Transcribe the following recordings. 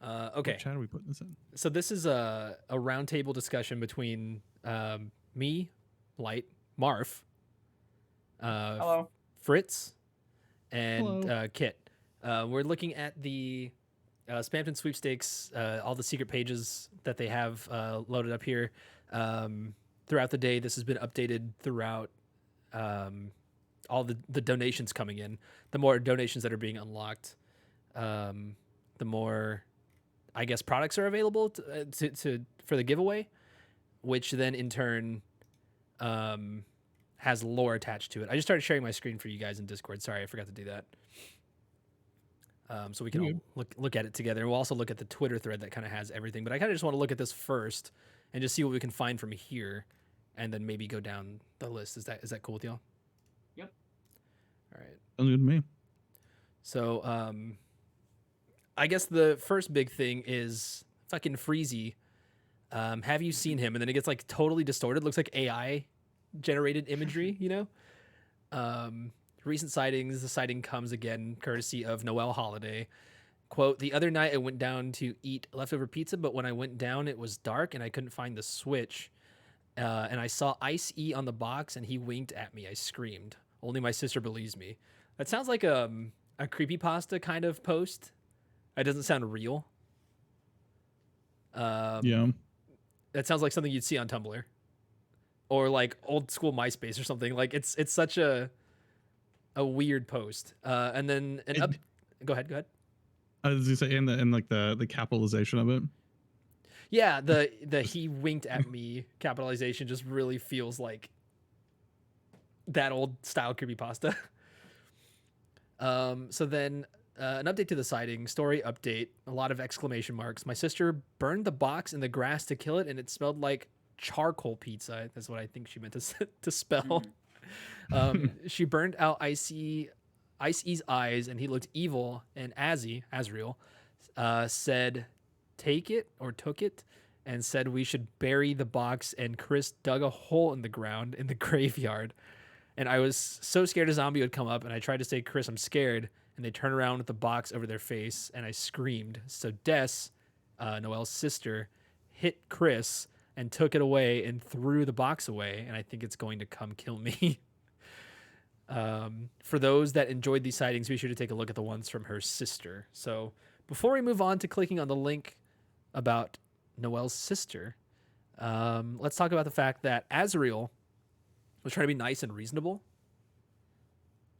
Okay. What chat are we putting this in? So this is a roundtable discussion between me, Light, Marf, Hello. Fritz, and Hello. Kit. We're looking at the Spamton sweepstakes, all the secret pages that they have loaded up here. Throughout the day, this has been updated throughout all the donations coming in. The more donations that are being unlocked, the more, I guess, products are available to for the giveaway, which then in turn has lore attached to it. I just started sharing my screen for you guys in Discord. Sorry, I forgot to do that. So we can all look at it together. We'll also look at the Twitter thread that kind of has everything. But I kind of just want to look at this first and just see what we can find from here, and then maybe go down the list. Is that cool with y'all? Yep. All right. Sounds good to me. So I guess the first big thing is fucking Freezy. Have you seen him? And then it gets like totally distorted. Looks like AI generated imagery, you know? Recent sightings. The sighting comes again courtesy of Noelle Holiday. Quote, the other night I went down to eat leftover pizza, but when I went down, it was dark and I couldn't find the switch. And I saw Ice E on the box and he winked at me. I screamed. Only my sister believes me. That sounds like a creepypasta kind of post. It doesn't sound real. Yeah. That sounds like something you'd see on Tumblr or like old school MySpace or something. Like it's such a weird post. And then go ahead. I was gonna say, and like the capitalization of it. Yeah, the he winked at me capitalization just really feels like that old style creepypasta. So then an update to the sighting, story update, a lot of exclamation marks. My sister burned the box in the grass to kill it, and it smelled like charcoal pizza. That's what I think she meant to spell. She burned out Ice-E's eyes, and he looked evil, and Azriel, said, take it, or took it, and said we should bury the box, and Chris dug a hole in the ground in the graveyard. And I was so scared a zombie would come up, and I tried to say, Chris, I'm scared. And they turned around with the box over their face, and I screamed. So Des, Noelle's sister, hit Chris and took it away and threw the box away, and I think it's going to come kill me. For those that enjoyed these sightings, be sure to take a look at the ones from her sister. So before we move on to clicking on the link about Noelle's sister, let's talk about the fact that Azriel was trying to be nice and reasonable,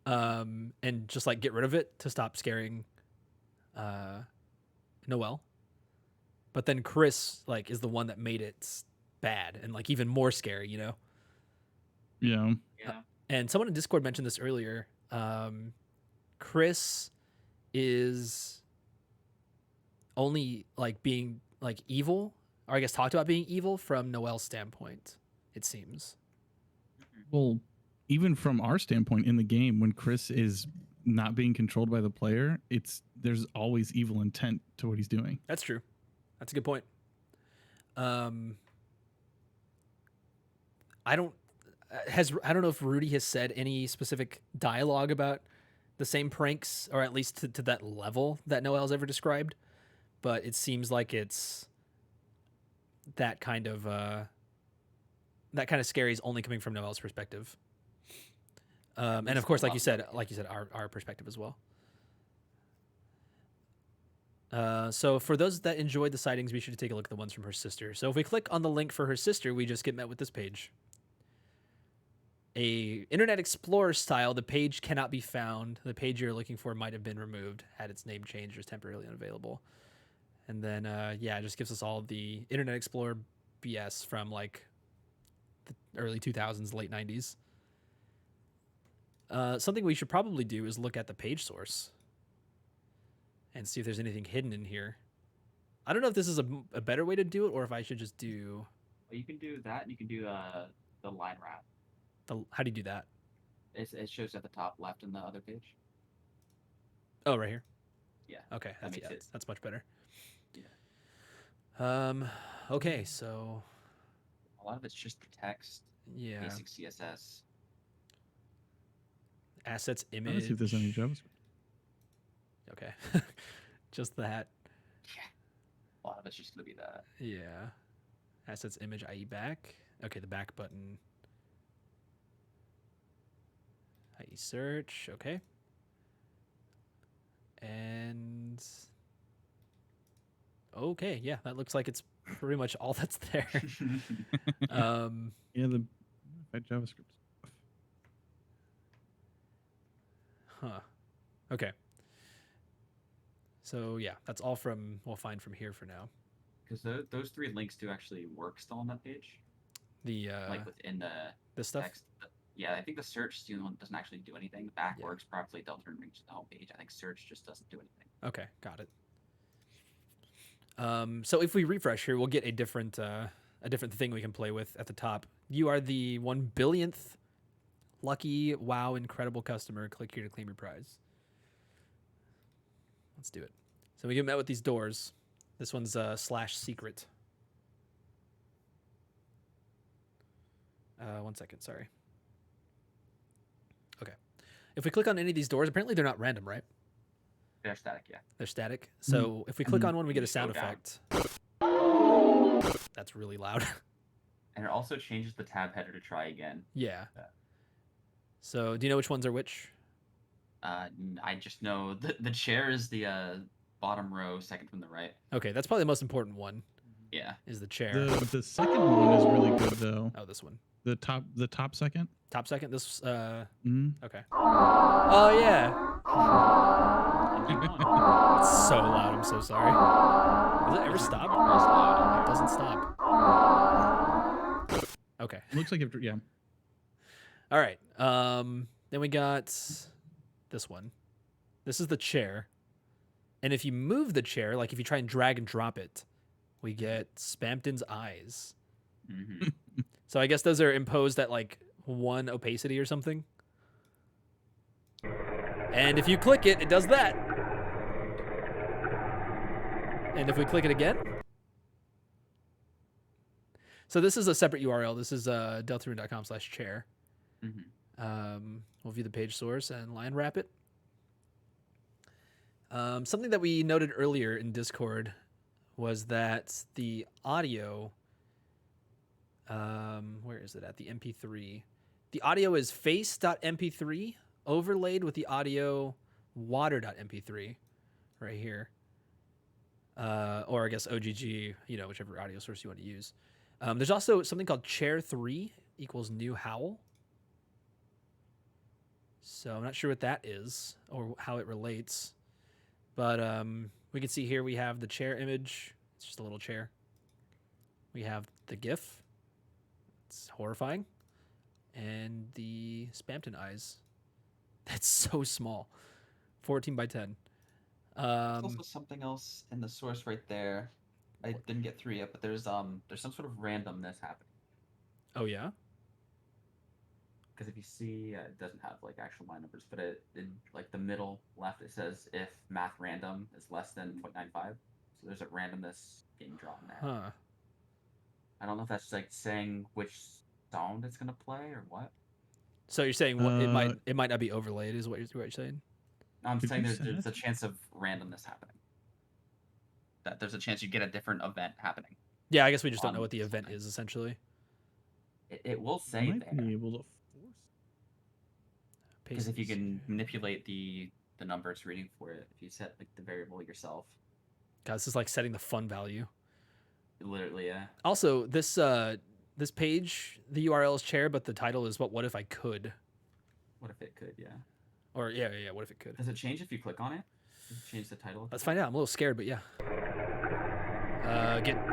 and just like get rid of it to stop scaring Noelle. But then Chris like is the one that made it bad and like even more scary, you know? Yeah. Yeah. And someone in Discord mentioned this earlier. Chris is only like being like evil, or I guess talked about being evil from Noelle's standpoint, it seems. Well, even from our standpoint in the game, when Chris is not being controlled by the player, there's always evil intent to what he's doing. That's true. That's a good point. I don't know if Rudy has said any specific dialogue about the same pranks, or at least to that level that Noelle's ever described, but it seems like it's that kind of scary is only coming from Noelle's perspective. And of course, like you said, our perspective as well. So for those that enjoyed the sightings, be sure to take a look at the ones from her sister. So if we click on the link for her sister, we just get met with this page. A Internet Explorer style, the page cannot be found. The page you're looking for might have been removed, had its name changed, or is temporarily unavailable. And then, it just gives us all the Internet Explorer BS from like the early 2000s, late 90s. Something we should probably do is look at the page source and see if there's anything hidden in here. I don't know if this is a better way to do it, or if I should just do... Well, you can do that, and you can do the line wrap. How do you do that? It shows at the top left in the other page. Oh, right here? Yeah. Okay, That's that's much better. Yeah. Okay, so... A lot of it's just the text. Yeah. Basic CSS. Assets, image... Let's see if there's any JavaScript. Okay. Just that. it's just gonna be that. Yeah. Assets image, i.e. back. Okay, the back button. i.e. search. Okay. And okay, yeah, that looks like it's pretty much all that's there. Yeah, the JavaScript stuff. Huh. Okay. So yeah, that's all from we'll find from here for now. Because those 3 links do actually work still on that page, The like within the this stuff. text. Yeah, I think the search is the only one that doesn't actually do anything. The back Yeah. works properly. Deltarune reaches the home page. I think search just doesn't do anything. Okay, got it. So if we refresh here, we'll get a different thing we can play with at the top. You are the 1 billionth lucky, wow, incredible customer. Click here to claim your prize. Let's do it. So we get met with these doors. This one's /secret. 1 second, sorry. Okay. If we click on any of these doors, apparently they're not random, right? They're static, yeah. They're static. So if we click on one, we get a sound effect. That's really loud. And it also changes the tab header to try again. Yeah. So do you know which ones are which? I just know the chair is the bottom row, second from the right. Okay, that's probably the most important one. Yeah. Is the chair. The second one is really good though. Oh, this one. The top second. Top second. This. Mm. Okay. Oh yeah. Keep going. It's so loud. I'm so sorry. Does it ever stop? It doesn't stop. Okay. Looks like yeah. All right. Then we got this one. This is the chair. And if you move the chair, like if you try and drag and drop it, we get Spamton's eyes. Mm-hmm. So I guess those are imposed at like 1 opacity or something. And if you click it, it does that. And if we click it again. So this is a separate URL. This is deltarune.com/chair. Mm-hmm. We'll view the page source and line wrap it. Something that we noted earlier in Discord was that the audio, where is it at? The MP3. The audio is face.mp3 overlaid with the audio water.mp3 right here. Or I guess OGG, whichever audio source you want to use. There's also something called chair3 equals new howl. So I'm not sure what that is or how it relates. But we can see here we have the chair image. It's just a little chair. We have the GIF. It's horrifying. And the Spamton eyes. That's so small. 14 by 10. There's also something else in the source right there. I didn't get through yet, but there's some sort of randomness happening. Oh yeah? Because if you see, it doesn't have like actual line numbers, but in like the middle left, it says if math random is less than 0.95. So there's a randomness being drawn there. Huh. I don't know if that's like saying which sound it's gonna play or what. So you're saying it might not be overlaid is what you're saying? I'm Could saying you there's send a it? chance of randomness happening. That there's a chance you get a different event happening. Yeah, I guess we just don't know On what the event something. is essentially. It will You say might there. be able to force. Because if you Paste can this. manipulate the number it's reading for it, if you set like the variable yourself, God, this is like setting the fun value. literally, yeah. Also, this page, the URL is chair, but the title is what if I could? What if it could, yeah. Or yeah, what if it could? Does it change if you click on it? Does it change the title? Let's find out. I'm a little scared, but yeah.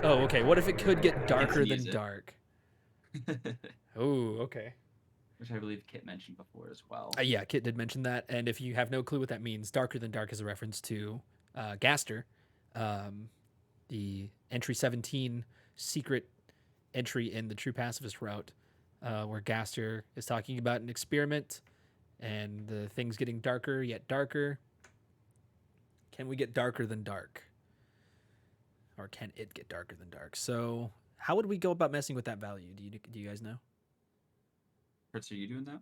Okay. What if it could get darker than music. dark? Oh, okay. Which I believe Kit mentioned before as well. Yeah, Kit did mention that. And if you have no clue what that means, darker than dark is a reference to Gaster, the entry 17 secret entry in the True Pacifist route, where Gaster is talking about an experiment and the things getting darker yet darker. Can we get darker than dark? Or can it get darker than dark? So how would we go about messing with that value? Do you guys know? Fritz, are you doing that?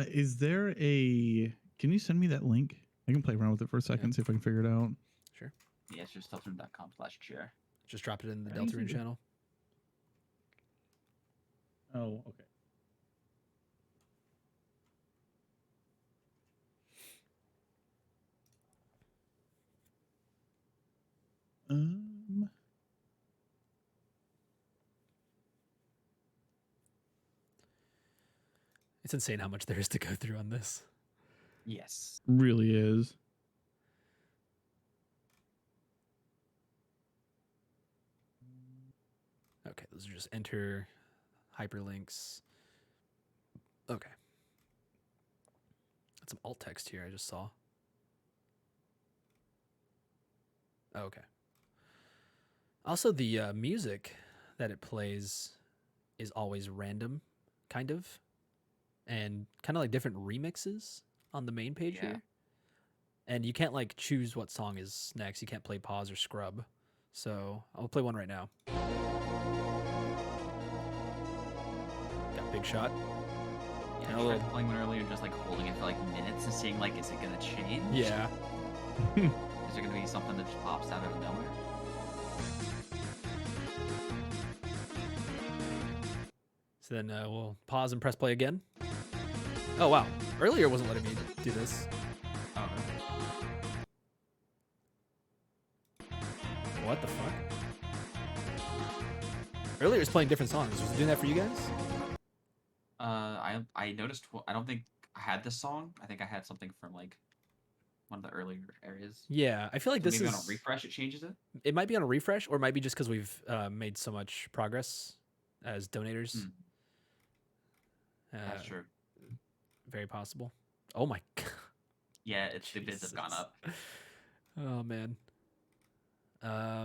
Is there a? Can you send me that link? I can play around with it for a second, see if I can figure it out. Sure. Yeah, it's just deltarune.com/share. Just drop it in the How easy Deltarune to- channel. Oh, okay. Um, It's insane how much there is to go through on this. Yes. really is. Okay, those are just enter hyperlinks. Okay. Got some alt text here I just saw. Oh, okay. Also, the music that it plays is always random, kind of. And kind of like different remixes on the main page Yeah. here. And you can't like choose what song is next. You can't play pause or scrub. So I'll play one right now. Got Big Shot. Yeah, And I a tried little- playing one earlier, just like holding it for like minutes and seeing like, is it gonna change? Yeah. Is there gonna be something that just pops out of nowhere? So then we'll pause and press play again. Oh, wow. Earlier wasn't letting me do this. Oh, What the fuck? Earlier it was playing different songs. Was it doing that for you guys? I noticed. I don't think I had this song. I think I had something from like one of the earlier areas. Yeah, I feel like So this maybe is... on a refresh it changes it. It might be on a refresh, or it might be just because we've made so much progress as donators. Hmm. That's true. Very possible. Oh my god. Yeah, the bids have gone Jesus. up. Oh man.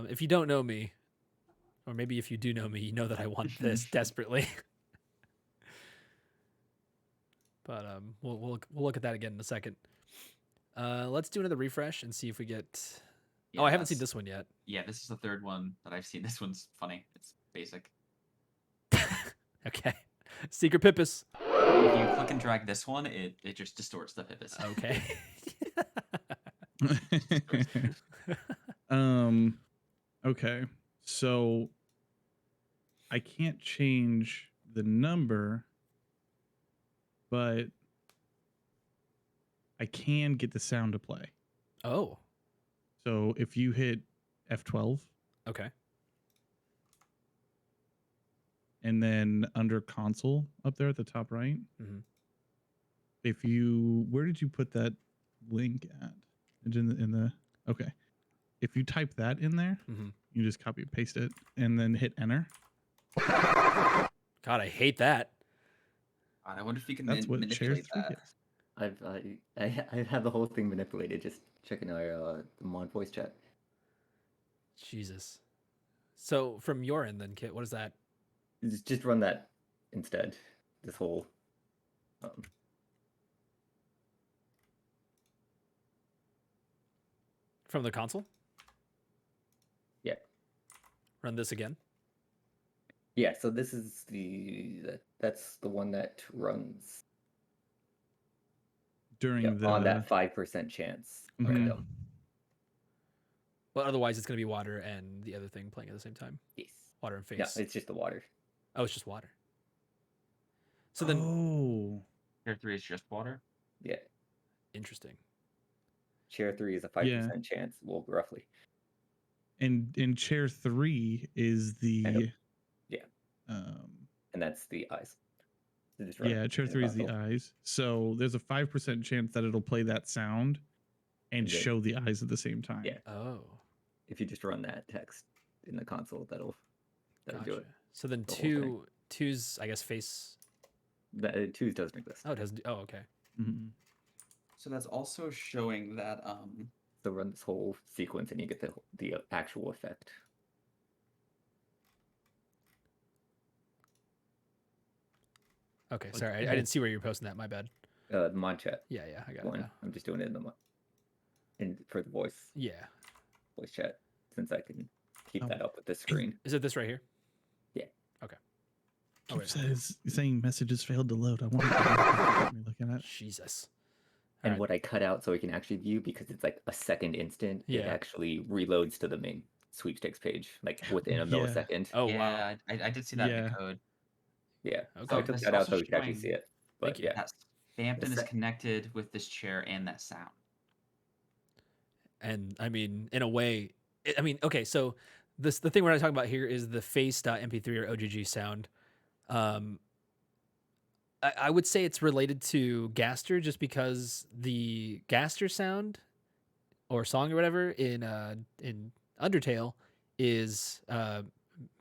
If you don't know me, or maybe if you do know me, you know that I want this desperately. But we'll look at that again in a second. Let's do another refresh and see if we get. Yeah, Oh, I haven't seen that's- this one yet. Yeah, this is the third one that I've seen. This one's funny. It's basic. Okay. Secret Pipis. If you click and drag this one, it just distorts the Pipis. Okay. Okay. So I can't change the number, but I can get the sound to play. Oh. So if you hit F12 Okay. and then under console up there at the top right, Mhm. if you, where did you put that link at? It's in the okay. If you type that in there, Mhm. you just copy and paste it and then hit enter. God, I hate that. I wonder if you can That's what Share manipulate 3 that. gets. I have the whole thing manipulated. Just checking our mod voice chat. Jesus. So from your end then, Kit, what is that? Just run that instead. This whole. From the console? Yeah. Run this again? Yeah. So this is that's the one that runs During the on that 5% chance. Mhm. Random. But otherwise it's going to be water and the other thing playing at the same time. Yes. Water and face. No, it's just the water. Oh, it's just water. So then, oh, Tier 3 is just water. Yeah. interesting. Chair 3 is a 5% chance. Well, roughly. and in chair 3 is the Yeah. um And that's the eyes. So just run yeah, it chair in the 3 is the console. eyes. So there's a 5% chance that it'll play that sound and Yeah. show the eyes at the same time. Yeah. Oh, If you just run that text in the console, that'll do gotcha. it. So then The whole thing. two's, I guess, face. That 2 doesn't exist. Oh, it has. Oh, okay. Mhm. So that's also showing that So run this whole sequence and you get the actual effect. Okay, Like, sorry. I oh. didn't see where you were posting that. My bad. The mod chat Yeah, I got it one. now. I'm just doing it in the for the voice Yeah. chat since I can keep Oh. that up with the screen. Is it this right here? Yeah. Okay. Keep wait. saying messages failed to load. I want to me looking at. Jesus. And Alright. what I cut out so we can actually view, because it's like a second instant, it Yeah. actually reloads to the main sweepstakes page like within a Yeah. millisecond. Oh wow. Yeah, I did see that in Yeah. the code. Yeah. Okay. So I So took this that out also so we could actually showing see it. Thank But you. yeah. that Spamton is sec- connected with this chair and that sound. And I mean, in a way, I mean, okay, so the thing we're not talking about here is the face.mp3 or OGG sound. I would say it's related to Gaster just because the Gaster sound or song or whatever in Undertale is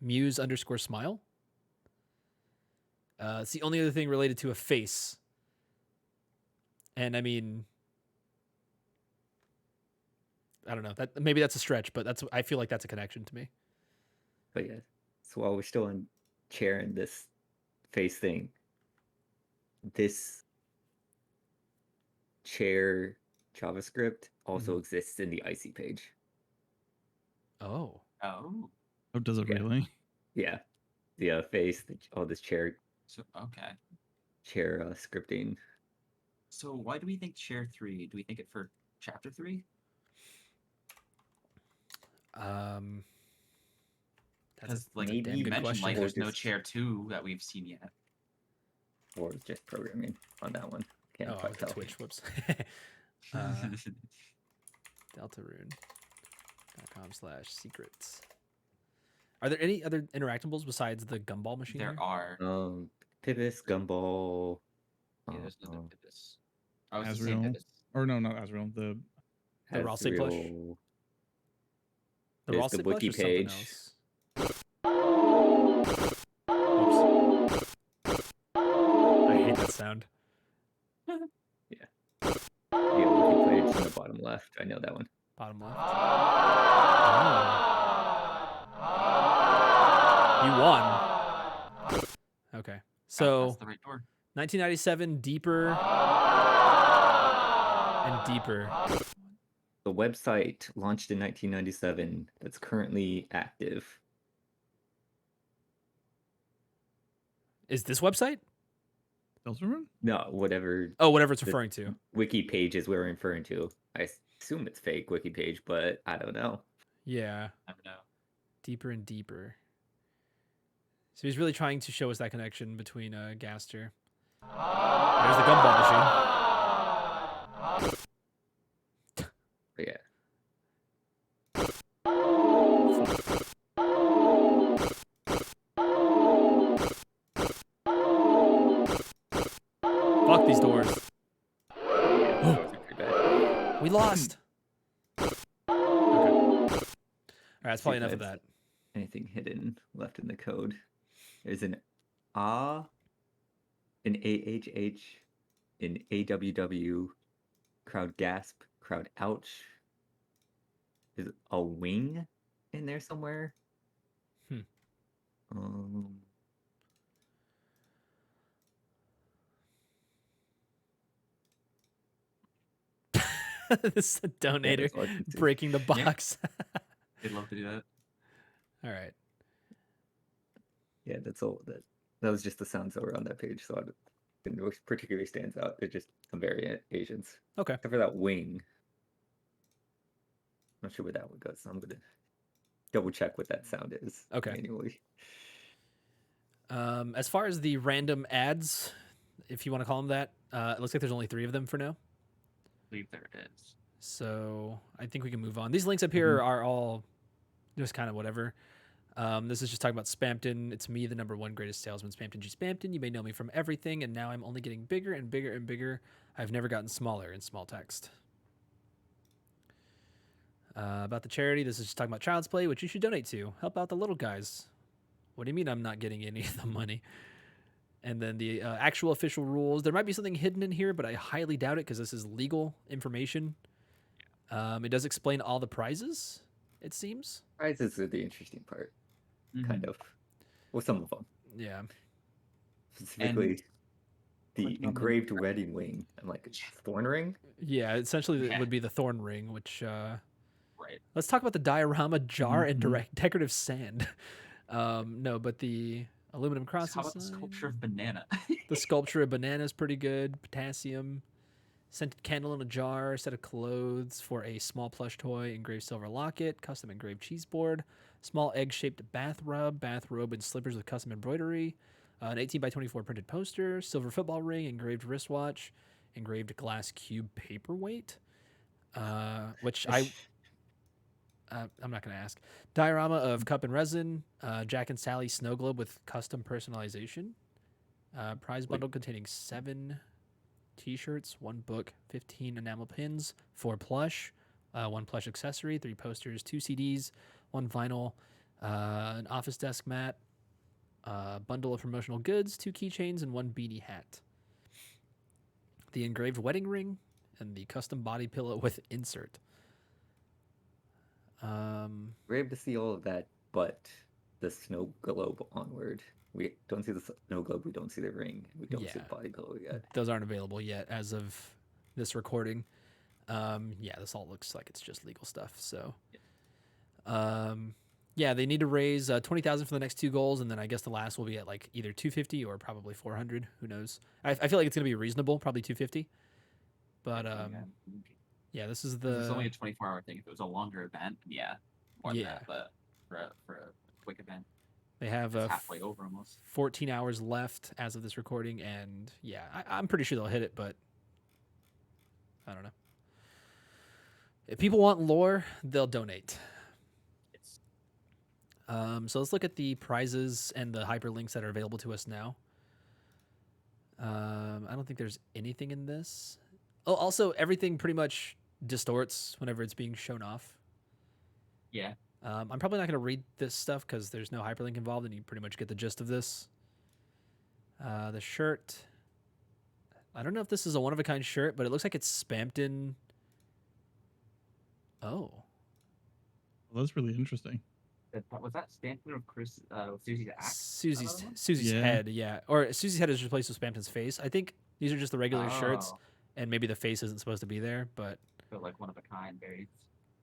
Muse _ smile. It's the only other thing related to a face. And I mean, I don't know. That maybe that's a stretch, but I feel like that's a connection to me. But yeah. So while we're still on chair and this face thing, this chair JavaScript also exists in the IC page. Oh. Oh, Oh, does it Yeah. really? Yeah. The face, all this chair so okay. scripting. So why do we think chair 3? Do we think it for chapter 3? That's Because a like maybe you damn good mentioned, question. like Or there's no just- chair 2 that we've seen yet. Or just programming on that one. Can't Oh, quite the tell. Twitch. Whoops. DeltaRune.com/secrets. Are there any other interactables besides the gumball machine? There here? are. Pipis, Gumball. Yeah, there's another Pipis. Oh, it's the Azrael. same Pipis. Or no, not Azrael. The The raw state plush? Asriel. The There's raw the state plush wiki or something page. else? Oops. I hate that sound. Yeah, wiki page in the bottom left. I know that one. Bottom left. Oh. You won. Okay. Oh, So that's the right door. 1997, deeper and deeper. The website launched in 1997 that's currently active. Is this website? Deltarune? No, whatever Oh, whatever it's The- referring to. wiki pages we're referring to. I assume it's fake wiki page, but I don't know. Yeah. Never know. Deeper and deeper. So he's really trying to show us that connection between Gaster. There's the gumball machine. But yeah. Fuck these doors. Those are pretty bad. We lost. Okay. All right, that's probably See if enough of that's that. Anything hidden left in the code? There's an ah, an AHH, an AWW, crowd gasp, crowd ouch. There's a wing in there somewhere. Hmm. This is a donator that's all I can see. breaking the box. They'd love to do that. All right. Yeah, that's all. That was just the sounds that were on that page, so I didn't know particularly stands out. They're just some variations. Okay. Except for that wing. Not sure where that one goes, so I'm gonna double check what that sound is. Okay. Manually. As far as the random ads, if you want to call them that, it looks like there's only 3 of them for now. I believe there it is. So I think we can move on. These links up here are all just kind of whatever. This is just talking about Spamton. It's me, the #1 greatest salesman, Spamton G. Spamton. You may know me from everything, and now I'm only getting bigger and bigger and bigger. I've never gotten smaller in small text. About the charity, this is just talking about Child's Play, which you should donate to. Help out the little guys. What do you mean I'm not getting any of the money? And then the actual official rules. There might be something hidden in here, but I highly doubt it because this is legal information. It does explain all the prizes, it seems. Prizes are the interesting part, kind of. Well, some of them. Yeah. Specifically, the clicking on the- engraved wedding ring. I'm like, thorn ring? Yeah, essentially it Yeah. would be the thorn ring, which Right. let's talk about the diorama jar and decorative sand. No, but the aluminum cross. How about the sculpture of banana? The sculpture of banana is pretty good. Potassium. Scented candle in a jar, set of clothes for a small plush toy, engraved silver locket, custom engraved cheese board, small egg-shaped bathrobe and slippers with custom embroidery, an 18 by 24 printed poster, silver football ring, engraved wristwatch, engraved glass cube paperweight, which I'm not going to ask. Diorama of cup and resin, Jack and Sally snow globe with custom personalization, prize bundle containing 7 T-shirts, 1 book, 15 enamel pins, 4 plush, 1 plush accessory, 3 posters, 2 CDs, 1 vinyl, an office desk mat, a bundle of promotional goods, 2 keychains, and 1 beanie hat. The engraved wedding ring and the custom body pillow with insert. We're able to see all of that, but the snow globe onward. We don't see the snow globe. We don't see the ring. We don't see the body pillow yet. Those aren't available yet as of this recording. This all looks like it's just legal stuff. So, they need to raise 20,000 for the next 2 goals, and then I guess the last will be at like either 250 or probably 400. Who knows? I feel like it's gonna be reasonable, probably 250. But this is the. It's only a 24-hour thing. If it was a longer event, more than that. But for a quick event. They have halfway over almost. 14 hours left as of this recording, and I'm pretty sure they'll hit it, but I don't know. If people want lore, they'll donate. Yes. So let's look at the prizes and the hyperlinks that are available to us now. I don't think there's anything in this. Oh, also everything pretty much distorts whenever it's being shown off. Yeah. I'm probably not going to read this stuff because there's no hyperlink involved, and you pretty much get the gist of this. The shirt. I don't know if this is a one-of-a-kind shirt, but it looks like it's Spamton. Oh. Well, that's really interesting. Was that Spamton or Susie's axe? Susie's head, yeah. Or Susie's head is replaced with Spamton's face. I think these are just the regular shirts, and maybe the face isn't supposed to be there, but like one-of-a-kind variants.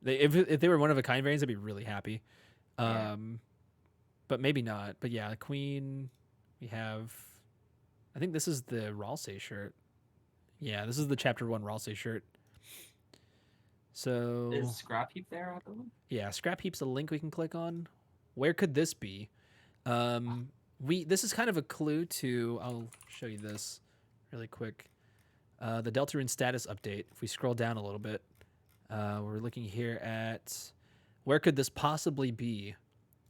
If they were one-of-a-kind variants, I'd be really happy. But maybe not. But yeah, the Queen, we have... I think this is the Ralsei shirt. Yeah, this is the Chapter 1 Ralsei shirt. So... Is Scrap Heap there at the one? Yeah, Scrap Heap's a link we can click on. Where could this be? This is kind of a clue to... I'll show you this really quick. The DELTARUNE status update. If we scroll down a little bit, we're looking here at where could this possibly be?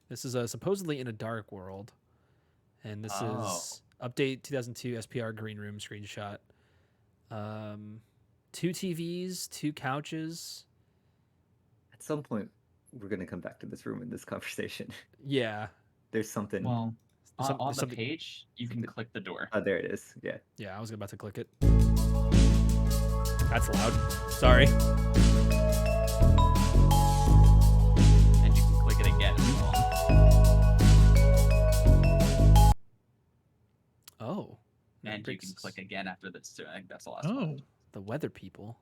This is supposedly in a dark world, and this is update 2002 SPR green room screenshot. 2 TVs, 2 couches. At some point, we're gonna come back to this room in this conversation. Yeah. There's something. Well, on the page, you can click the door. Oh, there it is. Yeah. Yeah, I was about to click it. That's loud. Sorry. And you can click it again as well. Oh. And you can click again after this too. I think that's the last one. The weather people.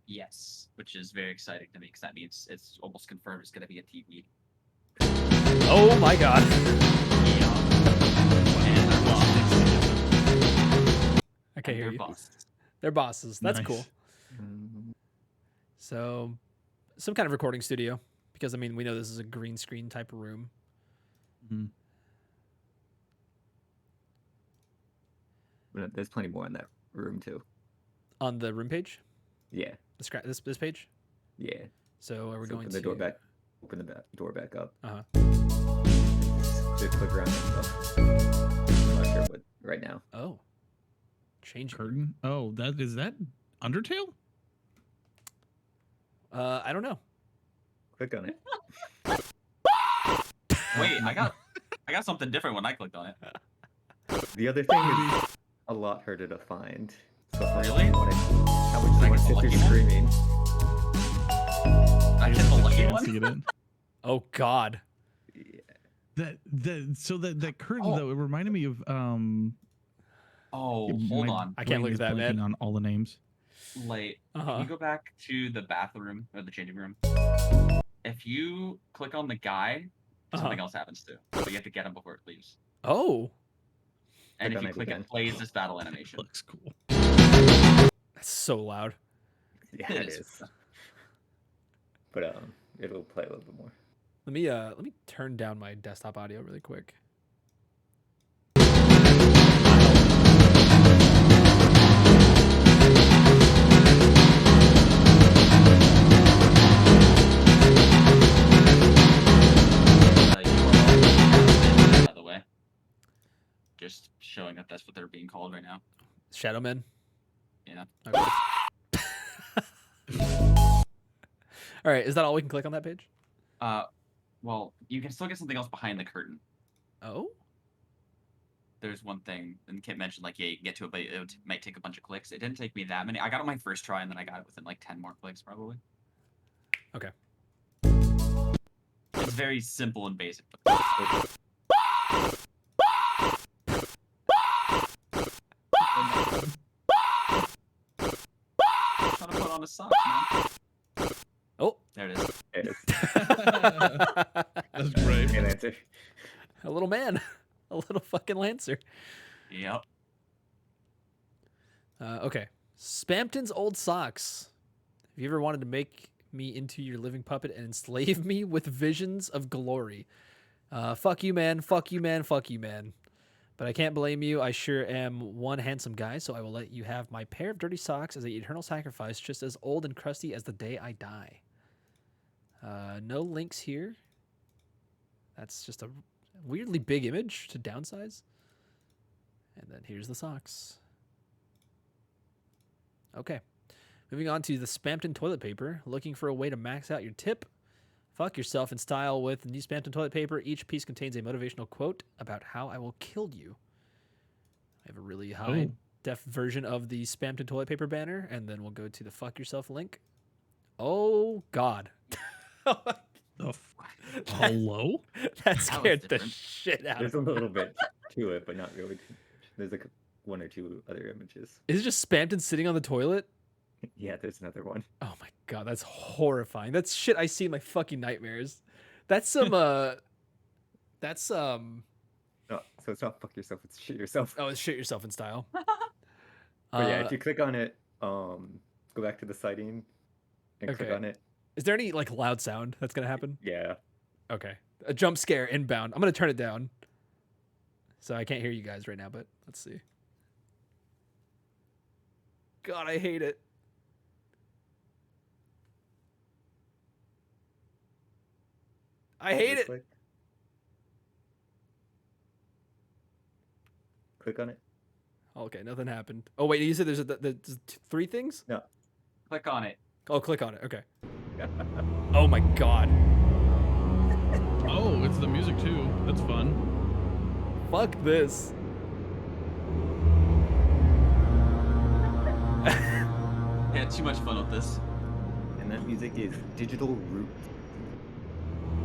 Yes, which is very exciting to me because that means it's almost confirmed it's going to be a TV. Oh my god. Okay, here you. Bosses. They're bosses. That's Nice. cool. So, some kind of recording studio, because I mean we know this is a green screen type of room. Mm-hmm. But there's plenty more in that room too. On the room page, Yeah. this page. Yeah. So are we going open to the door back? Open the door back up. Just click around and stuff. I'm not sure what right now. Oh, change curtain. Oh, is that Undertale? I don't know. Click on it. Wait, I got something different when I clicked on it. The other thing is a lot harder to find. So Really? How much do you want to sit through screaming? I hit the lucky Can't see one. it. Oh God. Yeah. That curtain though, it reminded me of Oh, hold on. I can't look at that, man. On all the names. Can you go back to the bathroom or the changing room? If you click on the guy, something else happens too. But you have to get him before it leaves. Oh. And Click if on you it click again. it, plays this battle animation. Looks cool. That's so loud. Yeah, It it is. is. But it'll play a little bit more. Let me turn down my desktop audio really quick. URL, by the way. Just showing that that's what they're being called right now. Shadow Men. Yeah. Okay. All right, is that all we can click on that page? Well, you can still get something else behind the curtain. Oh. There's one thing, and Kit mentioned, like, yeah, you can get to it, but it might take a bunch of clicks. It didn't take me that many. I got it my first try, and then I got it within, like, 10 more clicks, probably. Okay. It's very simple and basic. Trying to put on a sock, man. Oh. There it is. It is. That's great. Good answer. A little man. A little fucking Lancer. Yep. Okay. Spamton's old socks. Have you ever wanted to make me into your living puppet and enslave me with visions of glory? Fuck you, man. Fuck you, man. Fuck you, man. But I can't blame you. I sure am one handsome guy, so I will let you have my pair of dirty socks as an eternal sacrifice, just as old and crusty as the day I die. No links here. That's just a weirdly big image to downsize. And then here's the socks. Okay. Moving on to the Spamton toilet paper. Looking for a way to max out your tip? Fuck yourself in style with new Spamton toilet paper. Each piece contains a motivational quote about how I will kill you. I have a really high def version of the Spamton toilet paper banner, and then we'll go to the fuck yourself link. Oh, God. Hello? That scared the different. shit out There's of a me. little bit to it, but not really. There's like one or two other images. Is it just Spamton sitting on the toilet? Yeah, there's another one. Oh my God, that's horrifying. That's shit I see in my fucking nightmares. That's some, No, so it's not fuck yourself, it's shit yourself. oh, it's shit yourself in style. But yeah, if you click on it, go back to the sighting and click Okay. on it. Is there any like loud sound that's gonna happen? Yeah. Okay. A jump scare inbound. I'm gonna turn it down. So I can't hear you guys right now, but let's see. God, I hate it. I hate it. Click on it. Okay, nothing happened. Oh wait, you said there's three things? No. Click on it. Oh, click on it. Okay. Oh my God. Oh, it's the music too. That's fun. Fuck this. Yeah, too much fun with this. And that music is Digital Root.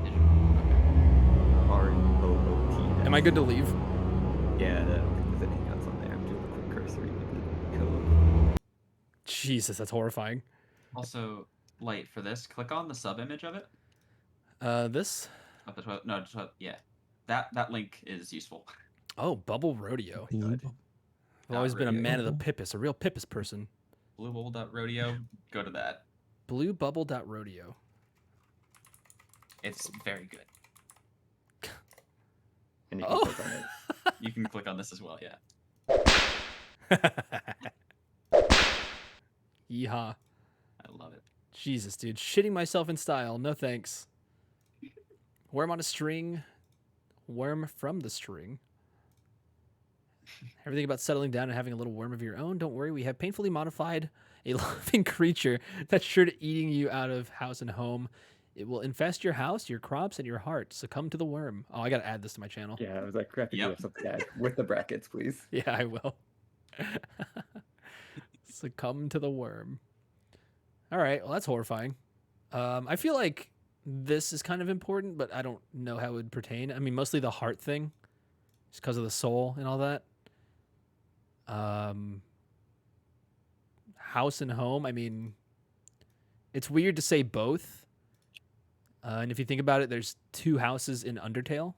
Okay. ROOT. Am I good to leave? Yeah, I don't think there's anything else on there. I'm doing a quick cursory with the code. Jesus, that's horrifying. Also, Light, for this, click on the sub image of it. This? Of the toilet. No, yeah. That link is useful. Oh, Bubble Rodeo. Blue- I've always been a Rodeo. man of the Pipis, a real Pipis person. Bluebubble.rodeo. Go to that. Bluebubble.rodeo. It's very good. And you can Oh. click on it. You can click on this as well, yeah. Yeehaw. I love it. Jesus, dude. Shitting myself in style. No thanks. Worm on a string. Worm from the string. Everything about settling down and having a little worm of your own. Don't worry, we have painfully modified a loving creature that's sure to eating you out of house and home. It will infest your house, your crops, and your heart. Succumb to the worm. Oh, I gotta add this to my channel. Yeah, I was like, crap, you Yep. have something to add. With the brackets, please. Yeah, I will. Succumb to the worm. All right, well, that's horrifying. I feel like this is kind of important, but I don't know how it would pertain. I mean, mostly the heart thing, just because of the soul and all that. House and home, I mean, it's weird to say both. And if you think about it, there's 2 houses in Undertale.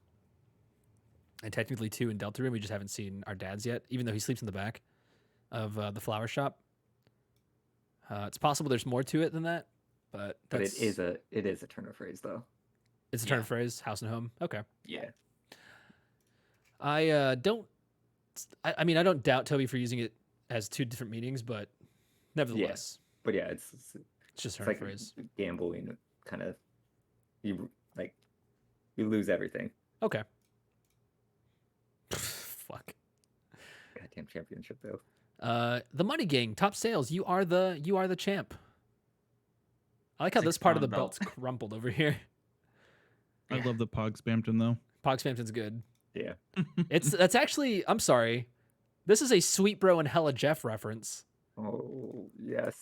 And technically 2 in Deltarune. We just haven't seen our dad's yet, even though he sleeps in the back of the flower shop. It's possible there's more to it than that, but But that's, it is a turn of phrase though. it's a turn of phrase. House and home. Okay. Yeah. I don't. I mean, I don't doubt Toby for using it as two different meanings, but nevertheless, But yeah, it's just turn like of phrase. gambling. Kind of, you lose everything. Okay. Fuck. Goddamn championship though. The Money Gang, top sales. You are the champ. I like how this part of the £6 belt's crumpled over here. I love the Pog Spamton though. Pog Spamton's good. Yeah. That's actually, I'm sorry. This is a Sweet Bro and Hella Jeff reference. Oh yes.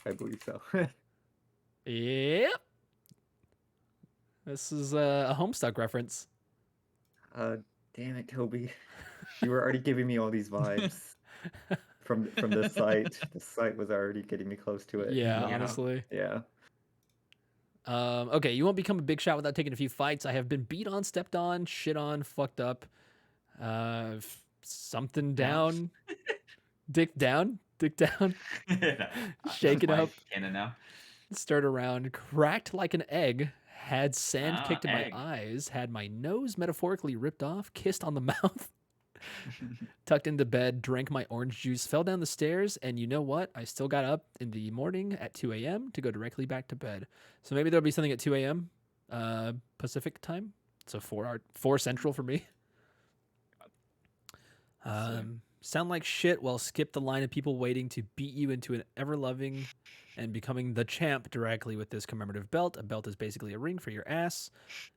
I believe so. Yep. This is a Homestuck reference. Damn it, Toby. You were already giving me all these vibes from the site. The site was already getting me close to it. Yeah, Yeah. honestly. Yeah. Okay, you won't become a big shot without taking a few fights. I have been beat on, stepped on, shit on, fucked up. Something down. Dick down. Shake it up. Canon now. Stirred around, cracked like an egg, had sand Ah, kicked in egg. my eyes, had my nose metaphorically ripped off, kissed on the mouth, tucked into bed, drank my orange juice, fell down the stairs, and you know what? I still got up in the morning at 2 a.m. to go directly back to bed. So maybe there'll be something at 2 a.m. Pacific time. So 4 Central for me. Sound like shit? Well, skip the line of people waiting to beat you into an ever-loving and becoming the champ directly with this commemorative belt. A belt is basically a ring for your ass.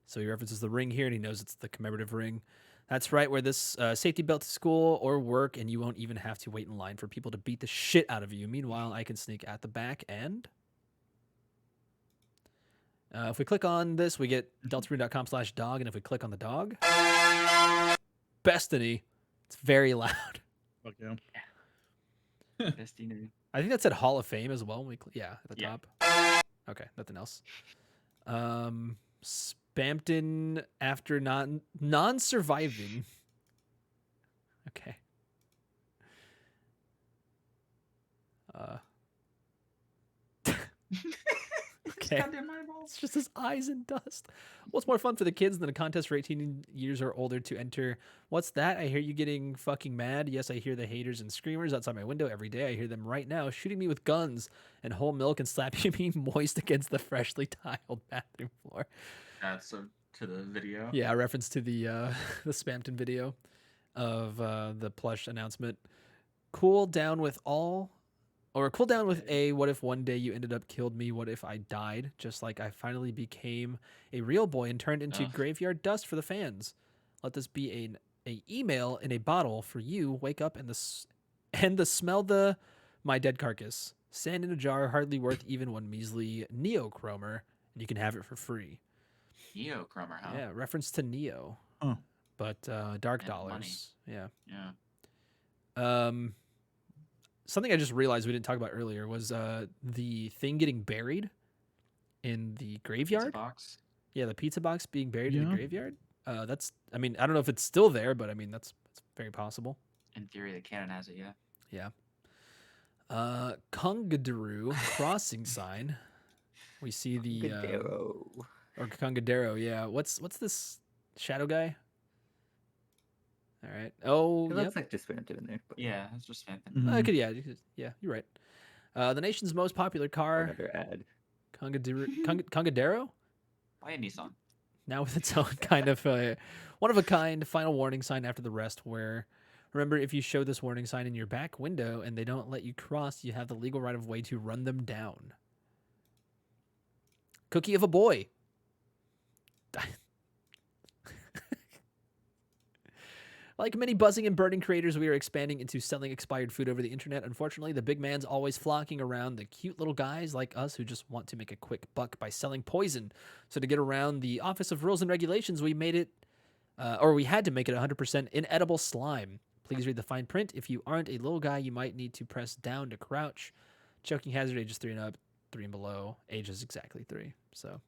So he references the ring here, and he knows it's the commemorative ring. That's right, wear this safety belt to school or work, and you won't even have to wait in line for people to beat the shit out of you. Meanwhile, I can sneak at the back and... if we click on this, we get deltarune.com/dog, and if we click on the dog... Bestiny. It's very loud. Fuck yeah. Destiny. I think that said Hall of Fame as well. When we at the Yeah. top. Okay, nothing else. Spamton after non-surviving. Okay. Okay. Goddamn eyeballs. It's just his eyes in dust. What's more fun for the kids than a contest for 18 years or older to enter? What's that? I hear you getting fucking mad. Yes, I hear the haters and screamers outside my window every day. I hear them right now shooting me with guns and whole milk and slapping me moist against the freshly tiled bathroom floor. That's to the video. Yeah, a reference to the Spamton video of the plush announcement. Cool down with a what if one day you ended up killed me? What if I died? Just like I finally became a real boy and turned into Ugh. graveyard dust for the fans. Let this be a email in a bottle for you. Wake up and the smell my dead carcass. Sand in a jar, hardly worth even one measly neochromer, and you can have it for free. Neochromer, huh? Yeah, reference to Neo. Oh. But dark And dollars. Yeah. Yeah. Something I just realized we didn't talk about earlier was the thing getting buried in the Pizza graveyard. box. Yeah, the pizza box being buried in the Yeah. graveyard. I mean, I don't know if it's still there, but I mean, that's very possible. In theory, the canon has it, yeah. Yeah. Congadero crossing sign. We see the Gadero. or Congadero. Yeah. What's this shadow guy? All right. Oh, It yep. looks like just Spamton in there. But Yeah, that's just Spamton. Mhm. I could, yeah, you're right. The nation's most popular car, another ad. Congadero, Buy a Nissan. now with its own kind of one of a kind final warning sign after the rest. Where, remember, if you show this warning sign in your back window and they don't let you cross, you have the legal right of way to run them down. Cookie of a boy. Like many buzzing and burning creators, we are expanding into selling expired food over the internet. Unfortunately, the big man's always flocking around the cute little guys like us who just want to make a quick buck by selling poison. So to get around the Office of Rules and Regulations, we made it, or we had to make it 100% inedible slime. Please read the fine print. If you aren't a little guy, you might need to press down to crouch. Choking hazard, ages 3 and up, 3 and below. Age is exactly 3. So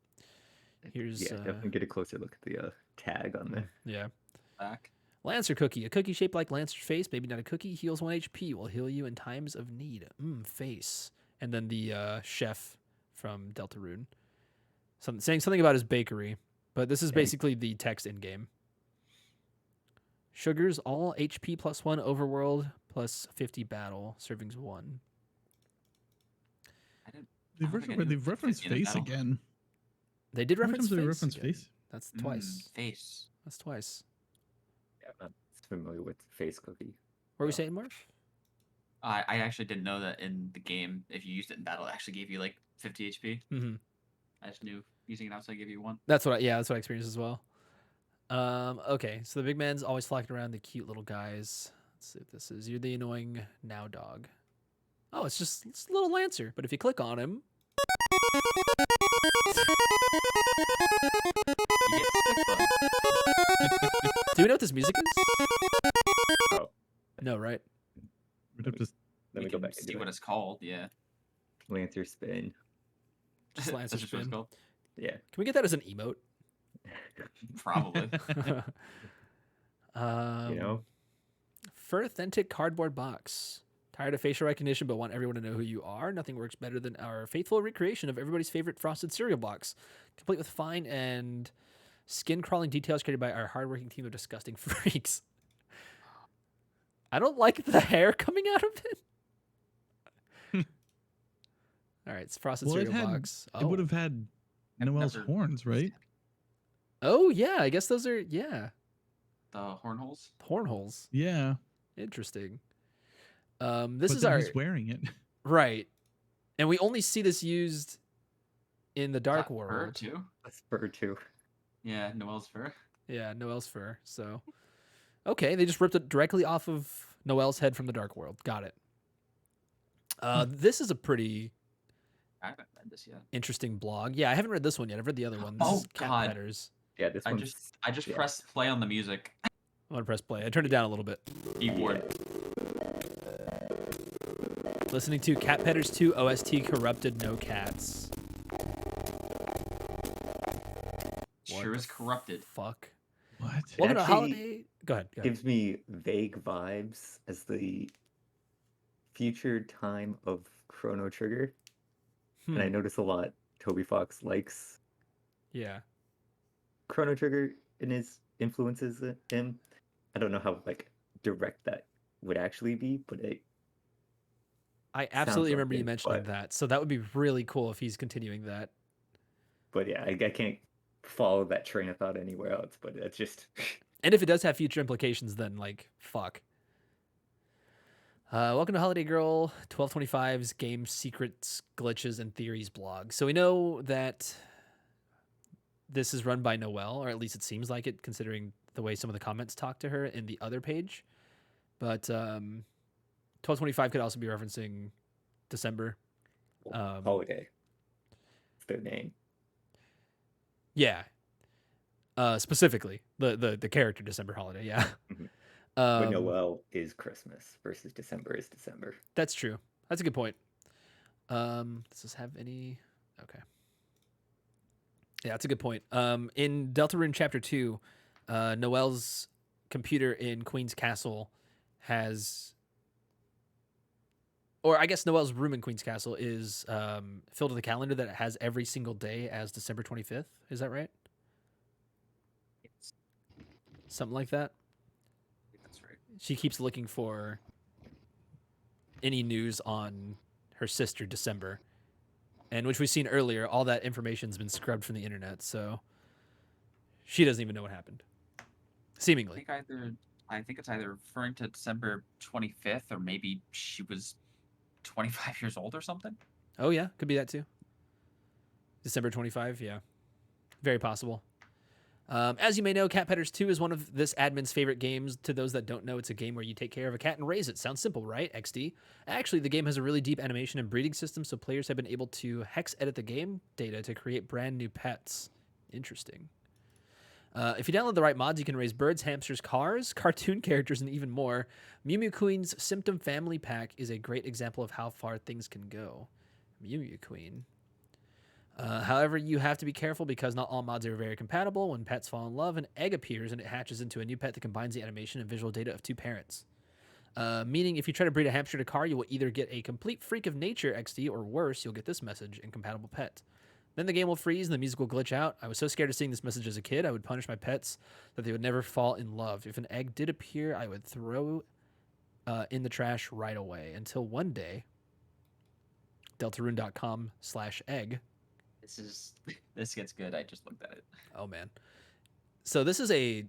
here's... Yeah, definitely get a closer look at the tag on there. Yeah. Back. Lancer cookie. A cookie shaped like Lancer's face, maybe not a cookie, heals 1 HP, will heal you in times of need. Face. And then the chef from Deltarune. Saying something about his bakery. But this is basically the text in-game. Sugars, all HP +1 overworld, plus 50 battle. Servings 1. They've referenced face again. They did How many reference times did they face. reference again. face? That's twice. Face. That's twice. Yeah, I'm not familiar with face cookie. What were we saying, Marv? I actually didn't know that in the game, if you used it in battle, it actually gave you like 50 HP. Mm-hmm. I just knew using it outside gave you 1. That's what that's what I experienced as well. Okay, so the big man's always flocking around the cute little guys. Let's see what this is. You're the annoying now dog. Oh, it's a little Lancer, but if you click on him, You get stick bug. do you know what this music is? Oh. No, right? We'd have to Let You me go can back see and what it's called. Yeah. Lancer spin. Just Lancer That's just what it's spin. called. Yeah. Can we get that as an emote? Probably. You know? For authentic cardboard box. Tired of facial recognition, but want everyone to know who you are? Nothing works better than our faithful recreation of everybody's favorite frosted cereal box, complete with fine and skin-crawling details created by our hardworking team of disgusting freaks. I don't like the hair coming out of it. All right, it's frosted cereal box. It would have had Noelle's never- horns, right? Oh yeah, I guess those are The horn holes. horn holes. Yeah. Interesting. This But is then our he's wearing it. right, and we only see this used in the Dark Fur World. too. That's fur too. Yeah, Noelle's fur. Yeah, Noelle's fur. So, okay, they just ripped it directly off of Noelle's head from the Dark World. Got it. This is a pretty I haven't read this yet. interesting blog. Yeah, I haven't read this one yet. I've read the other one. This Oh, is Cat God. Petters. Yeah, this I one's just yeah. pressed play on the music I'm gonna press play. I turned it down a little bit. keyboard. Listening to Cat Petters 2 OST Corrupted No Cats. Sure is corrupted. Fuck. What? Welcome to actually Holiday. Go ahead. gives me vague vibes as the future time of Chrono Trigger. And I notice a lot Toby Fox likes Yeah. Chrono Trigger in his influences him. I don't know how direct that would actually be, but I absolutely like remember you it, mentioning but- that. So that would be really cool if he's continuing that. yeah, I can't follow that train of thought anywhere else. But it's just And if it does have future implications, then fuck. Welcome to Holiday Girl 1225's Game Secrets, Glitches, and Theories blog. So we know that this is run by Noelle, or at least it seems like it, considering the way some of the comments talk to her in the other page. But 1225 could also be referencing December. holiday. It's their name. Yeah. Specifically, the character December Holiday. Yeah. Mhm. But Um, Noel is Christmas versus December is December. That's true. That's a good point. Does this have any? Okay. Yeah, that's a good point. In Deltarune Chapter 2, Noelle's computer in Queen's Castle has, or I guess Noelle's room in Queen's Castle is filled with a calendar that has every single day as December 25th. Is that right? Something like that. That's right. She keeps looking for any news on her sister December, and which we've seen earlier, all that information's been scrubbed from the internet, so she doesn't even know what happened, seemingly. I think it's either referring to December 25th, or maybe she was 25 years old or something. Oh yeah, could be that too. December 25, yeah, very possible. As you may know, Cat Petters 2 is one of this admin's favorite games. To those that don't know, it's a game where you take care of a cat and raise it. Sounds simple, right, XD? Actually, the game has a really deep animation and breeding system, so players have been able to hex edit the game data to create brand new pets. Interesting. If you download the right mods, you can raise birds, hamsters, cars, cartoon characters, and even more. Mew Mew Queen's Symptom Family Pack is a great example of how far things can go. Mew Mew Queen. However, you have to be careful because not all mods are very compatible. When pets fall in love, an egg appears and it hatches into a new pet that combines the animation and visual data of two parents. Meaning, if you try to breed a hamster to car, you will either get a complete freak of nature XD, or worse, you'll get this message: incompatible pet. Then the game will freeze and the music will glitch out. I was so scared of seeing this message as a kid, I would punish my pets that they would never fall in love. If an egg did appear, I would throw in the trash right away. Until one day, DELTARUNE.com/egg. This gets good. I just looked at it. Oh man. So this is a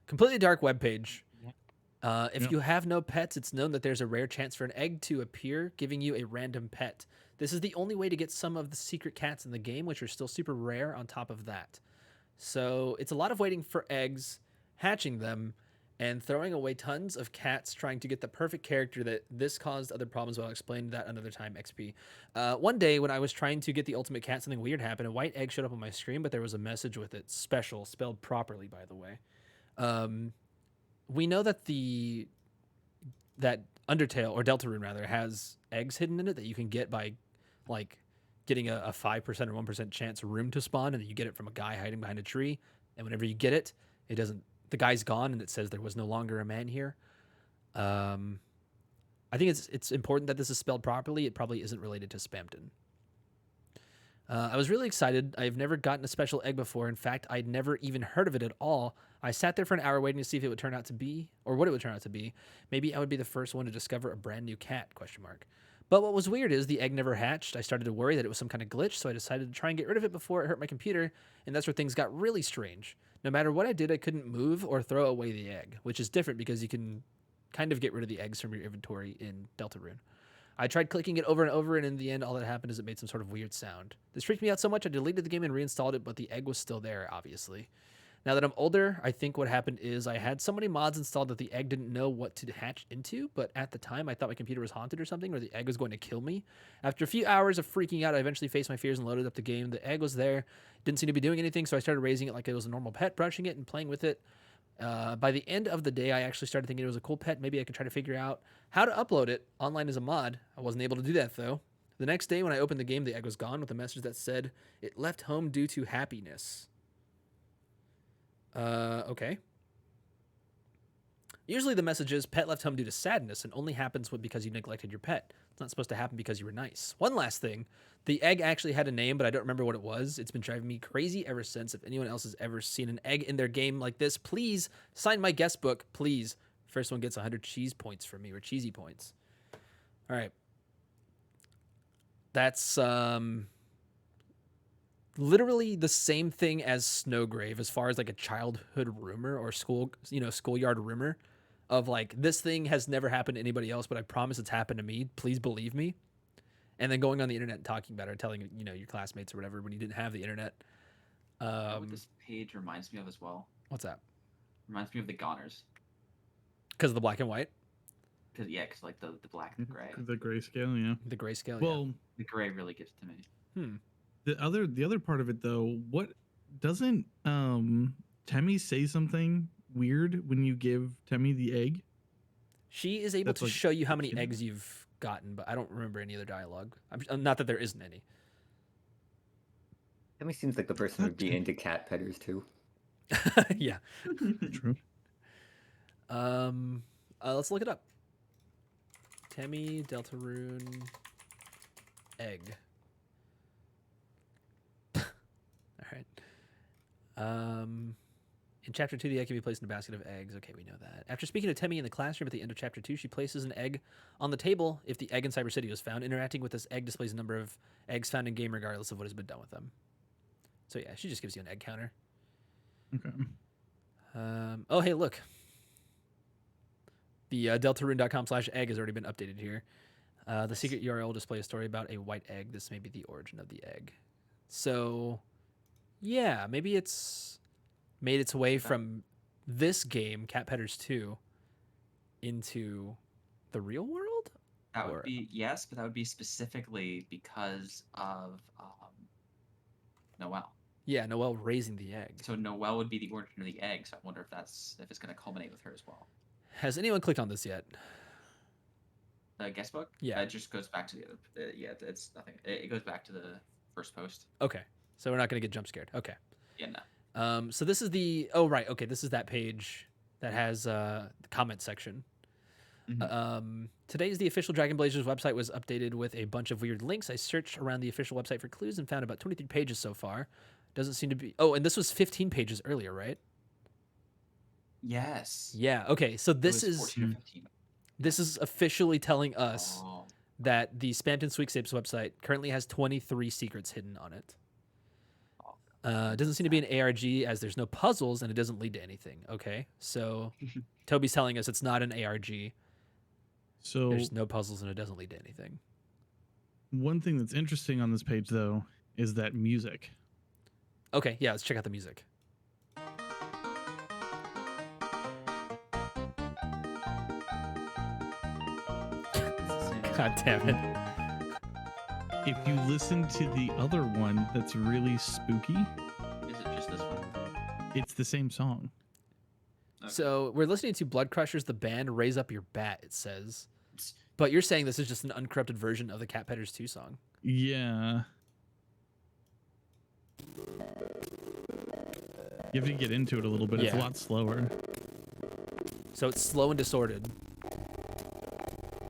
completely dark webpage. If you have no pets, it's known that there's a rare chance for an egg to appear, giving you a random pet. This is the only way to get some of the secret cats in the game, which are still super rare on top of that. So it's a lot of waiting for eggs, hatching them, and throwing away tons of cats trying to get the perfect character. That this caused other problems, but I'll explain that another time. XP. One day when I was trying to get the ultimate cat, something weird happened. A white egg showed up on my screen, but there was a message with it. Special, spelled properly, by the way. We know that that Undertale, or Deltarune rather, has eggs hidden in it that you can get by like getting a 5% or 1% chance room to spawn, and you get it from a guy hiding behind a tree. And whenever you get it, it doesn't. The guy's gone, and it says there was no longer a man here. I think it's important that this is spelled properly. It probably isn't related to Spamton. I was really excited. I've never gotten a special egg before. In fact, I'd never even heard of it at all. I sat there for an hour waiting to see if it would turn out to be, or what it would turn out to be. Maybe I would be the first one to discover a brand new cat, ? But what was weird is the egg never hatched. I started to worry that it was some kind of glitch, so I decided to try and get rid of it before it hurt my computer, and that's where things got really strange. No matter what I did, I couldn't move or throw away the egg, which is different because you can kind of get rid of the eggs from your inventory in Deltarune. I tried clicking it over and over, and in the end, all that happened is it made some sort of weird sound. This freaked me out so much, I deleted the game and reinstalled it, but the egg was still there, obviously. Now that I'm older, I think what happened is I had so many mods installed that the egg didn't know what to hatch into, but at the time, I thought my computer was haunted or something, or the egg was going to kill me. After a few hours of freaking out, I eventually faced my fears and loaded up the game. The egg was there, didn't seem to be doing anything, so I started raising it like it was a normal pet, brushing it and playing with it. By the end of the day, I actually started thinking it was a cool pet. Maybe I could try to figure out how to upload it online as a mod. I wasn't able to do that, though. The next day, when I opened the game, the egg was gone with a message that said, it left home due to happiness. Okay. Usually the message is, pet left home due to sadness, and only happens because you neglected your pet. It's not supposed to happen because you were nice. One last thing. The egg actually had a name, but I don't remember what it was. It's been driving me crazy ever since. If anyone else has ever seen an egg in their game like this, please sign my guest book, please. First one gets 100 cheese points from me, or cheesy points. All right. That's literally the same thing as Snowgrave as far as like a childhood rumor or schoolyard rumor of like, this thing has never happened to anybody else, but I promise it's happened to me. Please believe me. And then going on the internet and talking about it, or telling your classmates or whatever when you didn't have the internet. What this page reminds me of as well. What's that? Reminds me of the Goners. Because of the black and white? Because like the black and gray. The grayscale, yeah. The grayscale, well, yeah. The gray really gives it to me. The other part of it though, what doesn't Temmie say something weird when you give Temmie the egg? She is able to show you how many eggs you've gotten, but I don't remember any other dialogue. Not that there isn't any. Temmie seems like the person who'd be into cat petters too. Yeah. True. Let's look it up. Temmie Deltarune egg. All right. In Chapter 2, the egg can be placed in a basket of eggs. Okay, we know that. After speaking to Temmie in the classroom at the end of Chapter 2, she places an egg on the table if the egg in Cyber City was found. Interacting with this egg displays a number of eggs found in game regardless of what has been done with them. So yeah, she just gives you an egg counter. Okay. Oh, hey, look. The deltarune.com/egg has already been updated here. The secret URL will display a story about a white egg. This may be the origin of the egg. So, yeah, maybe it's made its way from this game, Cat Petters 2, into the real world? That would be, yes, but that would be specifically because of Noelle. Yeah, Noelle raising the egg. So Noelle would be the origin of the egg, so I wonder if it's going to culminate with her as well. Has anyone clicked on this yet? The guest book. Yeah. It just goes back to the other. Yeah, it's nothing. It goes back to the first post. Okay, so we're not gonna get jump scared. Okay. Yeah, no. So this is the right. Okay, this is that page that has the comment section. Today is the official Dragon Blazers website was updated with a bunch of weird links. I searched around the official website for clues and found about 23 pages so far. Doesn't seem to be. Oh, and this was 15 pages earlier, right? Yes. Yeah. Okay. So It this was is 14 or 15. this is officially telling us Oh. that the Spamton Sweepstakes website currently has 23 secrets hidden on it. It doesn't seem to be an ARG as there's no puzzles and it doesn't lead to anything. Okay, so Toby's telling us it's not an ARG. So There's no puzzles and it doesn't lead to anything. one thing that's interesting on this page, though, is that music. Okay, yeah, let's check out the music. God damn it. If you listen to the other one that's really spooky, Is it just this one? it's the same song. Okay. So we're listening to Blood Crushers, the band Raise Up Your Bat, it says. But you're saying this is just an uncorrupted version of the Cat Petters 2 song. Yeah. You have to get into it a little bit. It's a Yeah. lot slower. So it's slow and distorted.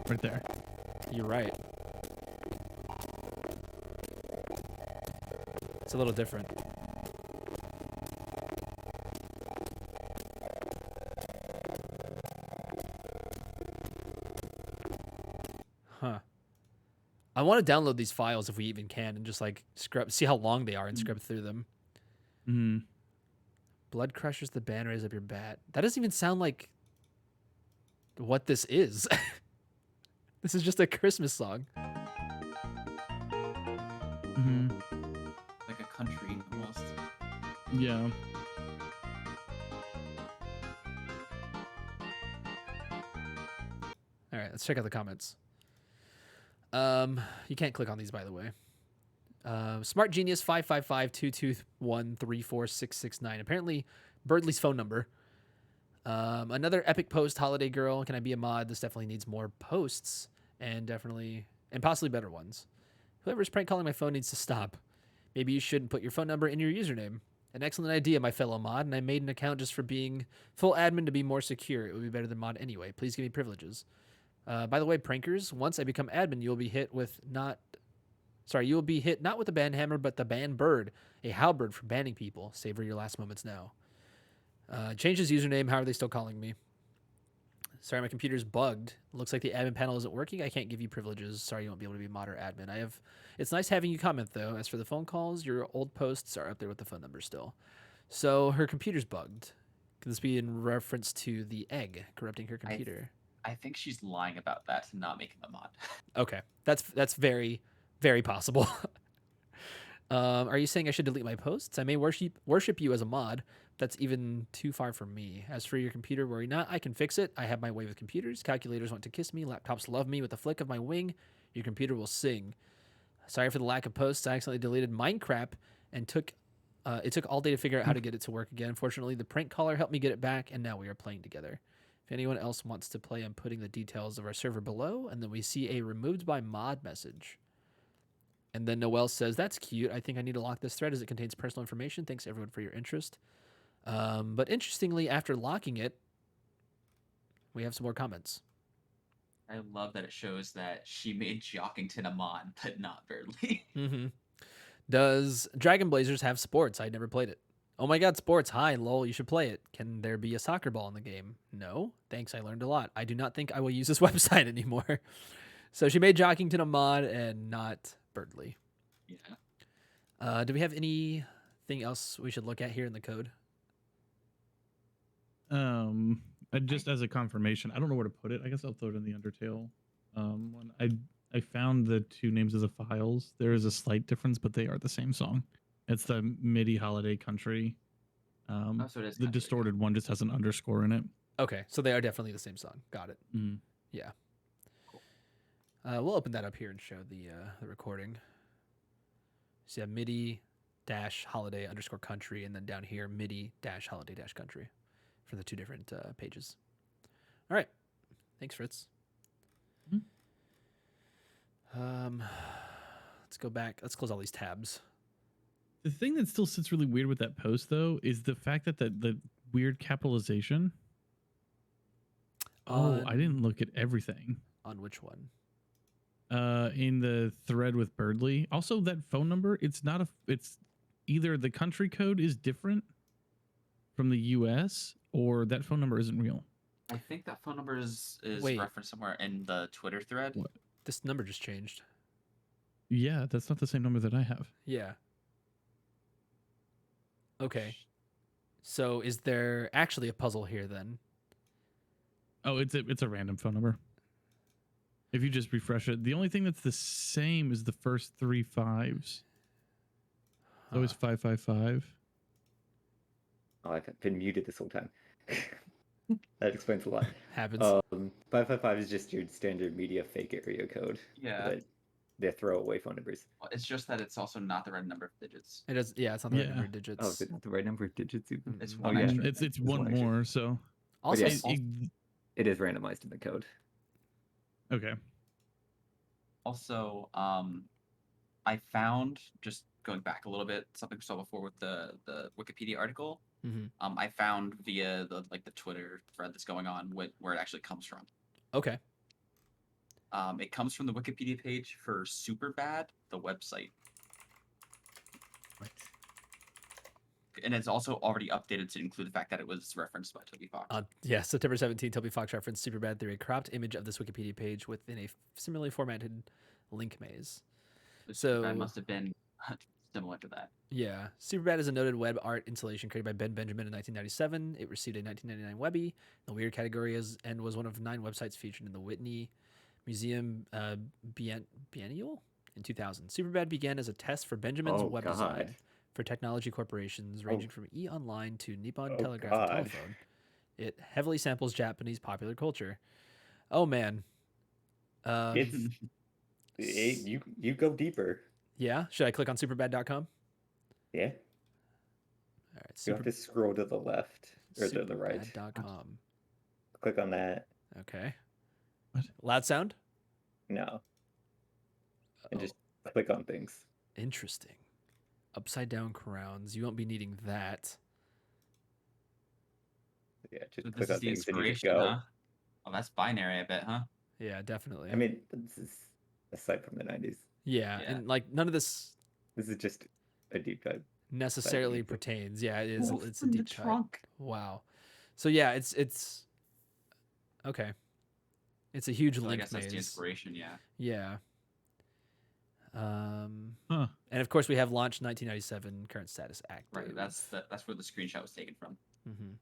Right there. You're right. It's a little different. Huh. I want to download these files if we even can and just like see how long they are and scrub through them. Hmm. Blood Crushers, the band Raise Up Your Bat. That doesn't even sound like what this is. This is just a Christmas song. Hmm. Like a country almost. Yeah. All right, let's check out the comments. You can't click on these, by the way. Smart Genius 555-221-34669. Apparently, Birdley's phone number. Another epic post, Holiday Girl. Can I be a mod? This definitely needs more posts and possibly better ones. Whoever's prank calling my phone needs to stop. Maybe you shouldn't put your phone number in your username. An excellent idea, my fellow mod, and I made an account just for being full admin to be more secure. It would be better than mod anyway. Please give me privileges. By the way, prankers, once I become admin, you will be hit not with the ban hammer, but the ban bird, a halberd for banning people. Savor your last moments now. Change his username. How are they still calling me? Sorry, my computer's bugged. Looks like the admin panel isn't working. I can't give you privileges. Sorry, you won't be able to be mod or admin. It's nice having you comment, though. As for the phone calls, your old posts are up there with the phone number still. So her computer's bugged. Could this be in reference to the egg corrupting her computer? I think she's lying about that and not making the mod. Okay, that's very, very possible. Are you saying I should delete my posts? I may worship you as a mod. That's even too far from me. As for your computer, worry not. I can fix it. I have my way with computers. Calculators want to kiss me. Laptops love me. With a flick of my wing, your computer will sing. Sorry for the lack of posts. I accidentally deleted Minecraft and it took all day to figure out how to get it to work again. Fortunately, the prank caller helped me get it back, and now we are playing together. If anyone else wants to play, I'm putting the details of our server below, and then we see a removed by mod message. And then Noelle says, that's cute. I think I need to lock this thread as it contains personal information. Thanks, everyone, for your interest. But interestingly, after locking it, we have some more comments. I love that it shows that she made Jockington a mod, but not Birdley. Mm-hmm. Does Dragon Blazers have sports? I never played it. Oh my god, sports. Hi, lol, you should play it. Can there be a soccer ball in the game? No. Thanks, I learned a lot. I do not think I will use this website anymore. So she made Jockington a mod and not Birdley. Yeah. Do we have anything else we should look at here in the code? Just as a confirmation, I don't know where to put it. I guess I'll throw it in the Undertale one. I found the two names of the files. There is a slight difference, but they are the same song. It's the MIDI Holiday Country. So it is The country. distorted one just has an underscore in it. Okay, so they are definitely the same song. Got it. Mm. Yeah. Cool. We'll open that up here and show the recording. So you have MIDI-holiday_country, and then down here MIDI-holiday-country for the two different pages. All right. Thanks, Fritz. Mhm. Let's go back. Let's close all these tabs. The thing that still sits really weird with that post, though, is the fact that the weird capitalization. Oh, I didn't look at everything. On which one? In the thread with Birdly. Also, that phone number, it's not a. It's either the country code is different from the U.S. or that phone number isn't real. I think that phone number is Wait. referenced somewhere in the Twitter thread. What? This number just changed. Yeah, that's not the same number that I have. Yeah. Okay. So is there actually a puzzle here then? Oh, it's a random phone number. If you just refresh it, the only thing that's the same is the first 3 5s. It's always 555. Oh, I've been muted this whole time. That explains a lot. Happens. 555 is just your standard media fake area code. Yeah. But they're throwaway phone numbers. Well, it's just that it's also not the right number of digits. It is. Yeah, it's not the right Yeah. number of digits. Oh, is it not the right number of digits? Even? It's Mm-mm. one yeah. extra. It's It's one one extra. more, so Also, yeah. it- It is randomized in the code. okay. Also, I found, just going back a little bit, something we saw before with the Wikipedia article. Mhm. I found via the Twitter thread that's going on where it actually comes from. Okay. It comes from the Wikipedia page for Superbad, the website, What? and it's also already updated to include the fact that it was referenced by Toby Fox. Yeah, September 17th, Toby Fox referenced Superbad through a cropped image of this Wikipedia page within a similarly formatted link maze. So that must have been similar to that. yeah, Superbad is a noted web art installation created by Ben Benjamin in 1997. It received a 1999 Webby in the weird category and was one of 9 websites featured in the Whitney Museum Biennial in 2000. Superbad began as a test for Benjamin's Oh, web God. design for technology corporations ranging from E-Online to Nippon Oh, Telegraph and God. Telephone. It heavily samples Japanese popular culture. Oh man. It's you go deeper. Yeah. Should I click on superbad.com? Yeah. All right. You have to scroll to the left or to the right. Superbad.com. Click on that. Okay. What? Loud sound? No. And Oh, just click on things. interesting. Upside down crowns. You won't be needing that. Yeah, So just this click on is the things and you just inspiration, go. huh? Oh, that's binary, I bet, huh? Yeah, definitely. I mean, this is a site from the 90s. yeah, Yeah. and like none of this This is just a deep dive. necessarily info. pertains. Yeah, it is. Wolf It's a in the deep cut. trunk. Wow. So yeah, it's okay. It's a huge So I link guess that's the maze. inspiration, yeah. Yeah. Huh. And of course we have launched 1997 current status active. Right. That's where the screenshot was taken from. hmm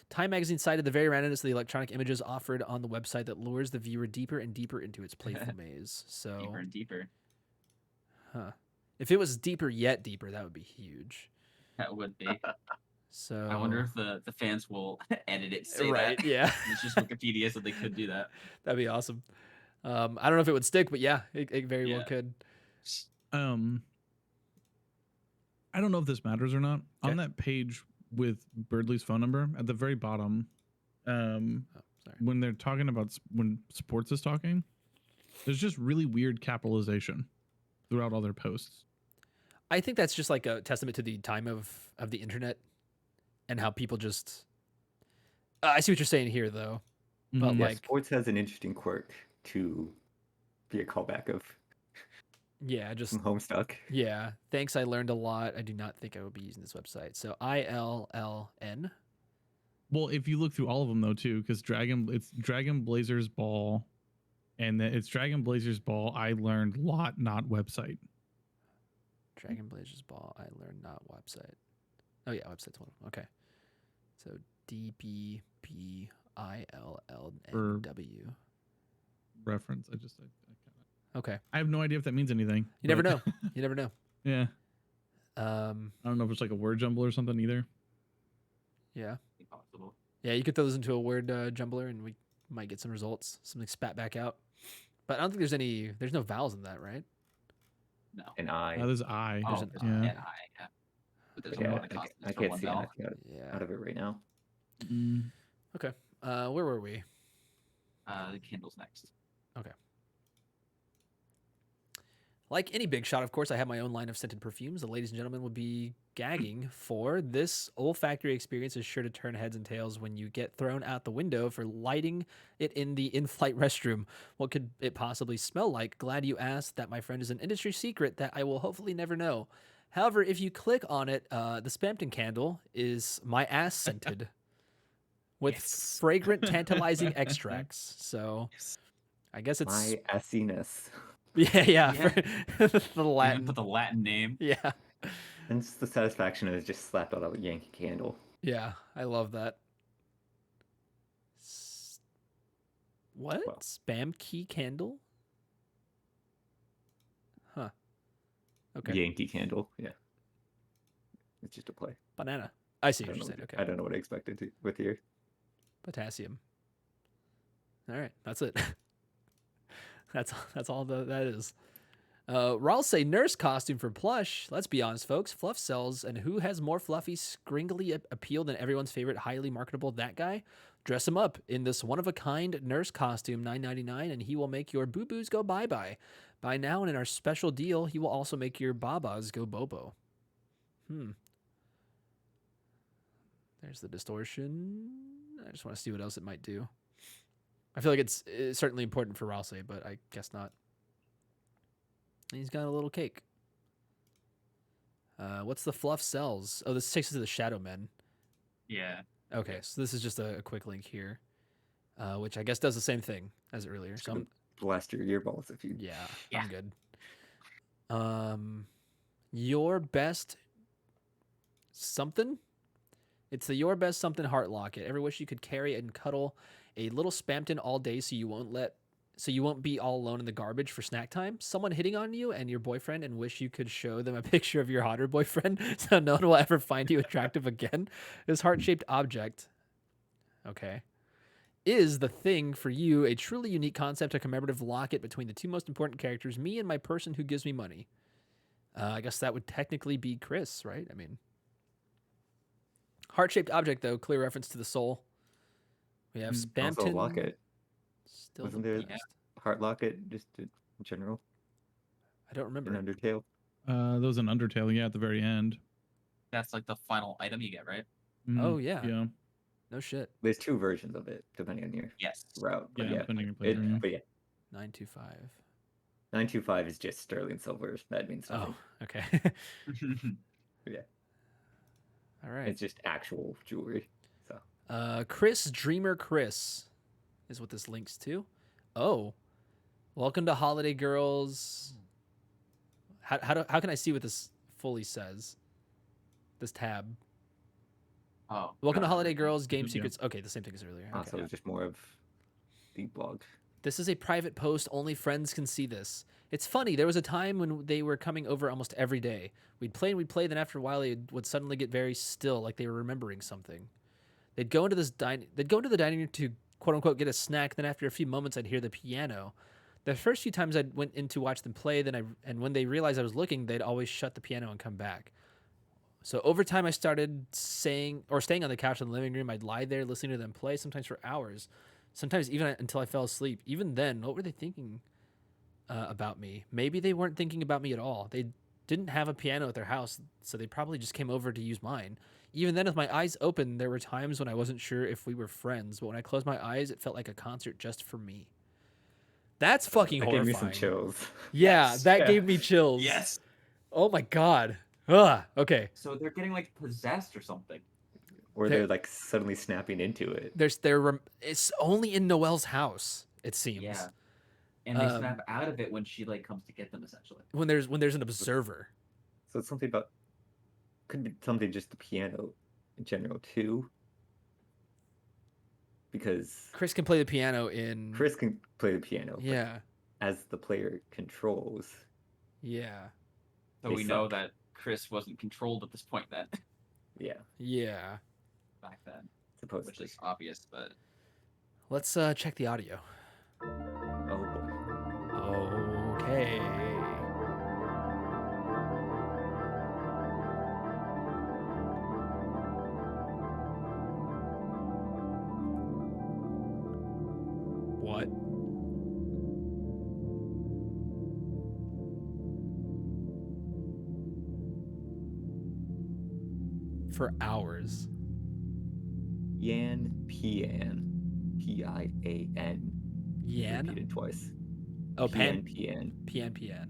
Time magazine cited the very randomness of the electronic images offered on the website that lures the viewer deeper and deeper into its playful maze. So, Deeper and deeper. huh. If it was deeper yet deeper, that would be huge. That would be. So I wonder if the fans will edit it to say right, that. yeah. It's just Wikipedia, so they could do that. That'd be awesome. I don't know if it would stick, but yeah, it very well Yeah. could. I don't know if this matters or not. Okay. On that page with Birdley's phone number at the very bottom, Oh, sorry. when they're talking about when sports is talking, there's just really weird capitalization throughout all their posts. I think that's just like a testament to the time of the internet and how people just. I see what you're saying here, though. But Mhm. Yeah, like, sports has an interesting quirk to be a callback of yeah, just some Homestuck. yeah. Thanks, I learned a lot. I do not think I will be using this website. So ILLN. Well, if you look through all of them though too, because it's Dragon Blazers Ball, and then it's Dragon Blazers Ball. I learned lot, not website. Dragon Blazers Ball. I learned not website. Oh yeah, website's one. Okay. So DBBILLNW. Reference. I Okay. I have no idea if that means anything. You never but- know. You never know. Yeah, Um. I don't know if it's like a word jumble or something either. Yeah. Possible. Yeah. You could throw those into a word jumbler, and we might get some results. Something spat back out. But I don't think there's any. There's no vowels in that, right? No. And I. There's I. There's Oh, an there's I. yeah. an I, yeah. But there's Yeah, a lot of I consonants for can't one see vowel. anything out Yeah. of it right now. Mm. Okay. Where were we? The candle's next. Like any big shot, of course, I have my own line of scented perfumes. The ladies and gentlemen will be gagging for. This olfactory experience is sure to turn heads and tails when you get thrown out the window for lighting it in the in-flight restroom. What could it possibly smell like? Glad you asked. That, my friend, is an industry secret that I will hopefully never know. However, if you click on it, the Spamton candle is my ass scented with Yes. fragrant, tantalizing extracts. So Yes. I guess it's My assiness. yeah. Yeah. For the You Latin. even put the Latin name. Yeah. And it's the satisfaction of it just slapped out a Yankee Candle. Yeah, I love that. S- What? Well. Spam key candle? Huh. Okay. Yankee Candle, yeah. It's just a play. Banana. I see I what don't you're know. saying. I Okay. don't know what I expected with here. Potassium. All right, that's it. that's all that is. Raul say nurse costume for plush. Let's be honest, folks. Fluff sells, and who has more fluffy, scringly appeal than everyone's favorite, highly marketable that guy? Dress him up in this one-of-a-kind nurse costume, $9.99, and he will make your boo-boos go bye-bye. By now, and in our special deal, he will also make your babas go bobo. There's the distortion. I just want to see what else it might do. I feel like it's certainly important for Ralsei, but I guess not. He's got a little cake. What's the fluff sells? Oh, this takes us to the Shadow Men. Yeah. Okay, so this is just a quick link here, which I guess does the same thing as earlier. So I'm, Blast your earballs if you. yeah, Yeah. I'm good. Your best something? It's the your best something heart locket. Ever wish you could carry and cuddle a little Spamton all day so you won't be all alone in the garbage for snack time? Someone hitting on you and your boyfriend and wish you could show them a picture of your hotter boyfriend so no one will ever find you attractive again? This heart-shaped object, okay, is the thing for you a truly unique concept, a commemorative locket between the two most important characters, me and my person who gives me money. I guess that would technically be Chris, right? I mean, heart-shaped object, though, clear reference to the soul. We have Mm. Spamton. Also, locket. Still Wasn't the there best. Heart locket just in general I don't in remember. Undertale? There was an Undertale, yeah, at the very end. That's like the final item you get, right? Oh, yeah. Yeah. No shit. There's two versions of it depending on your Yes. route. But Yeah, yeah, depending on your it, playthrough. but yeah, 925. 925 is just sterling silver. That means nothing. Oh, okay. Yeah, All right. it's just actual jewelry. So Chris Dreamer Chris is what this links to. Oh, welcome to Holiday Girls. How can I see what this fully says? This tab. Oh. Welcome to God. Holiday Girls Game Yeah. Secrets. Okay, the same thing as earlier. Okay. so it's just more of the blog. This is a private post. Only friends can see this. It's funny. There was a time when they were coming over almost every day. We'd play and we'd play. Then after a while, they would suddenly get very still, like they were remembering something. They'd go into the dining room to quote unquote get a snack. Then after a few moments, I'd hear the piano. The first few times I went in to watch them play, and when they realized I was looking, they'd always shut the piano and come back. So over time, I started staying on the couch in the living room. I'd lie there listening to them play, sometimes for hours, sometimes even until I fell asleep. Even then, what were they thinking about me? Maybe they weren't thinking about me at all. They didn't have a piano at their house, so they probably just came over to use mine. Even then, with my eyes open, there were times when I wasn't sure if we were friends, but when I closed my eyes, it felt like a concert just for me. That's fucking That horrifying. gave me some chills. Yeah, Yes. that Yeah. gave me chills. Yes. Oh my god. Ugh. Okay. So they're getting like possessed or something. Or They're- they're like suddenly snapping into it. It's only in Noelle's house, it seems. Yeah. And they Um, snap out of it when she like comes to get them essentially. When there's an observer. So it's something about could be something just the piano in general too. Because Chris can play the piano in Chris can play the piano, but Yeah. as the player controls, Yeah. So They we know suck. that Chris wasn't controlled at this point then, yeah, Yeah. back then, which supposedly. is obvious, but Let's check the audio. Oh boy. Okay. What? for hours. Yan Pian. Pian. Yan? Repeated twice. Oh, Pian. PN.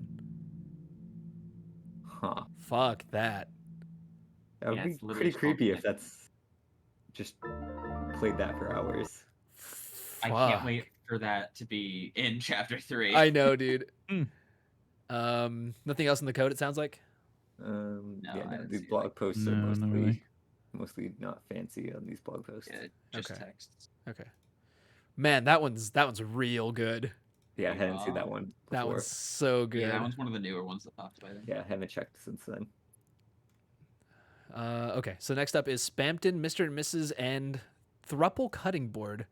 Huh. Fuck that. That would Yeah, be it's literally pretty creepy if smoking. that's just played that for hours. I can't Fuck. wait for that to be in chapter 3. I know, dude. Hmm. Nothing else in the code, it sounds like? I Yeah, didn't no, see these it. blog posts No, are not mostly really. mostly not fancy on these blog posts. Yeah, just Okay. texts. Okay. Man, that one's real good. Yeah, I hadn't seen that Wow. one before. That one's so good. Yeah, that one's one of the newer ones that popped by then. Yeah, I haven't checked since then. Okay, so next up is Spamton, Mr. and Mrs. and Thruple Cutting Board.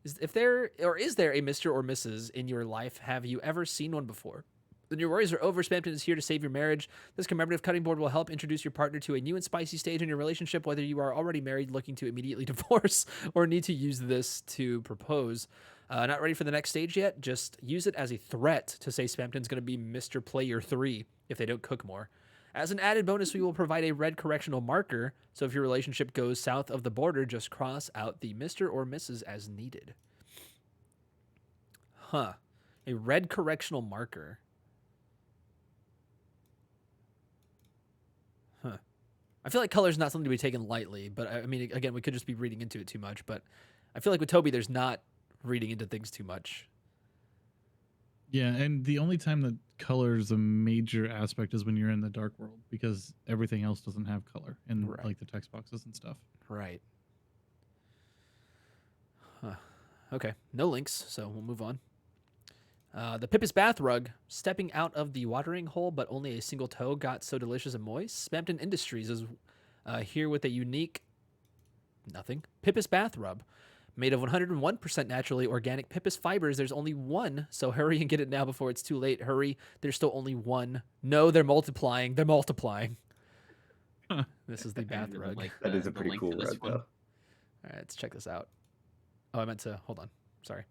Is there a Mr. or Mrs. in your life? Have you ever seen one before? Then your worries are over. Spamton is here to save your marriage. This commemorative cutting board will help introduce your partner to a new and spicy stage in your relationship, whether you are already married looking to immediately divorce or need to use this to propose. Not ready for the next stage yet? Just use it as a threat to say Spamton's going to be Mr. Player 3 if they don't cook more. As an added bonus, we will provide a red correctional marker, so if your relationship goes south of the border, just cross out the Mr. or Mrs. as needed. Huh. A red correctional marker. Huh. I feel like color's not something to be taken lightly, but I mean, again, we could just be reading into it too much, but I feel like with Toby, there's not reading into things too much. Yeah, and the only time that color is a major aspect is when you're in the dark world, because everything else doesn't have color in Right. like the text boxes and stuff. Right. Huh. Okay. No links, so we'll move on. The Pipis bath rug, stepping out of the watering hole, but only a single toe got so delicious and moist. Spamton Industries is here with a unique Pipis bath rub. Made of 101% naturally organic Pipis fibers, there's only one, so hurry and get it now before it's too late. Hurry, there's still only one. No, they're multiplying. They're multiplying. Huh. This is the I bath really rug. like That is a the pretty link cool for this rug, one. though. All right, let's check this out. Oh, I meant to. Hold on. Sorry.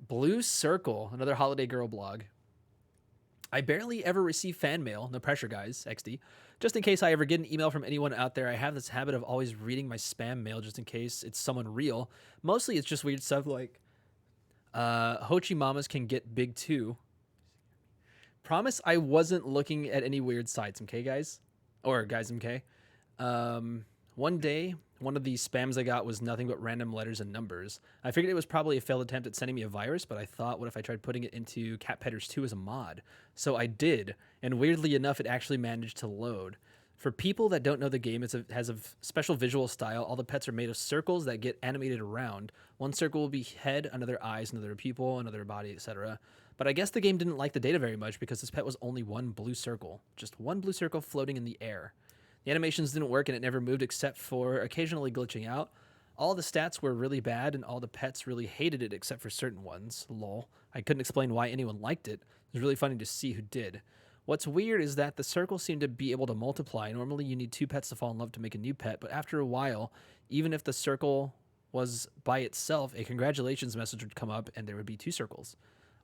Blue Circle, another Holiday Girl blog. I barely ever receive fan mail. No pressure, guys. XD. Just in case I ever get an email from anyone out there, I have this habit of always reading my spam mail just in case it's someone real. Mostly it's just weird stuff like Hochi Mamas can get big too. Promise I wasn't looking at any weird sites, okay, guys? Or guys, okay? One day, one of these spams I got was nothing but random letters and numbers. I figured it was probably a failed attempt at sending me a virus, but I thought, what if I tried putting it into Cat Petters 2 as a mod? So I did, and weirdly enough, it actually managed to load. For people that don't know the game, it has a special visual style. All the pets are made of circles that get animated around. One circle will be head, another eyes, another pupil, another body, etc. But I guess the game didn't like the data very much because this pet was only one blue circle. Just one blue circle floating in the air. The animations didn't work and it never moved except for occasionally glitching out. All the stats were really bad and all the pets really hated it except for certain ones. Lol. I couldn't explain why anyone liked it. It was really funny to see who did. What's weird is that the circles seem to be able to multiply. Normally you need two pets to fall in love to make a new pet, but after a while, even if the circle was by itself, a congratulations message would come up and there would be two circles.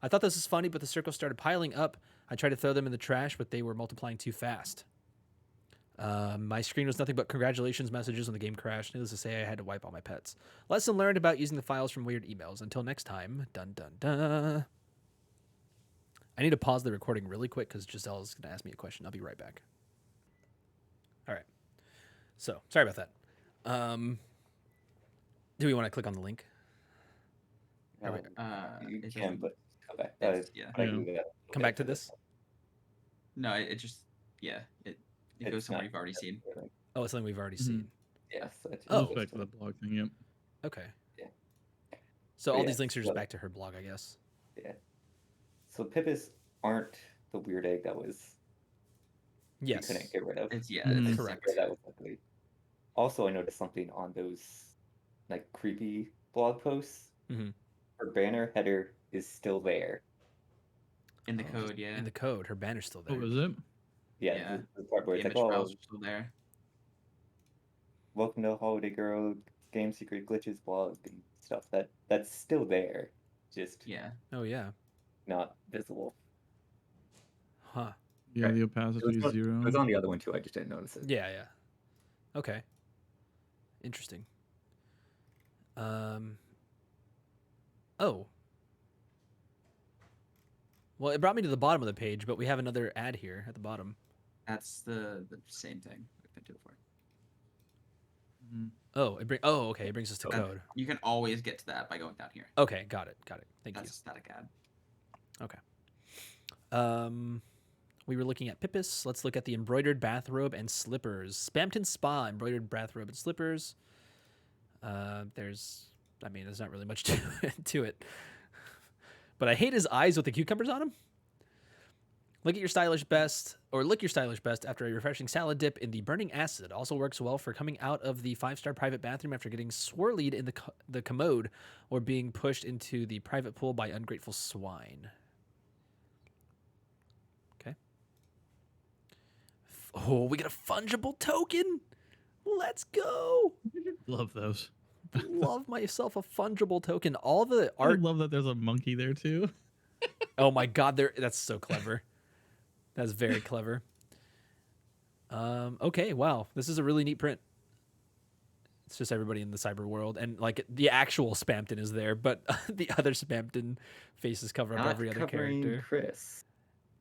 I thought this was funny, but the circles started piling up. I tried to throw them in the trash, but they were multiplying too fast. My screen was nothing but congratulations messages when the game crashed. Needless to say, I had to wipe all my pets. Lesson learned about using the files from weird emails. Until next time, dun dun dun. I need to pause the recording really quick because Giselle's going to ask me a question. I'll be right back. All right. So, sorry about that. Do we want to click on the link? No, You it can, doesn't- but come back. it's- yeah. I agree with that. Come back to this? No, it just it goes It's somewhere not- you've already seen. Oh, it's something we've already Mhm. seen. Yes. That's Oh. Goes back to the blog thing. Yep. Okay. Yeah. So But all yeah, these links are just so- back to her blog, I guess. Yeah. So Pipis aren't the weird egg that was Yes. you couldn't get rid of. It's Mhm. it's Correct. Yeah, that was ugly. Also, I noticed something on those like creepy blog posts. Mhm. Her banner header is still there. in the Oh, code, yeah. In the code, her banner's still there. What was it? Yeah, Yeah. the part where The it's like, image oh, browser's still there. welcome to Holiday Girl Game Secret Glitches blog and stuff. That's still there, just Yeah. Oh, yeah. not visible. Huh. Yeah, Right. the It opacity was, is on, 0. it was on the other one too. I just didn't notice it. Yeah, yeah. Okay. Interesting. Oh. Well, it brought me to the bottom of the page, but we have another ad here at the bottom. That's the same thing we've been doing before. Mhm. Oh, okay. It brings us to Oh. code. You can always get to that by going down here. Okay, got it. Thank That's a static ad. you. Okay. We were looking at Pipis. Let's look at the embroidered bathrobe and slippers. Spamton Spa embroidered bathrobe and slippers. There's not really much to it. But I hate his eyes with the cucumbers on him. Lick your stylish best after a refreshing salad dip in the burning acid. Also works well for coming out of the 5-star private bathroom after getting swirlied in the commode or being pushed into the private pool by ungrateful swine. Okay. Oh, we got a fungible token. Let's go. Love those. Love myself a fungible token. All the I art. love that there's a monkey there too. Oh my god, that's so clever. That's very clever. Okay, wow. This is a really neat print. It's just everybody in the cyber world, and like the actual Spamton is there, but the other Spamton faces cover up Not every other covering character. Chris.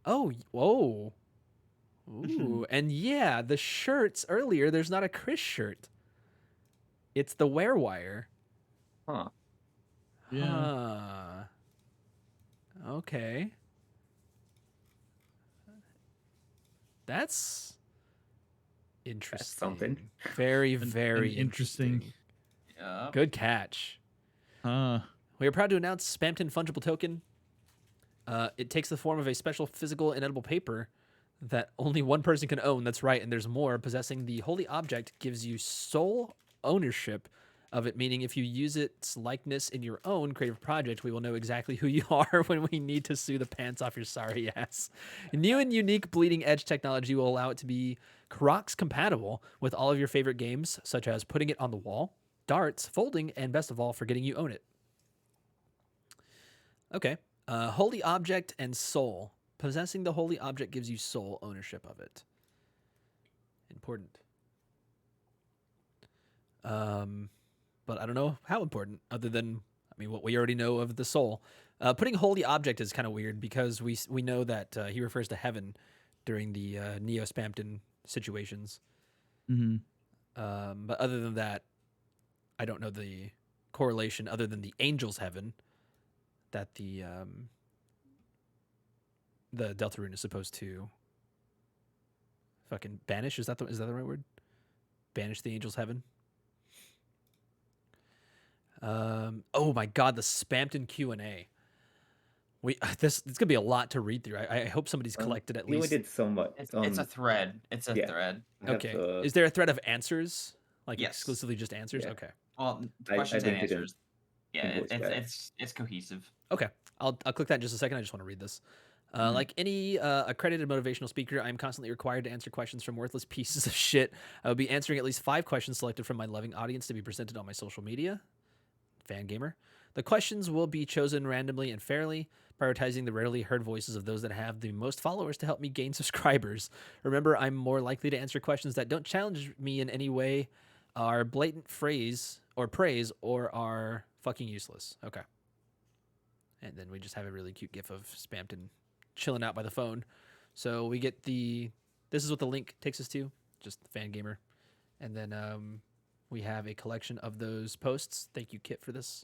Oh, whoa. Ooh, and yeah, the shirts earlier, there's not a Chris shirt. It's the Werewire. Huh. Yeah. Huh. Okay. That's interesting. something. Very, An very interesting- interesting. Yeah. Good catch. We are proud to announce Spamton Fungible Token. It takes the form of a special physical inedible paper that only one person can own. That's right, and there's more. Possessing the holy object gives you sole ownership of it, meaning if you use its likeness in your own creative project, we will know exactly who you are when we need to sue the pants off your sorry ass. New and unique bleeding edge technology will allow it to be Crocs compatible with all of your favorite games, such as putting it on the wall, darts, folding, and best of all, forgetting you own it. Okay. Holy object and soul. Possessing the holy object gives you sole ownership of it. Important. But I don't know how important, other than what we already know of the soul. Putting holy object is kind of weird because we know that he refers to heaven during the Neo Spamton situations. Mm-hmm. But other than that, I don't know the correlation other than the angel's heaven that the DELTARUNE is supposed to fucking banish. Is that the right word? Banish the angel's heaven. Oh my god, the Spamton Q&A. It's gonna be a lot to read through. I hope somebody's collected at We only least. did so much. It's a thread. It's a yeah. thread. I have Okay. the- Is there a thread of answers? Like Yes. exclusively just answers? Yeah. Okay. Well, I questions and linked it in answers. Yeah, voice chat. it's cohesive. Okay. I'll click that in just a second. I just want to read this. Like any accredited motivational speaker, I'm constantly required to answer questions from worthless pieces of shit. I will be answering at least 5 questions selected from my loving audience to be presented on my social media. Fangamer. The questions will be chosen randomly and fairly, prioritizing the rarely heard voices of those that have the most followers to help me gain subscribers. Remember, I'm more likely to answer questions that don't challenge me in any way, are blatant praise, or are fucking useless. Okay. And then we just have a really cute gif of Spamton chilling out by the phone. So we get this is what the link takes us to, just Fangamer. And then we have a collection of those posts. Thank you, Kit, for this.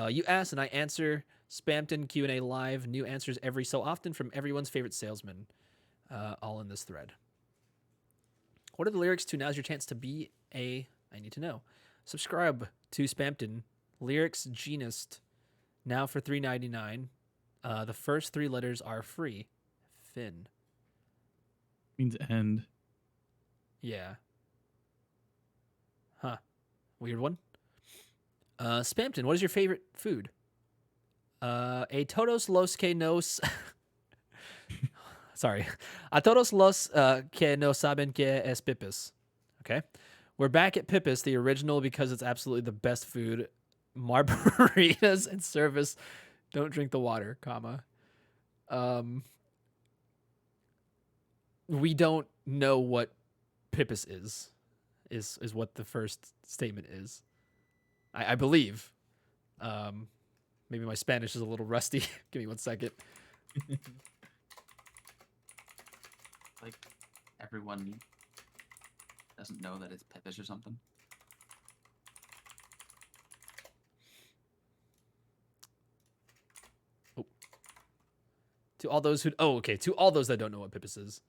You ask and I answer. Spamton Q&A live. New answers every so often from everyone's favorite salesman. All in this thread. What are the lyrics to Now's Your Chance to Be I Need to Know. Subscribe to Spamton. Lyrics Genist. Now for $3.99. The first 3 letters are free. Finn. Means end. Yeah. Huh. Weird one. Spamton, what is your favorite food? A todos los que nos... Sorry. A todos los que no saben que es Pipis. Okay. We're back at Pipis, the original, because it's absolutely the best food. Margaritas and service. Don't drink the water, comma. we don't know what Pipis is what the first statement is. I believe. Maybe my Spanish is a little rusty. Give me 1 second. Like everyone doesn't know that it's Pipis or something. To all those who to all those that don't know what Pipis is.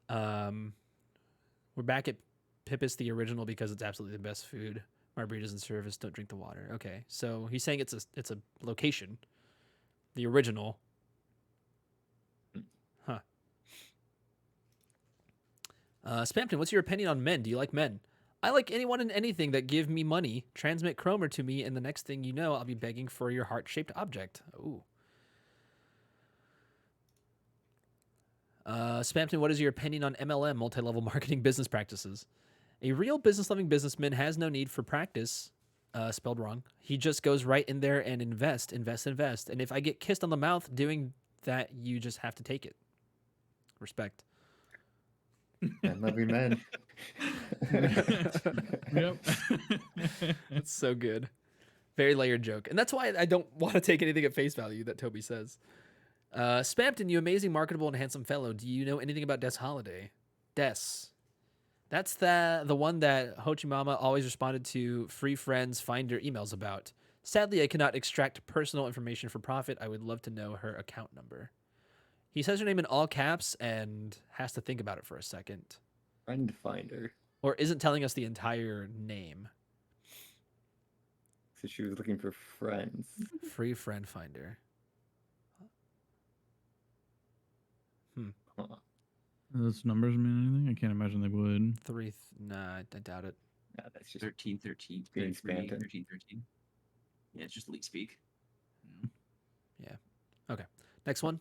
We're back at Pipis the original because it's absolutely the best food. Margaritas and service, don't drink the water. Okay. So he's saying it's a location. The original. Huh. Spamton, what's your opinion on men? Do you like men? I like anyone and anything that give me money. Transmit Chromer to me, and the next thing you know, I'll be begging for your heart-shaped object. Ooh. Spamton, what is your opinion on MLM, multi-level marketing business practices? A real business-loving businessman has no need for practice. Spelled wrong. He just goes right in there and invest. And if I get kissed on the mouth doing that, you just have to take it. Respect. And loving men. Yep. That's so good. Very layered joke. And that's why I don't want to take anything at face value that Toby says. Spamton, you amazing, marketable, and handsome fellow. Do you know anything about Des Holiday? Des. That's the one that Hochimama always responded to free friends finder emails about. Sadly, I cannot extract personal information for profit. I would love to know her account number. He says her name in all caps and has to think about it for a second. Friend finder. Or isn't telling us the entire name. So she was looking for friends. Free friend finder. Huh. Those numbers mean anything? I can't imagine they would. Nah, I doubt it. No, that's just 13, 13, being 33, Spamton. 13, 13. Yeah, it's just leak speak. Yeah. Okay. Next one.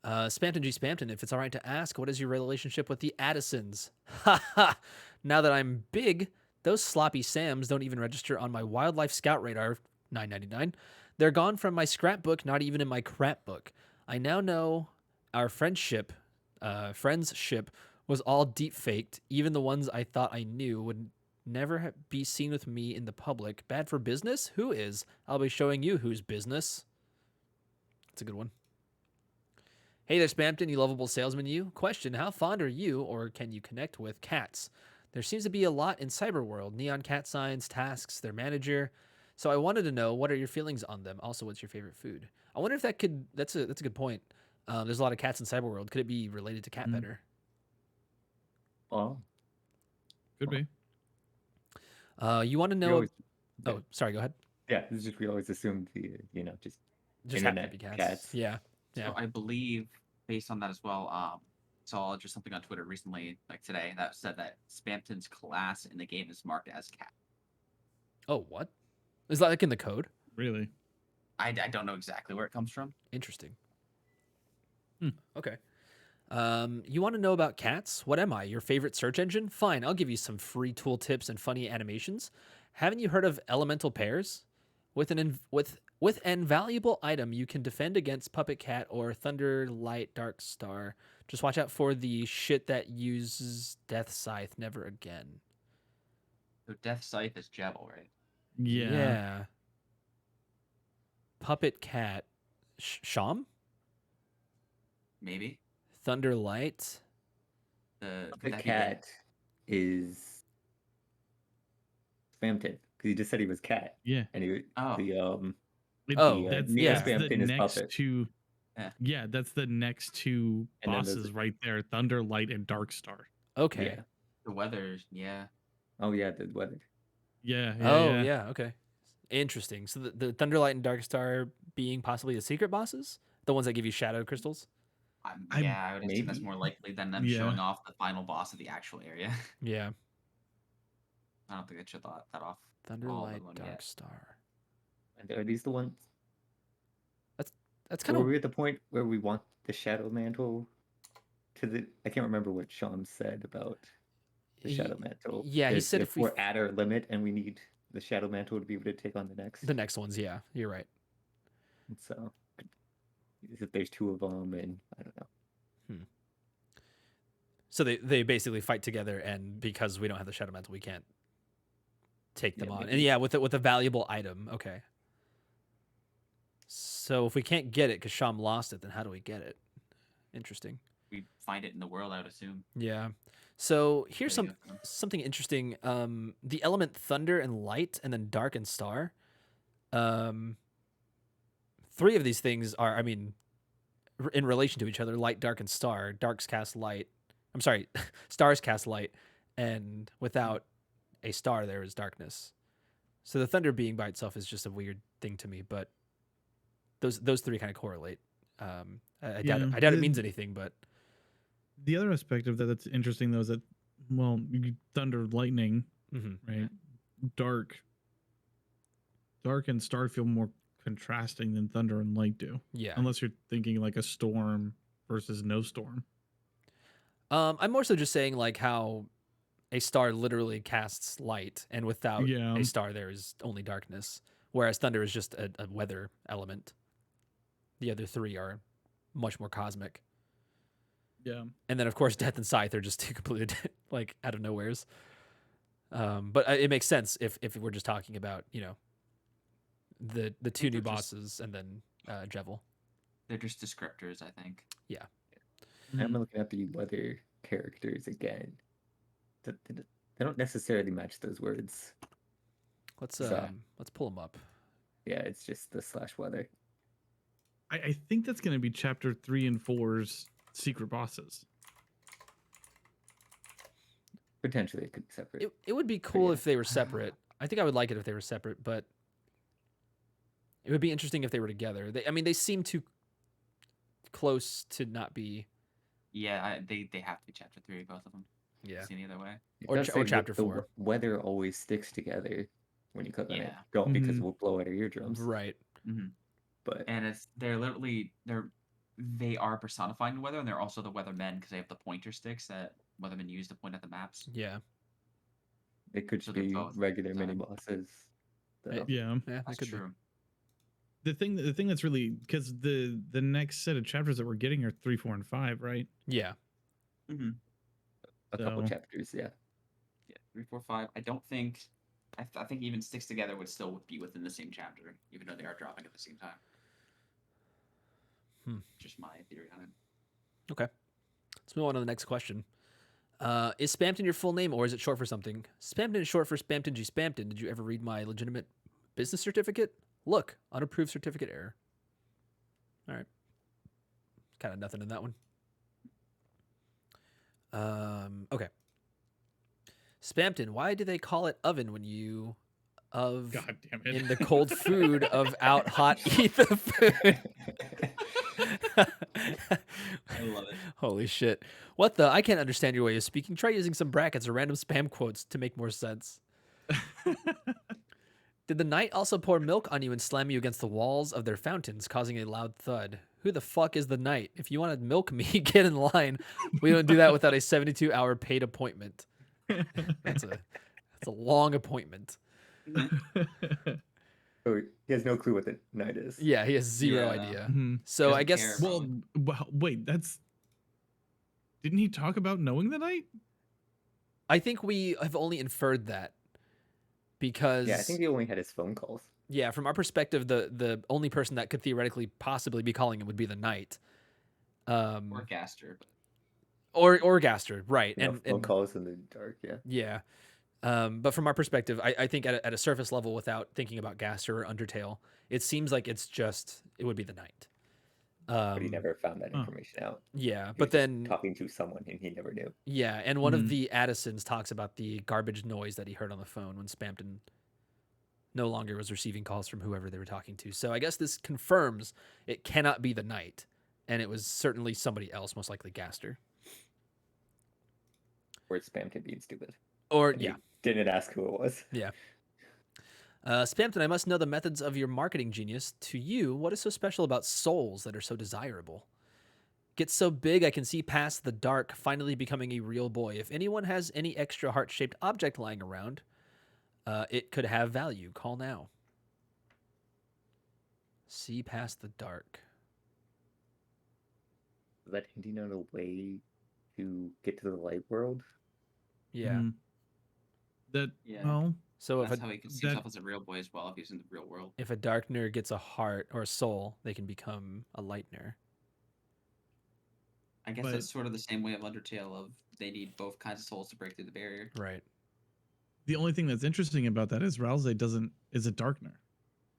Spamton G. Spamton, if it's all right to ask, what is your relationship with the Addisons? Ha ha! Now that I'm big, those sloppy Sams don't even register on my Wildlife Scout radar, $9.99. They're gone from my scrapbook, not even in my crap book. I now know our friendship was all deep faked. Even the ones I thought I knew would never be seen with me in the public. Bad for business? Who is? I'll be showing you who's business. That's a good one. Hey there, Spamton, you lovable salesman, you. Question, how fond are you, or can you connect with cats? There seems to be a lot in cyberworld. Neon cat signs, tasks, their manager. So I wanted to know, what are your feelings on them? Also, what's your favorite food? I wonder if that's a good point. There's a lot of cats in cyberworld. Could it be related to cat better? Oh. Could be. You want to We know... always, Oh, sorry, go ahead. yeah, it's just we always assumed the just Just happen to internet be cats. cats. Yeah. Yeah. So I believe, based on that as well, saw just something on Twitter recently, like today, that said that Spamton's class in the game is marked as cat. Oh, what? Is that like in the code? Really? I don't know exactly where it comes from. Interesting. Hmm. Okay. You want to know about cats? What am I? Your favorite search engine? Fine, I'll give you some free tool tips and funny animations. Haven't you heard of elemental pairs? With an valuable item, you can defend against Puppet Cat or Thunder Light Dark Star. Just watch out for the shit that uses Death Scythe. Never again. So Death Scythe is Jebel, right? Yeah. Puppet Cat. Sham? Maybe. Thunder Light. Could The that be cat is Spamton because he just said he was cat, Yeah. and he Oh. That's Neo the Spamton is next puppet. two. Yeah. Yeah, that's the next two And then there's bosses right there: Thunder, Light, and Dark Star. Okay. Yeah. The weather? Yeah. Oh yeah, the weather. Yeah. Yeah. Okay. Interesting. So the Thunderlight and Dark Star being possibly the secret bosses, the ones that give you shadow crystals. Yeah, I would assume that's maybe. more likely than them Yeah. showing off the final boss of the actual area. Yeah. I don't think they showed that off. Thunderlight, one Dark yet. Star. And are these the ones? That's So kind were of we at the point where we want the shadow mantle to the? I can't remember what Sean said about the shadow mantle. yeah, he said if we we're at our limit and we need the shadow mantle to be able to take on the next ones. Yeah, you're right. So if there's two of them, and I don't know. So they basically fight together, and because we don't have the shadow mantle, we can't take them Yeah, on. And maybe. yeah, with a valuable item. Okay. So if we can't get it because Sham lost it, then how do we get it? Interesting. We find it in the world, I would assume. Yeah. So here's There you go. something interesting. The element thunder and light, and then dark and star. Three of these things are, I mean, in relation to each other: light, dark, and star. Darks cast light. I'm sorry, stars cast light, and without a star, there is darkness. So the thunder being by itself is just a weird thing to me, but those three kind of correlate. I doubt Yeah, I doubt it means anything, but The other aspect of that that's interesting though is that, well, thunder, lightning, mhm. right? Dark and star feel more contrasting than thunder and light do. Yeah. Unless you're thinking like a storm versus no storm. I'm more so just saying like how a star literally casts light, and without Yeah. a star, there is only darkness. Whereas thunder is just a weather element. The other three are much more cosmic. Yeah. And then, of course, Death and Scythe are just two completely like out of nowheres. But it makes sense if we're just talking about, you know, the two new they're just- bosses and then Jevil. They're just descriptors, I think. I'm looking at the weather characters again. They don't necessarily match those words. Let's So- pull them up. Yeah, it's just the /weather. I think that's going to be chapter 3 and 4's secret bosses. Potentially, it could be separate. It would be cool yeah. if they were separate. I think I would like it if they were separate, but it would be interesting if they were together. I mean, they seem too close to not be. Yeah, they have to be chapter 3, both of them. Yeah. See any other way. It or does cha- say or that chapter the 4. weather always sticks together when you click on it. Yeah. Don't because Mhm. it will blow out our eardrums. Right. But And they are personifying the weather, and they're also the weathermen because they have the pointer sticks that weathermen use to point at the maps. Yeah. they could So they're be both regular done. mini bosses. though. Yeah. Yeah. That That's could be. true. The thing that's really, because the next set of chapters that we're getting are 3, 4, and 5, right? Yeah. Mm-hmm. A couple So- chapters, yeah. Yeah, 3, 4, 5. I don't think. I think even Sticks Together would still be within the same chapter, even though they are dropping at the same time. Just my theory on it. Okay. Let's move on to the next question. Is Spamton your full name, or is it short for something? Spamton is short for Spamton G. Spamton. Did you ever read my legitimate business certificate? Look, unapproved certificate error. All right. Kind of nothing in that one. Okay. Spamton, why do they call it oven when you of God damn it. in the cold food of out hot eat the food? I love it. Holy shit. What the? I can't understand your way of speaking. Try using some brackets or random spam quotes to make more sense. Did the knight also pour milk on you and slam you against the walls of their fountains, causing a loud thud? Who the fuck is the knight? If you want to milk me, get in line. We don't do that without a 72-hour paid appointment. That's a long appointment. Oh, he has no clue what the night is. Yeah, he has zero Yeah. idea. Mhm. So I Doesn't guess care. Well, wait, didn't he talk about knowing the night? I think we have only inferred that because Yeah, I think he only had his phone calls. yeah, from our perspective, the only person that could theoretically possibly be calling him would be the knight. Or Gaster. But Or Gaster, right? You know, and phone calls in the dark, yeah. yeah, but from our perspective, I think at a surface level, without thinking about Gaster or Undertale, it seems like it would be the knight. But he never found that huh. information out. Yeah, He but was just then talking to someone and he never knew. yeah, and one of Mhm. the Addisons talks about the garbage noise that he heard on the phone when Spamton no longer was receiving calls from whoever they were talking to. So I guess this confirms it cannot be the knight, and it was certainly somebody else, most likely Gaster. Or Spamton being stupid. Or And he yeah, didn't ask who it was. yeah. Spamton, I must know the methods of your marketing genius. To you, what is so special about souls that are so desirable? Gets so big I can see past the dark, finally becoming a real boy. If anyone has any extra heart-shaped object lying around, it could have value. Call now. See past the dark. Is that hinting on a way to get to the light world. Yeah. Mhm. That Yeah. well, So if That's a how he can see that- himself as a real boy as well if he's in the real world. if a darkener gets a heart or a soul, they can become a lightener. I guess But- that's sort of the same way of Undertale of they need both kinds of souls to break through the barrier. Right. the only thing that's interesting about that is Rouse is a darkener,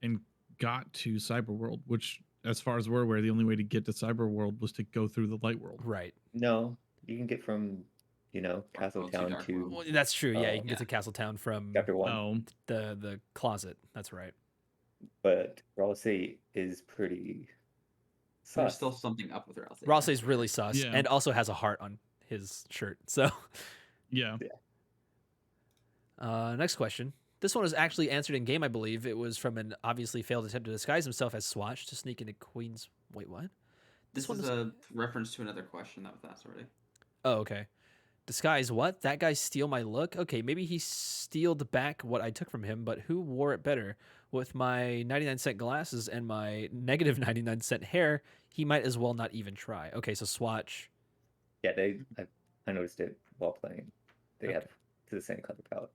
and got to Cyberworld, which, as far as we're aware, the only way to get to Cyberworld was to go through the light world. Right. No, you can get from, World to Castletown Dark to World. Well, that's true. Yeah, you can Yeah. get to Castletown from Chapter 1. Oh, the closet. That's right. But Ralsei is pretty There's sus. still something up with Ralsei. Ralsei's really sus Yeah. and also has a heart on his shirt. So, yeah. next question. This one was actually answered in game, I believe. It was from an obviously failed attempt to disguise himself as Swatch to sneak into Queen's. Wait, what? This one is is- a reference to another question that was asked already. Oh, okay. Disguise what? That guy steal my look? Okay, maybe he stealed back what I took from him, but who wore it better? With my 99-cent glasses and my negative 99-cent hair, he might as well not even try. Okay, so Swatch. Yeah, I noticed it while playing. They Okay. have the same color palette.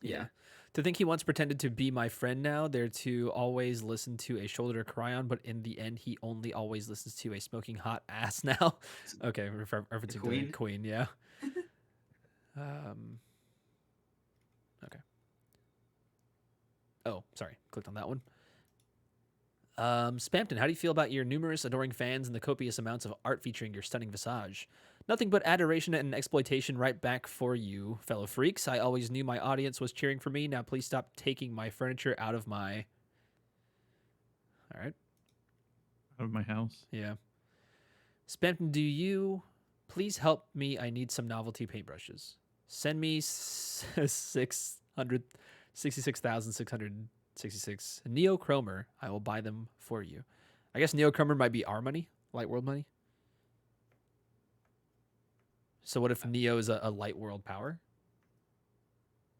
Yeah. To think he once pretended to be my friend now, there to always listen to a shoulder to cry on, but in the end, he only always listens to a smoking hot ass now. Okay, referencing to Queen? Queen, yeah. Okay. Oh, sorry. Clicked on that one. Spamton, how do you feel about your numerous adoring fans and the copious amounts of art featuring your stunning visage? Nothing but adoration and exploitation right back for you, fellow freaks. I always knew my audience was cheering for me. Now please stop taking my furniture out of my... All right. Out of my house. Yeah. Spamton, do you please help me? I need some novelty paintbrushes. Send me 66,666 Neochromer. I will buy them for you. I guess Neochromer might be our money, Light World money. So what if Neo is a Light World power?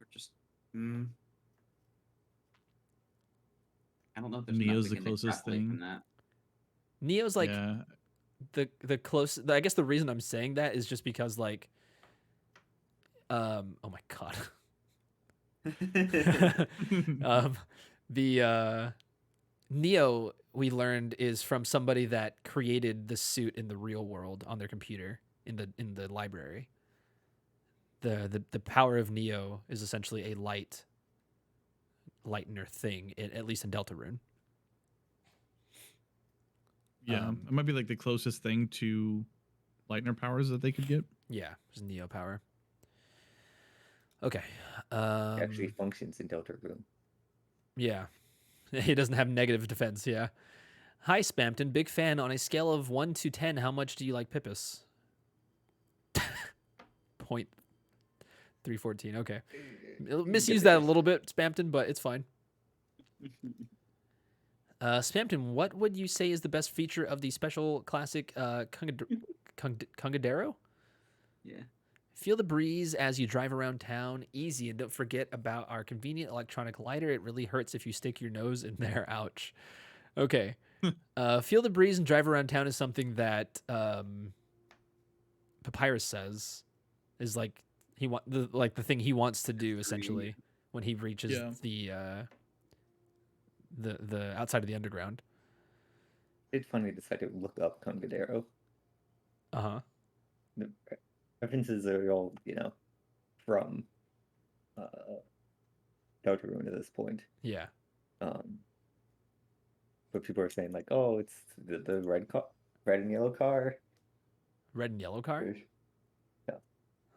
Or just. I don't know if there's Neo's enough we the can closest extrapolate thing. from that. Neo's like yeah. the close. I guess the reason I'm saying that is just because like, oh my god. The Neo we learned is from somebody that created the suit in the real world on their computer in the library. The power of Neo is essentially a lightener thing, at least in Deltarune. Yeah. Um, It might be like the closest thing to Lightner powers that they could get. Yeah, it's Neo power. Okay. It actually functions in Deltarune. Yeah. He doesn't have negative defense, yeah. Hi, Spamton. Big fan. On a scale of 1 to 10, how much do you like Pipis? 0.314. Okay. Misuse that a little bit, Spamton, but it's fine. Spamton, what would you say is the best feature of the special classic Congadero? Yeah. Feel the breeze as you drive around town. Easy. And don't forget about our convenient electronic lighter. It really hurts if you stick your nose in there. Ouch. Okay. Feel the breeze and drive around town is something that Papyrus says is like the thing he wants to do essentially when he reaches Yeah. the outside of the underground. It's funny to decide to look up Congadero. Uh-huh. The references are all, from Deltarune at this point. Yeah. But people are saying like, oh, it's the red and yellow car. Red and yellow car? Yeah.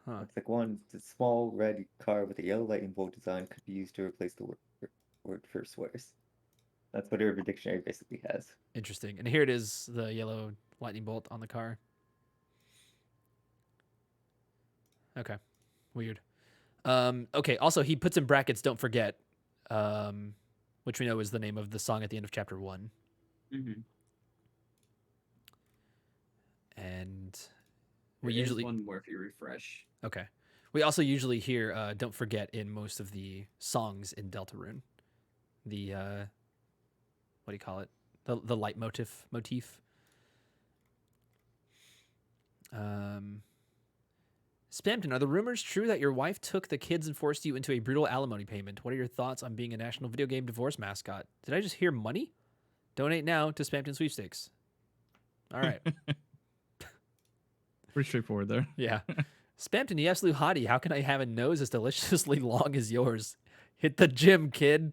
Huh. It's like it's a small red car with a yellow lightning bolt design could be used to replace the word for swears. That's what Urban Dictionary basically has. Interesting. And here it is, the yellow lightning bolt on the car. Okay. Weird. Okay, also he puts in brackets, don't forget, which we know is the name of the song at the end of chapter 1. Mm-hmm. And We we usually one more if you refresh. okay. We also usually hear don't forget in most of the songs in Deltarune. The what do you call it? The leitmotif motif. Spamton, are the rumors true that your wife took the kids and forced you into a brutal alimony payment? What are your thoughts on being a national video game divorce mascot? Did I just hear money? Donate now to Spamton Sweepstakes. All right. Pretty straightforward there. Yeah. Spamton, you absolute hottie. How can I have a nose as deliciously long as yours? Hit the gym, kid.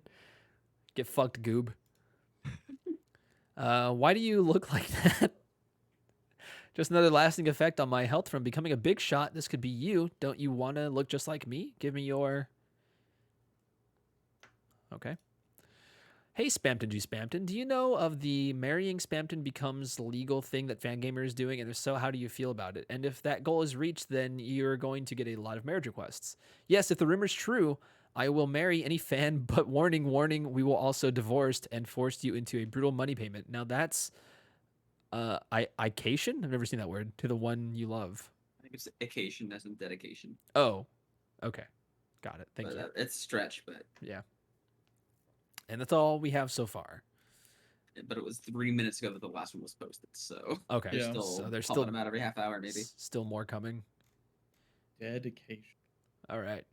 Get fucked, goob. Why do you look like that? Just another lasting effect on my health from becoming a big shot. This could be you. Don't you want to look just like me? Give me your... Okay. Hey, Spamton, Spamton. Do you know of the marrying Spamton becomes legal thing that Fangamer is doing? And if so, how do you feel about it? And if that goal is reached, then you're going to get a lot of marriage requests. Yes, if the rumor's true, I will marry any fan, but warning, warning, we will also divorce and force you into a brutal money payment. Now that's... Ication? I've never seen that word. To the one you love. I think it's occasion as in dedication. Oh, okay. Got it. Thank But, you. It's stretch, but Yeah. And that's all we have so far. it was 3 minutes ago that the last one was posted. So Okay. Yeah. still So there's pumping still them out every half hour, maybe. still more coming. Dedication. All right.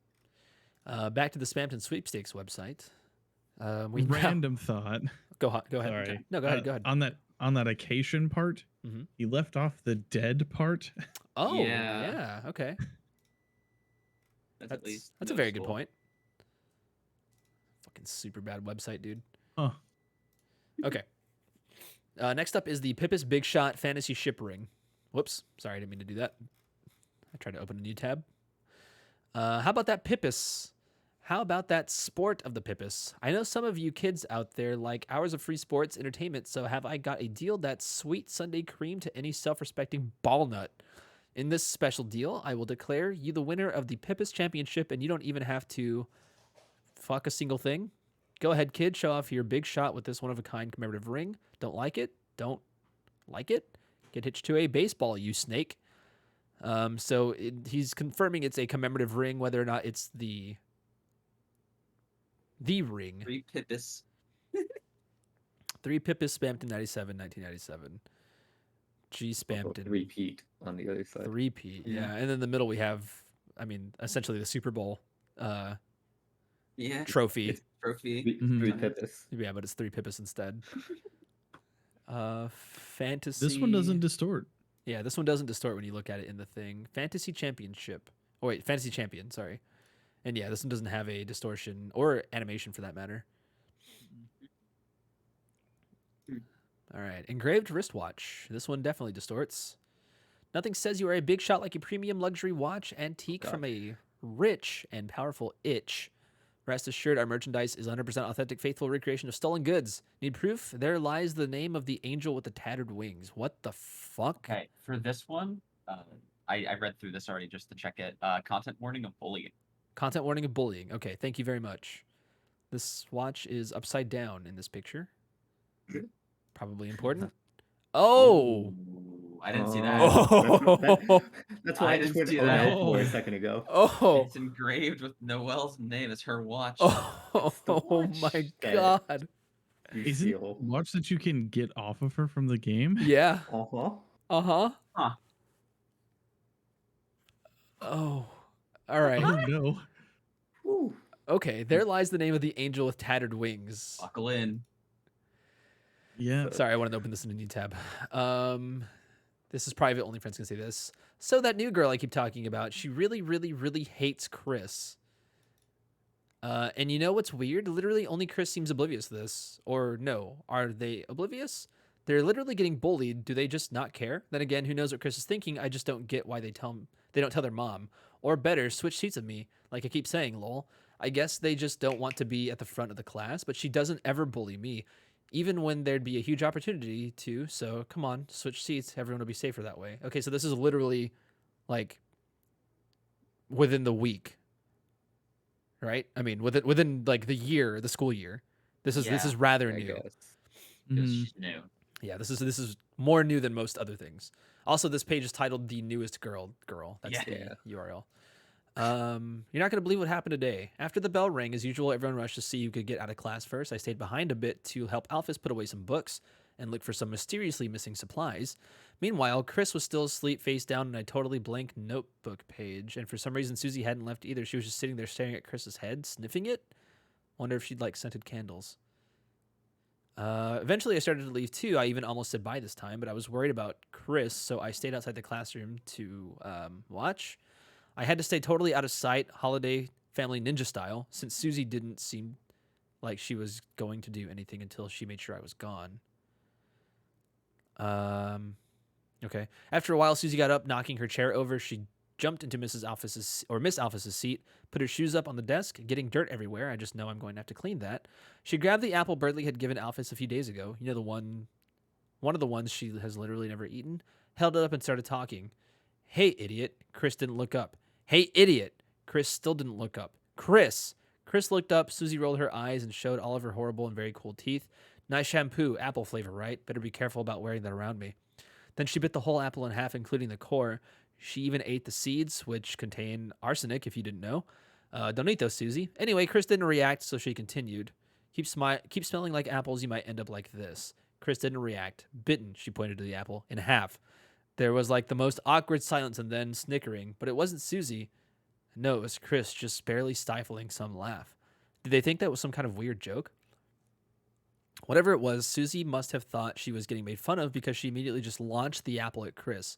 Back to the Spamton Sweepstakes website. We Random thought. Go ahead. Sorry. No, go ahead. Go ahead. On that occasion part, Mhm. he left off the dead part. Oh, Yeah. yeah. Okay. That's at least That's a very good noticeable. point. Fucking super bad website, dude. Huh. Okay. Next up is the Pipis Big Shot Fantasy Ship Ring. Whoops. Sorry, I didn't mean to do that. I tried to open a new tab. How about that Pipis? How about that sport of the Pipis? I know some of you kids out there like hours of free sports entertainment, so have I got a deal that's sweet Sunday cream to any self-respecting ball nut? In this special deal, I will declare you the winner of the Pipis Championship, and you don't even have to fuck a single thing. Go ahead, kid. Show off your big shot with this one-of-a-kind commemorative ring. Don't like it? Don't like it? Get hitched to a baseball, you snake. He's confirming it's a commemorative ring, whether or not it's the ring. 3 Pipis. 3 Pipis Spamton 97, 1997. G Spamton. Repeat on the other side. 3P. Yeah. And then in the middle we have, essentially the Super Bowl Yeah. trophy. It's trophy. Three Mhm. Pipis. Yeah, but it's 3 Pipis instead. Fantasy. This one doesn't distort. Yeah, this one doesn't distort when you look at it in the thing. Fantasy Championship. Oh, wait, Fantasy Champion, sorry. And yeah, this one doesn't have a distortion or animation for that matter. All right, engraved wristwatch. This one definitely distorts. Nothing says you are a big shot like a premium luxury watch, antique from a rich and powerful itch. Rest assured, our merchandise is 100% authentic, faithful recreation of stolen goods. Need proof? There lies the name of the angel with the tattered wings. What the fuck? Okay, for this one, I read through this already just to check it. Content warning of bullying. Content warning of bullying. Okay, thank you very much. This watch is upside down in this picture. Probably important. Oh! Ooh, I didn't see that. Oh! That's why I just didn't went see oh that. no for a second ago. Oh! It's engraved with Noelle's name as her watch. Oh, the oh watch my that- god. You Isn't feel. watch that you can get off of her from the game? Yeah. Uh-huh. Uh-huh. Huh. Oh. All right. Oh no. Whew. Okay, there lies the name of the angel with tattered wings. Buckle in. Yeah. Sorry, I wanted to open this in a new tab. This is private, only friends can see this. So that new girl I keep talking about, she really, really, really hates Chris. And you know what's weird? Literally only Chris seems oblivious to this. Or no, are they oblivious? They're literally getting bullied. Do they just not care? Then again, who knows what Chris is thinking? I just don't get why they don't tell their mom. Or better, switch seats with me. Like I keep saying, lol. I guess they just don't want to be at the front of the class, but she doesn't ever bully me. Even when there'd be a huge opportunity to, so come on, switch seats. Everyone will be safer that way. Okay, so this is literally, like, within the week, right? I mean, within like the year, the school year. This is Yeah, rather I new. guess. Because Mhm. she's new. Yeah, this is more new than most other things. Also, this page is titled "The Newest Girl." That's Yeah. the URL. You're not gonna believe what happened today. After the bell rang, as usual, everyone rushed to see who could get out of class first. I stayed behind a bit to help Alphys put away some books and look for some mysteriously missing supplies. Meanwhile, Chris was still asleep face down on a totally blank notebook page, and for some reason Susie hadn't left either. She was just sitting there staring at Chris's head, sniffing it. Wonder if she'd like scented candles. Eventually, I started to leave too. I even almost said bye this time, but I was worried about Chris, so I stayed outside the classroom to watch. I had to stay totally out of sight, holiday family ninja style, since Susie didn't seem like she was going to do anything until she made sure I was gone. Okay. After a while, Susie got up, knocking her chair over. She jumped into Miss Alphys's seat, put her shoes up on the desk, getting dirt everywhere. I just know I'm going to have to clean that. She grabbed the apple Birdley had given Alphys a few days ago. You know, one of the ones she has literally never eaten. Held it up and started talking. Hey, idiot. Chris didn't look up. Hey, idiot. Chris still didn't look up. Chris looked up. Susie rolled her eyes and showed all of her horrible and very cool teeth. Nice shampoo, apple flavor, right? Better be careful about wearing that around me. Then she bit the whole apple in half, including the core. She even ate the seeds, which contain arsenic, if you didn't know. Don't eat those, Susie. Anyway, Chris didn't react, so she continued. Keep smelling like apples, you might end up like this. Chris didn't react. Bitten, she pointed to the apple, in half. There was like the most awkward silence and then snickering, but it wasn't Susie. No, it was Chris, just barely stifling some laugh. Did they think that was some kind of weird joke? Whatever it was, Susie must have thought she was getting made fun of because she immediately just launched the apple at Chris.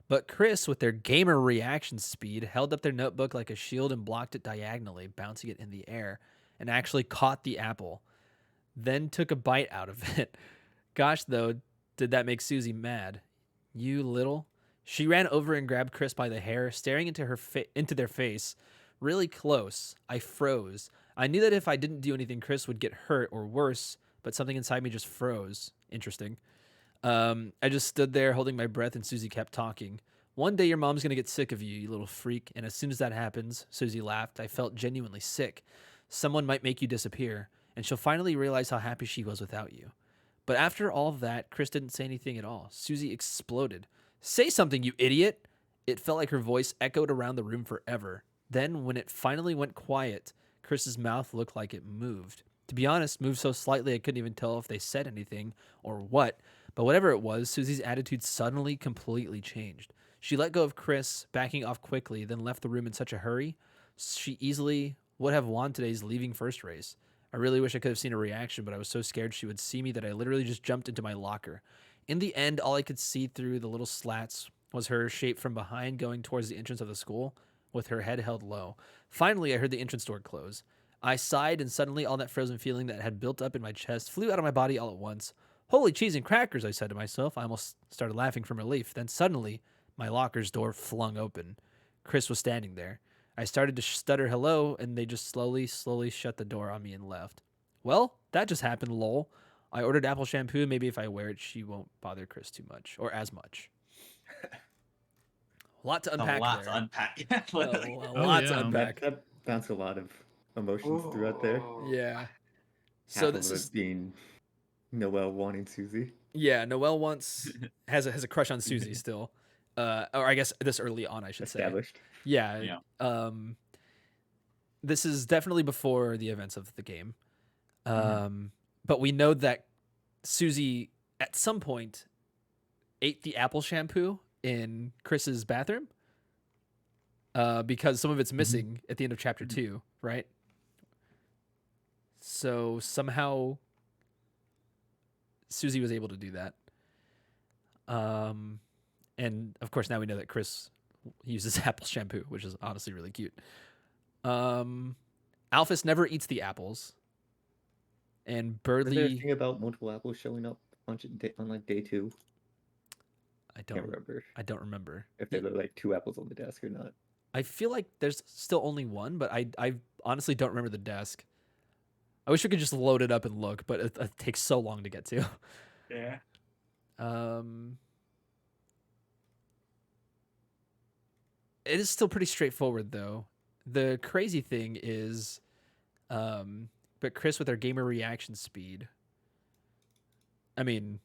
But Chris, with their gamer reaction speed, held up their notebook like a shield and blocked it diagonally, bouncing it in the air, and actually caught the apple. Then took a bite out of it. Gosh, though, did that make Susie mad. You little... She ran over and grabbed Chris by the hair, staring into their face. Really close. I froze. I knew that if I didn't do anything, Chris would get hurt or worse, but something inside me just froze. Interesting. I just stood there holding my breath, and Susie kept talking. One day your mom's going to get sick of you, you little freak. And as soon as that happens, Susie laughed, I felt genuinely sick. Someone might make you disappear, and she'll finally realize how happy she was without you. But after all of that, Chris didn't say anything at all. Susie exploded. Say something, you idiot! It felt like her voice echoed around the room forever. Then, when it finally went quiet, Chris's mouth looked like it moved. To be honest, moved so slightly I couldn't even tell if they said anything or what. But whatever it was, Susie's attitude suddenly completely changed. She let go of Chris, backing off quickly, then left the room in such a hurry. She easily would have won today's leaving first race. I really wish I could have seen a reaction, but I was so scared she would see me that I literally just jumped into my locker. In the end, all I could see through the little slats was her shape from behind going towards the entrance of the school, with her head held low. Finally, I heard the entrance door close. I sighed, and suddenly all that frozen feeling that had built up in my chest flew out of my body all at once. Holy cheese and crackers, I said to myself. I almost started laughing from relief. Then suddenly, my locker's door flung open. Chris was standing there. I started to stutter hello, and they just slowly shut the door on me and left. Well, that just happened, lol. I ordered apple shampoo. Maybe if I wear it, she won't bother Chris too much, or as much. A lot to unpack A lot there. to unpack. A Literally. lot to yeah. unpack. That bounced a lot of emotions throughout there. Yeah. Half So of this it is being Noelle wanting Susie. yeah. Noelle has a crush on Susie still, or I guess this early on I should say. Established. Yeah. Yeah. This is definitely before the events of the game. But we know that Susie at some point ate the apple shampoo in Chris's bathroom. Because some of it's missing at the end of chapter 2, right? So somehow Susie was able to do that. And of course now we know that Chris uses apple shampoo, which is honestly really cute. Alphys never eats the apples. And Is there a Birdley, thing about multiple apples showing up on like day 2? I Can't remember don't remember. if there are like 2 apples on the desk or not. I feel like there's still only one, but I honestly don't remember the desk. I wish we could just load it up and look, but it takes so long to get to. Yeah. It is still pretty straightforward though. The crazy thing is, but Chris with her gamer reaction speed. I mean,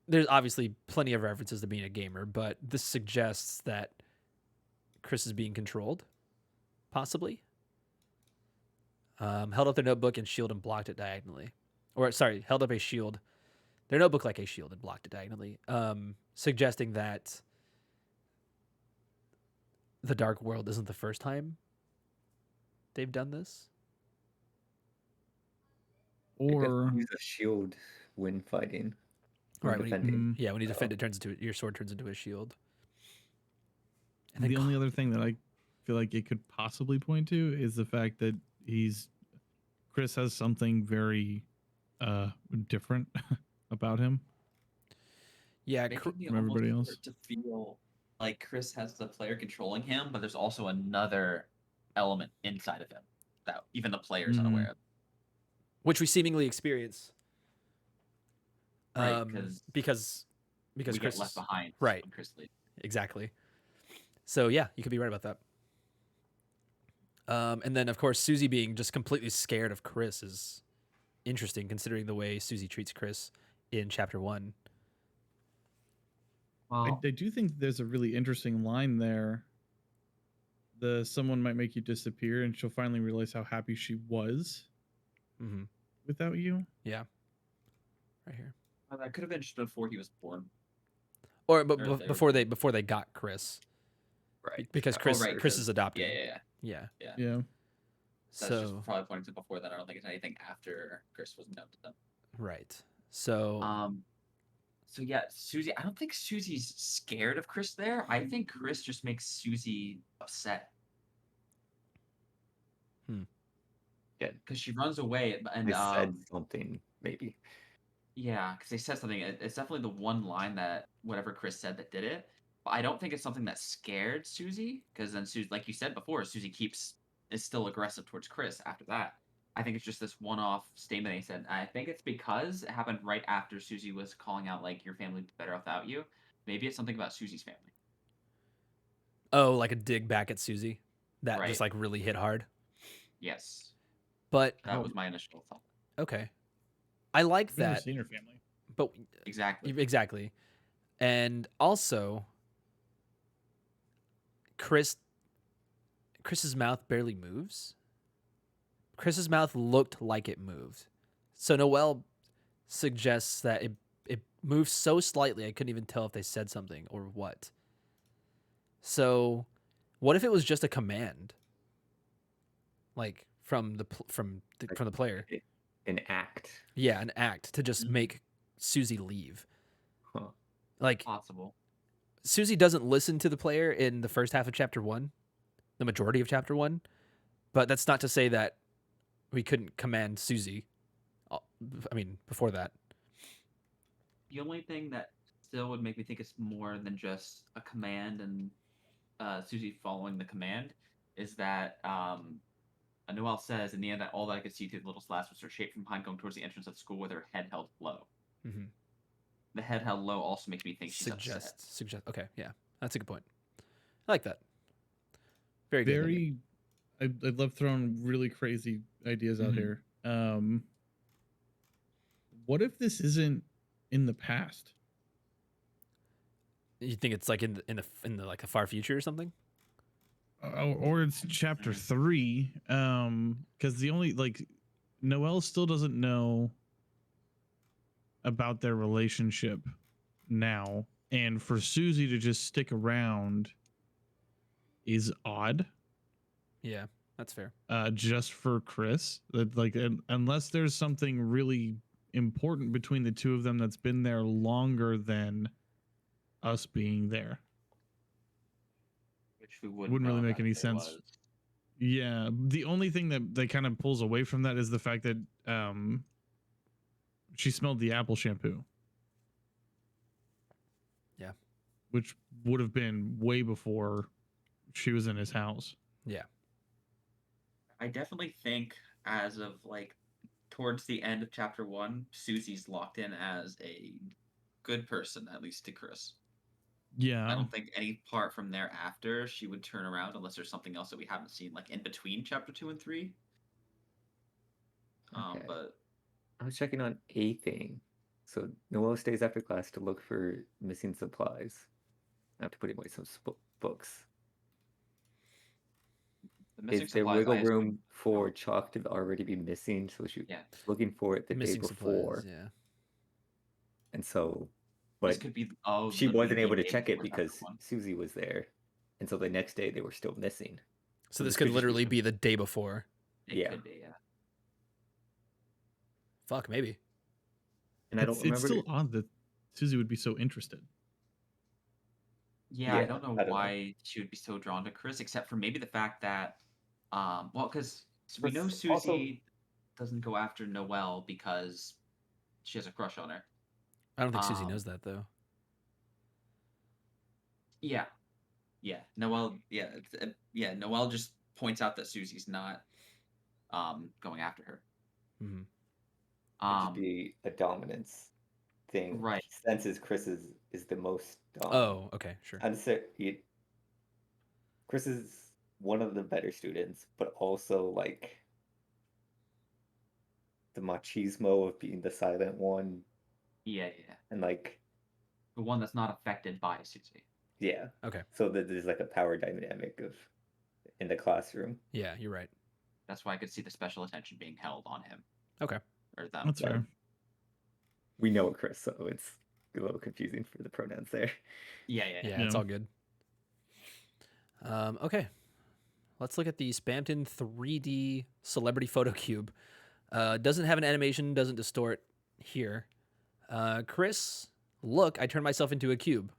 there's obviously plenty of references to being a gamer, but this suggests that Chris is being controlled, possibly. Held up their notebook and shield and blocked it diagonally. Or, sorry, held up a shield their notebook like a shield and blocked it diagonally, suggesting that the Dark World isn't the first time they've done this. It Or definitely use a shield when fighting. When Right, when you- defending. Yeah, when you defend, Oh. it turns into your sword turns into a shield. And the then only other thing that I feel like it could possibly point to is the fact that Chris has something very different about him. yeah, Making me From almost everybody else. start to feel like Chris has the player controlling him, but there's also another element inside of him that even the player is unaware of. which we seemingly experience. Right, because we Chris get left is- behind right. when Chris leaves. Exactly. So yeah, you could be right about that. And then of course Susie being just completely scared of Chris is interesting, considering the way Susie treats Chris in chapter 1. Well, I do think there's a really interesting line there. Someone might make you disappear, and she'll finally realize how happy she was Mm-hmm. without you. Yeah. Right here. that could have been just before he was born. Or Or they were- before they got Chris, Right. because Oh, Chris right, Chris is adopted. Yeah. Yeah. Yeah. That's So just probably pointing to before that. I don't think it's anything after Chris was known to them. right. So So yeah, Susie. I don't think Susie's scared of Chris there. I think Chris just makes Susie upset. Yeah. Because she runs away and They said something, maybe. yeah, because they said something. It's definitely the one line that whatever Chris said that did it. But I don't think it's something that scared Susie. Because then Susie, like you said before, Susie is still aggressive towards Chris after that. I think it's just this one-off statement he said. I think it's because it happened right after Susie was calling out like your family would be better without you. Maybe it's something about Susie's family. like a dig back at Susie that Right. just like really hit hard. Yes, But that was my initial thought. okay. I like I've never that. seen her family. But Exactly. And also Chris's mouth barely moves. Chris's mouth looked like it moved. So Noelle suggests that it moves so slightly I couldn't even tell if they said something or what. So what if it was just a command? Like from the player. An act. Yeah, an act to just make Susie leave. Huh. Like Possible. Susie doesn't listen to the player in the first half of chapter 1, the majority of chapter 1, but that's not to say that we couldn't command Susie. I mean, before that. The only thing that still would make me think it's more than just a command and Susie following the command is that Noelle says in the end that all that I could see through the little slats was her shape from behind going towards the entrance of the school with her head held low. Mm-hmm. The head held low also makes me think she's upset. Suggest. Okay, yeah, that's a good point. I like that. Very good. Very. I love throwing really crazy ideas out here. What if this isn't in the past? You think it's like in the like a far future or something? Or it's chapter 3, because the only Noelle still doesn't know about their relationship now, and for Susie to just stick around is odd. Yeah, that's fair. Just for Chris, unless there's something really important between the two of them that's been there longer than us being there. Which we Wouldn't really make any sense. Yeah, the only thing that kind of pulls away from that is the fact that she smelled the apple shampoo. Yeah. Which would have been way before she was in his house. Yeah. I definitely think as of towards the end of chapter 1, Susie's locked in as a good person, at least to Chris. Yeah. I don't think any part from thereafter she would turn around unless there's something else that we haven't seen, in between chapter 2 and 3. Okay. But I was checking on a thing. So Noelle stays after class to look for missing supplies. I have to put away some books. the missing Is there supplies, wiggle I assume- room for chalk to already be missing? So she's looking for it the day Missing before. supplies. Yeah. And so, This but could be she the wasn't able to day check it before chapter because one. Susie was there, and so the next day they were still missing. So this this could could just be literally some- be the day before. It Yeah. could be, yeah. Fuck, maybe. And I don't It's remember. still odd that Susie would be so interested. Yeah, I Yeah, don't know I don't know. why she would be so drawn to Chris, except for maybe the fact that, well, because we know Chris Susie also- doesn't go after Noelle because she has a crush on her. I don't think Susie Um, knows that though. Yeah, Noelle. Noelle just points out that Susie's not going after her. Hmm. It could be a dominance thing. Right. He senses Chris is the most. Oh, okay, sure. I'd say Chris is one of the better students, but also like the machismo of being the silent one, Yeah, and like the one that's not affected by Susie. yeah. Okay. So that there's like a power dynamic of in the classroom. Yeah, you're right. That's why I could see the special attention being held on him Okay. or them. That's fair. We know Chris, so it's a little confusing for the pronouns there. Yeah. Yeah, it's Yeah. all good. Okay. Let's look at the Spamton 3D celebrity photo cube. Doesn't have an animation, doesn't distort here. Chris, look, I turned myself into a cube.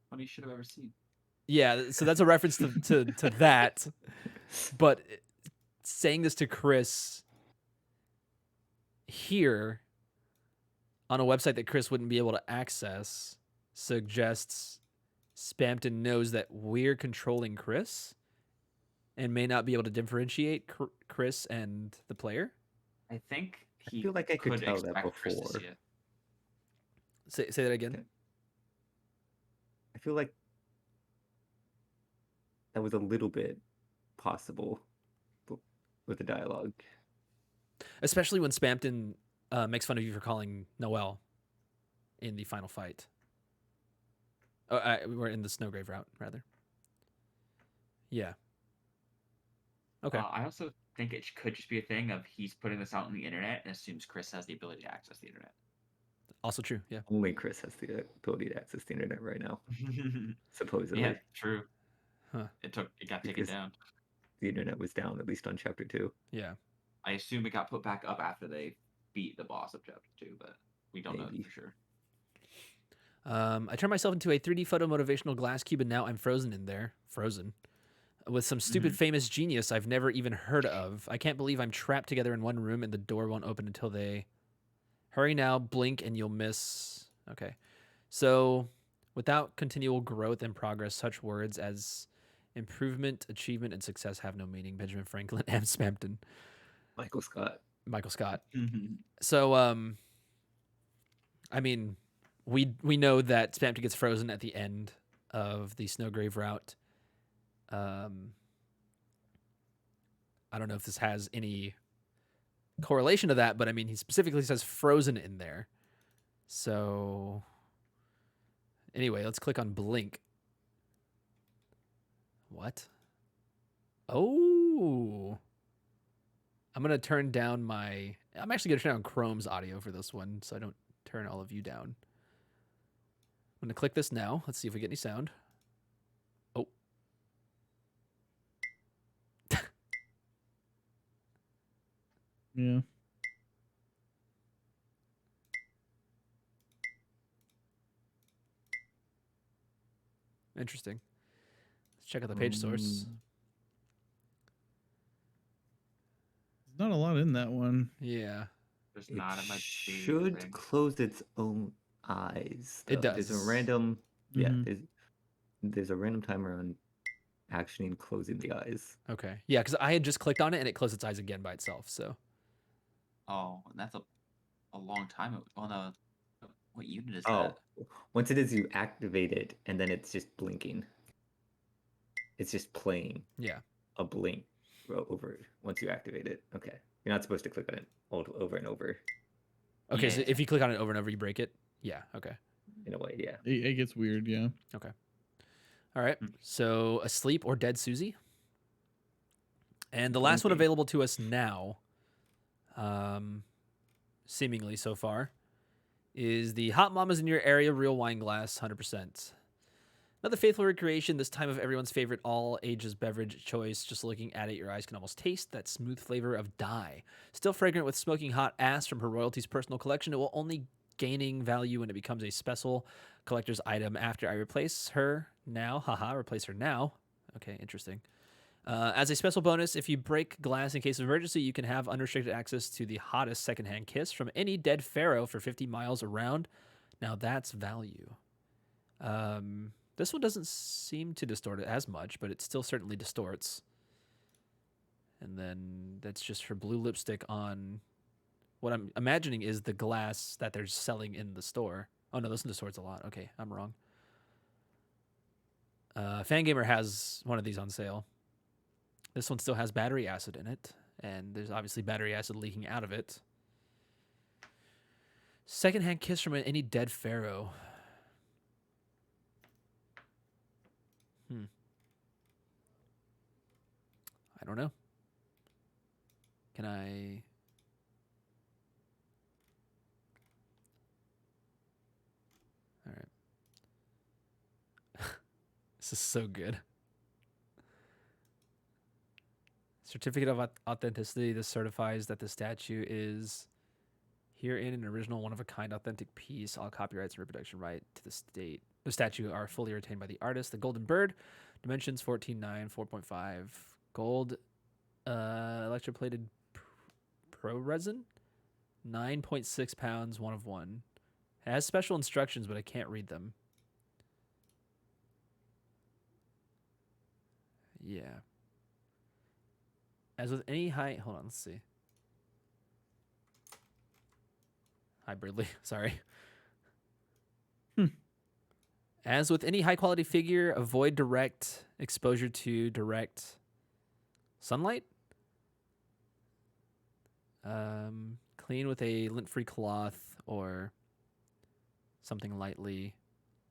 What you should have ever seen. Yeah, so that's a reference to that. But saying this to Chris here on a website that Chris wouldn't be able to access suggests Spamton knows that we're controlling Chris and may not be able to differentiate Chris and the player. I think he feel like I could tell that expect Chris to before. see it. Say that again. I feel like that was a little bit possible with the dialogue. Especially when Spamton makes fun of you for calling Noelle in the final fight. We're in the Snowgrave route, rather. Yeah. Okay. I also think it could just be a thing of he's putting this out on the internet and assumes Chris has the ability to access the internet. Also true. Yeah. Only Chris has the ability to access the internet right now, supposedly. Yeah, true. Huh. It got taken Because- down. The internet was down, at least on chapter 2. Yeah. I assume it got put back up after they beat the boss of chapter 2, but we don't know Maybe. for sure. I turned myself into a 3D photo motivational glass cube, and now I'm frozen in there. Frozen. With some stupid famous genius I've never even heard of. I can't believe I'm trapped together in one room and the door won't open until they... Hurry now, blink, and you'll miss... Okay. So, without continual growth and progress, such words as improvement, achievement, and success have no meaning. Benjamin Franklin and Spamton. Michael Scott. Michael Scott. So, I mean... We know that Spamton gets frozen at the end of the Snowgrave route. I don't know if this has any correlation to that, but I mean, he specifically says frozen in there. So anyway, let's click on blink. What? Oh, I'm going to turn down I'm actually going to turn down Chrome's audio for this one so I don't turn all of you down. I'm going to click this now. Let's see if we get any sound. Oh. Yeah. Interesting. Let's check out the page source. There's not a lot in that one. Yeah. There's It not a much should thing. close its own eyes. It though. There's does. a random... Yeah, Mhm. there's a random timer on actioning closing the eyes. Okay. Yeah, because I had just clicked on it and it closed its eyes again by itself. So Oh, and that's a long time. Oh no, what unit is Oh, that? once it is, you activate it, and then it's just blinking. It's just playing yeah. a blink over once you activate it. Okay. You're not supposed to click on it over and over, Okay. So Yeah. if you click on it over and over, you break it. Yeah. Okay. in a way, yeah. It gets weird, yeah. All right. Hmm. So asleep or dead Susie. And the last one Okay. available to us now, seemingly so far, Is the Hot Mamas in your area real wine glass? 100%. Another faithful recreation, this time of everyone's favorite all ages beverage choice. Just looking at it, your eyes can almost taste that smooth flavor of dye. Still fragrant with smoking hot ass from her royalty's personal collection, it will only gaining value when it becomes a special collector's item after I replace her now. Haha, replace her now. Okay, interesting. As a special bonus, if you break glass in case of emergency, you can have unrestricted access to the hottest secondhand kiss from any dead pharaoh for 50 miles around. Now that's value. This one doesn't seem to distort it as much, but it still certainly distorts. And then that's just her blue lipstick on what I'm imagining is the glass that they're selling in the store. Oh no, this one distorts a lot. Okay, I'm wrong. Fangamer has one of these on sale. This one still has battery acid in it, and there's obviously battery acid leaking out of it. Secondhand kiss from any dead pharaoh. I don't know. Can I... All right. This is so good. Certificate of authenticity. This certifies that the statue is herein an original, one-of-a-kind, authentic piece. All copyrights and reproduction right to the state. The statue are fully retained by the artist. The golden bird. Dimensions 14.9, 4.5. Gold. Electroplated pro resin. 9.6 pounds, 1 of 1. It has special instructions, but I can't read them. Yeah. As with any high... Hold on, let's see. Hi, Bridley. Sorry. As with any high-quality figure, avoid direct exposure to direct sunlight. Clean with a lint-free cloth or something lightly.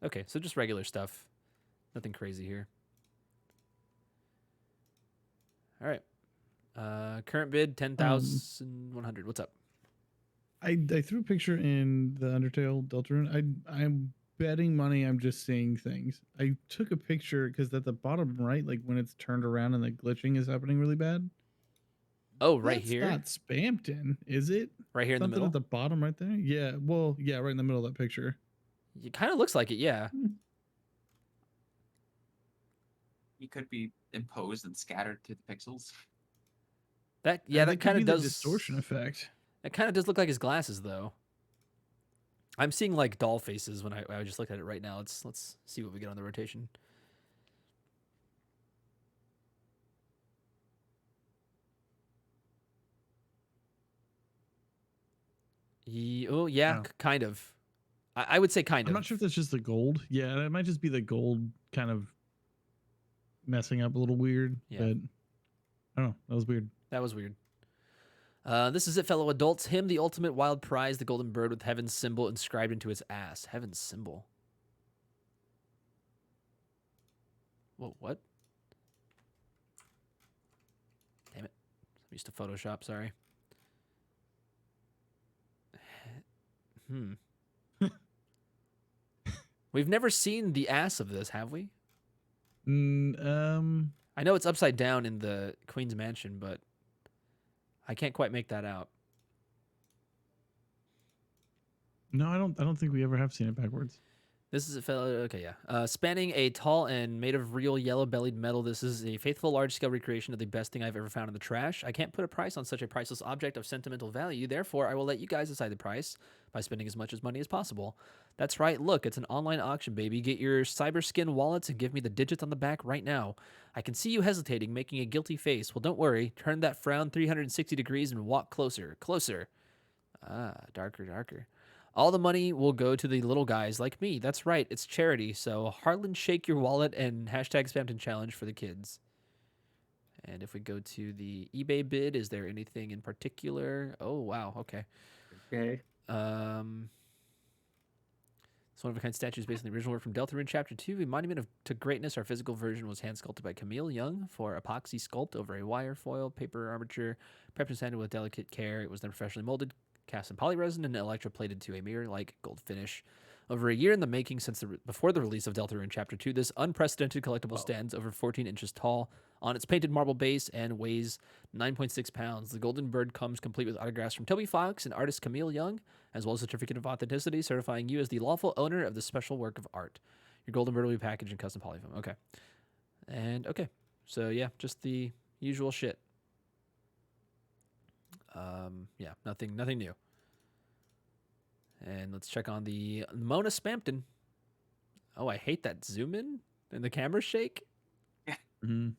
Okay, so just regular stuff. Nothing crazy here. All right. Current bid 10,100. What's up? I threw a picture in the Undertale Deltarune. I'm betting money I'm just seeing things. I took a picture because at the bottom right, like when it's turned around and the glitching is happening really bad. Oh, right That's here? not Spamton, is it? Right here in the Something middle? at the bottom right there? Yeah, well, yeah, right in the middle of that picture. It kind of looks like it, yeah. He could be imposed and scattered through the pixels. That could kind be of the does distortion effect. It kind of does look like his glasses, though. I'm seeing like doll faces when I just looked at it right now. Let's see what we get on the rotation. Oh yeah, Oh. kind of. I would say kind I'm of. not sure if that's just the gold. Yeah, it might just be the gold kind of messing up a little weird. Yeah. But I don't know. That was weird. That was weird. This is it, fellow adults. Him, the ultimate wild prize, the golden bird with heaven's symbol inscribed into its ass. Heaven's symbol. Whoa, what? Damn it. I'm used to Photoshop, sorry. We've never seen the ass of this, have we? I know it's upside down in the Queen's Mansion, but I can't quite make that out. No, I don't think we ever have seen it backwards. This is a fellow. Okay, yeah. Spanning a tall and made of real yellow-bellied metal, this is a faithful large-scale recreation of the best thing I've ever found in the trash. I can't put a price on such a priceless object of sentimental value. Therefore, I will let you guys decide the price by spending as much as money as possible. That's right. Look, it's an online auction, baby. Get your CyberSkin wallets and give me the digits on the back right now. I can see you hesitating, making a guilty face. Well, don't worry. Turn that frown 360 degrees and walk closer. Closer. Ah, darker, darker. All the money will go to the little guys like me. That's right. It's charity. So Harlan, shake your wallet and hashtag Spamton challenge for the kids. And if we go to the eBay bid, is there anything in particular? Oh, wow. Okay. Okay. This one-of-a-kind statue is based on the original work from DELTARUNE Chapter 2. A monument to greatness. Our physical version was hand-sculpted by Camille Young for epoxy sculpt over a wire foil, paper armature, prepped and sanded with delicate care. It was then professionally molded, cast in polyresin and electroplated to a mirror-like gold finish. Over a year in the making since before the release of Deltarune Chapter 2, this unprecedented collectible stands over 14 inches tall on its painted marble base and weighs 9.6 pounds. The Golden Bird comes complete with autographs from Toby Fox and artist Camille Young, as well as a certificate of authenticity certifying you as the lawful owner of this special work of art. Your Golden Bird will be packaged in custom polyfoam. Okay. And okay. So yeah, just the usual shit. Yeah, nothing new. And let's check on the Mona Spamton. Oh, I hate that zoom in and the camera shake. Mhm.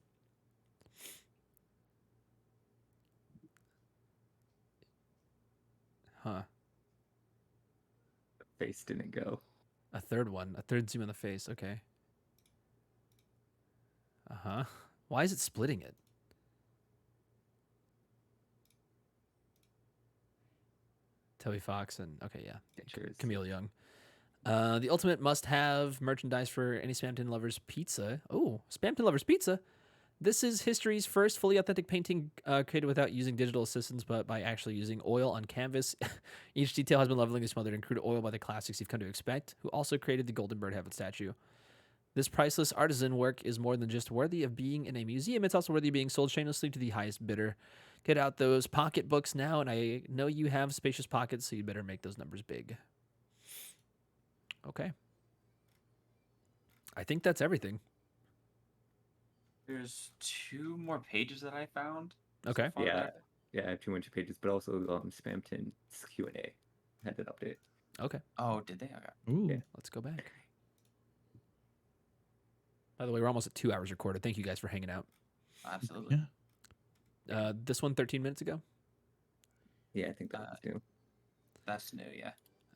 Huh. Face didn't go. A third zoom on the face. Okay. Uh-huh. Why is it splitting it? Toby Fox and okay, yeah. Pictures. Camille Young. The ultimate must-have merchandise for any Spamton lovers pizza. Oh, Spamton lovers pizza. This is history's first fully authentic painting created without using digital assistants, but by actually using oil on canvas. Each detail has been lovingly smothered in crude oil by the classics you've come to expect, who also created the Golden Bird Heaven statue. This priceless artisan work is more than just worthy of being in a museum, it's also worthy of being sold shamelessly to the highest bidder. Get out those pocketbooks now, and I know you have spacious pockets, so you better make those numbers big. Okay. I think that's everything. There's 2 more pages that I found. so Okay. far Yeah, there. yeah, I have 200 pages, but also Spamton's Q&A had an update. Okay. Oh, did they? Okay. Ooh. Yeah. Let's go back. By the way, we're almost at 2 hours recorded. Thank you guys for hanging out. Absolutely. Yeah. This one 13 minutes ago. Yeah, I think that was new. That's new, yeah.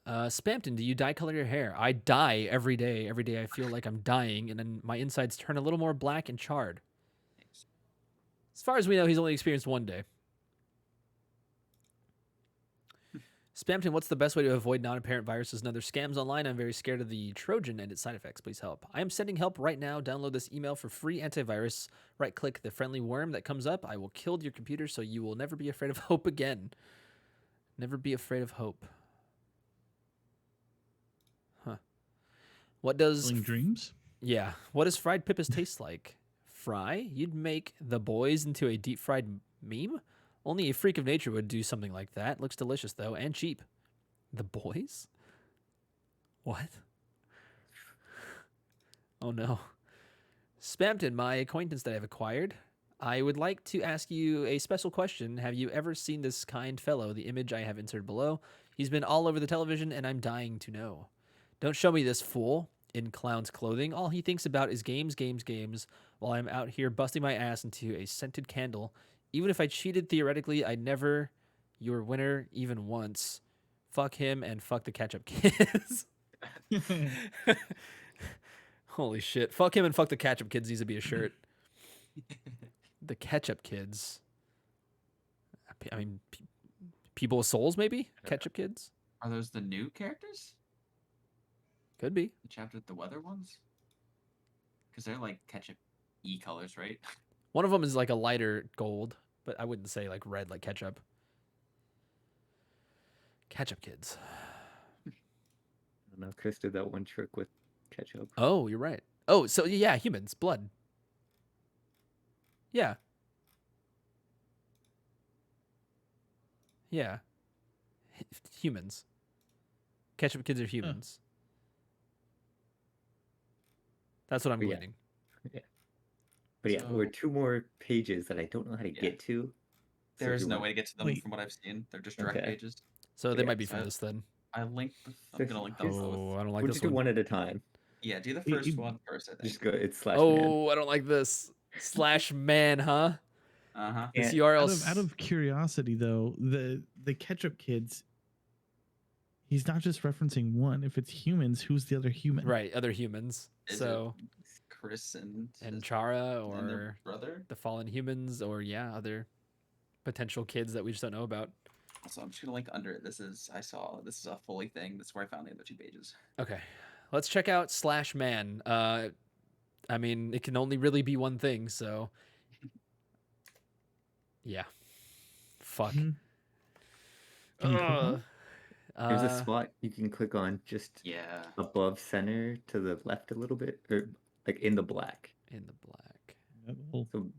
Spamton, do you dye color your hair? I dye every day. Every day I feel like I'm dying, and then my insides turn a little more black and charred. Thanks. As far as we know, he's only experienced one day. Spamton, what's the best way to avoid non-apparent viruses and other scams online? I'm very scared of the Trojan and its side effects. Please help. I am sending help right now. Download this email for free antivirus. Right-click the friendly worm that comes up. I will kill your computer so you will never be afraid of hope again. Never be afraid of hope. Huh. What does... Killing dreams? Yeah. What does fried Pipis taste like? Fry? You'd make the boys into a deep-fried meme? Only a freak of nature would do something like that. Looks delicious, though, and cheap. The boys? What? Oh, no. Spamton, my acquaintance that I've acquired. I would like to ask you a special question. Have you ever seen this kind fellow? The image I have inserted below. He's been all over the television, and I'm dying to know. Don't show me this fool in clown's clothing. All he thinks about is games, games, games, while I'm out here busting my ass into a scented candle. Even if I cheated theoretically, I'd never your winner even once. Fuck him and fuck the Ketchup Kids. Holy shit. Fuck him and fuck the Ketchup Kids needs to be a shirt. The Ketchup Kids. I mean, people with souls, maybe? Ketchup Kids? Are those the new characters? Could be. The chapter, the weather ones? Because they're like ketchup colors, right? One of them is like a lighter gold, but I wouldn't say like red like ketchup. Ketchup Kids. I don't know. Chris did that one trick with ketchup. Oh, you're right. Oh, so yeah, humans, blood. Yeah. Yeah. Humans. Ketchup Kids are humans. That's what I'm But yeah. gleaning. But yeah, there were So- 2 more pages that I don't know how to Yeah. get to. So There if is you no want- way to get to them Wait. from what I've seen. They're just direct Okay. pages. So they Yeah, might be from so- this then. I linked. I'm So gonna link them here's- both. Oh, I don't like We'll this just do one. one at a time. Yeah, do the You- first you- one first. I think. Just go. It's slash man. Oh, I don't like this. Slash man, huh? Uh huh. This Yeah, URL. Out of curiosity, though, the Ketchup Kids, he's not just referencing one. If it's humans, who's the other human? Right, other humans. Is So it Chris and his- Chara and their or brother? the fallen humans or yeah, other potential kids that we just don't know about. So I'm just gonna link under it. This is a fully thing. That's where I found the other 2 pages. Okay. Let's check out slash man. I mean, it can only really be one thing, so yeah. Fuck. Mhm. Can you click on it? There's a spot you can click on just Yeah. above center to the left a little bit, or like in the black. in the black. That little So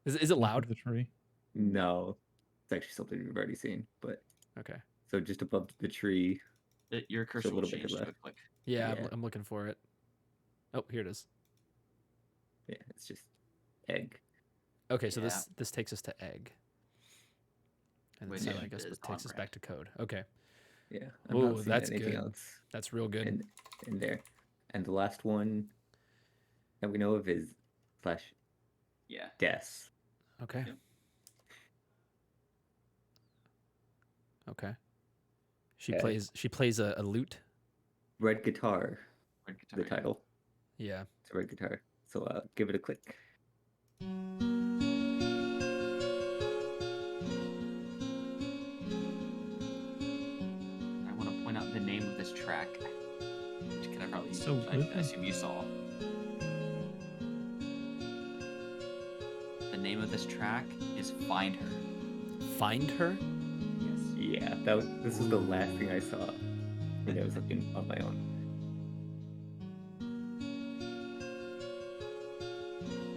Is it left loud? of the tree. no, it's actually something we've already seen. But Okay. so just above the tree, Your cursor will little bit to change the to a left. click. Yeah, Yeah. I'm looking for it. Oh, here it is. yeah, it's just egg. Okay, so Yeah. this takes us to egg. And Which so is I guess on it takes us brand. back to code. Okay. Yeah, I'm Ooh, not seeing that's anything good. else That's real good. in there. And the last one that we know of is slash Yeah. Des. Okay. Yep. Okay. She Okay. plays a lute. Red guitar, Red guitar, the yeah. title. Yeah. It's a red guitar. So give it a click. I want to point out the name of this track, which can I probably So I good. assume you saw. The name of this track is Find Her. Find her? Yes. Yeah, this was the last thing I saw when I was looking on my own.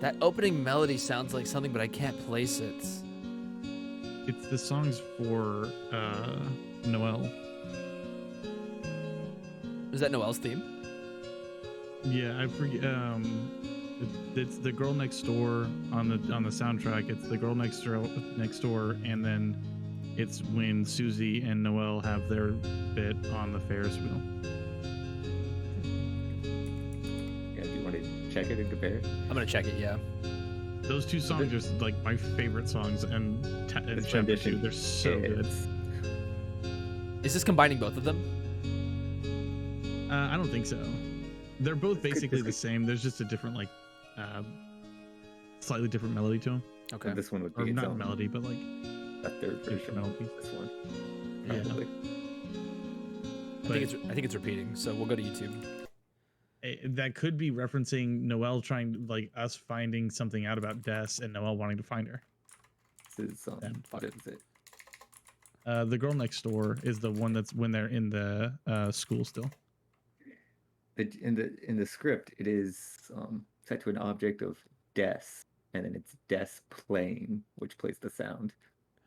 That opening melody sounds like something, but I can't place it. It's the songs for Noelle. Is that Noelle's theme? Yeah, I forget. It's the girl next door on the soundtrack. It's the girl next door, and then it's when Susie and Noelle have their bit on the Ferris wheel. Yeah, do you want to check it and compare it? I'm gonna check it. Yeah. Those two songs are like my favorite songs, and This chapter rendition 2, they're so good. hits. Is this combining both of them? I don't think so. They're both This could- basically this the could- same. There's just a different, like, slightly different melody to them, Okay. This one would or be its not own, melody, but like, a third version instrumental of piece. this one. Yeah. Probably. I think it's repeating. So we'll go to YouTube. That could be referencing Noelle trying, like, us finding something out about Des and Noelle wanting to find her. This is fuck. what is it? The girl next door is the one that's when they're in the school still. In the script, it is set to an object of Des, and then it's Des playing, which plays the sound.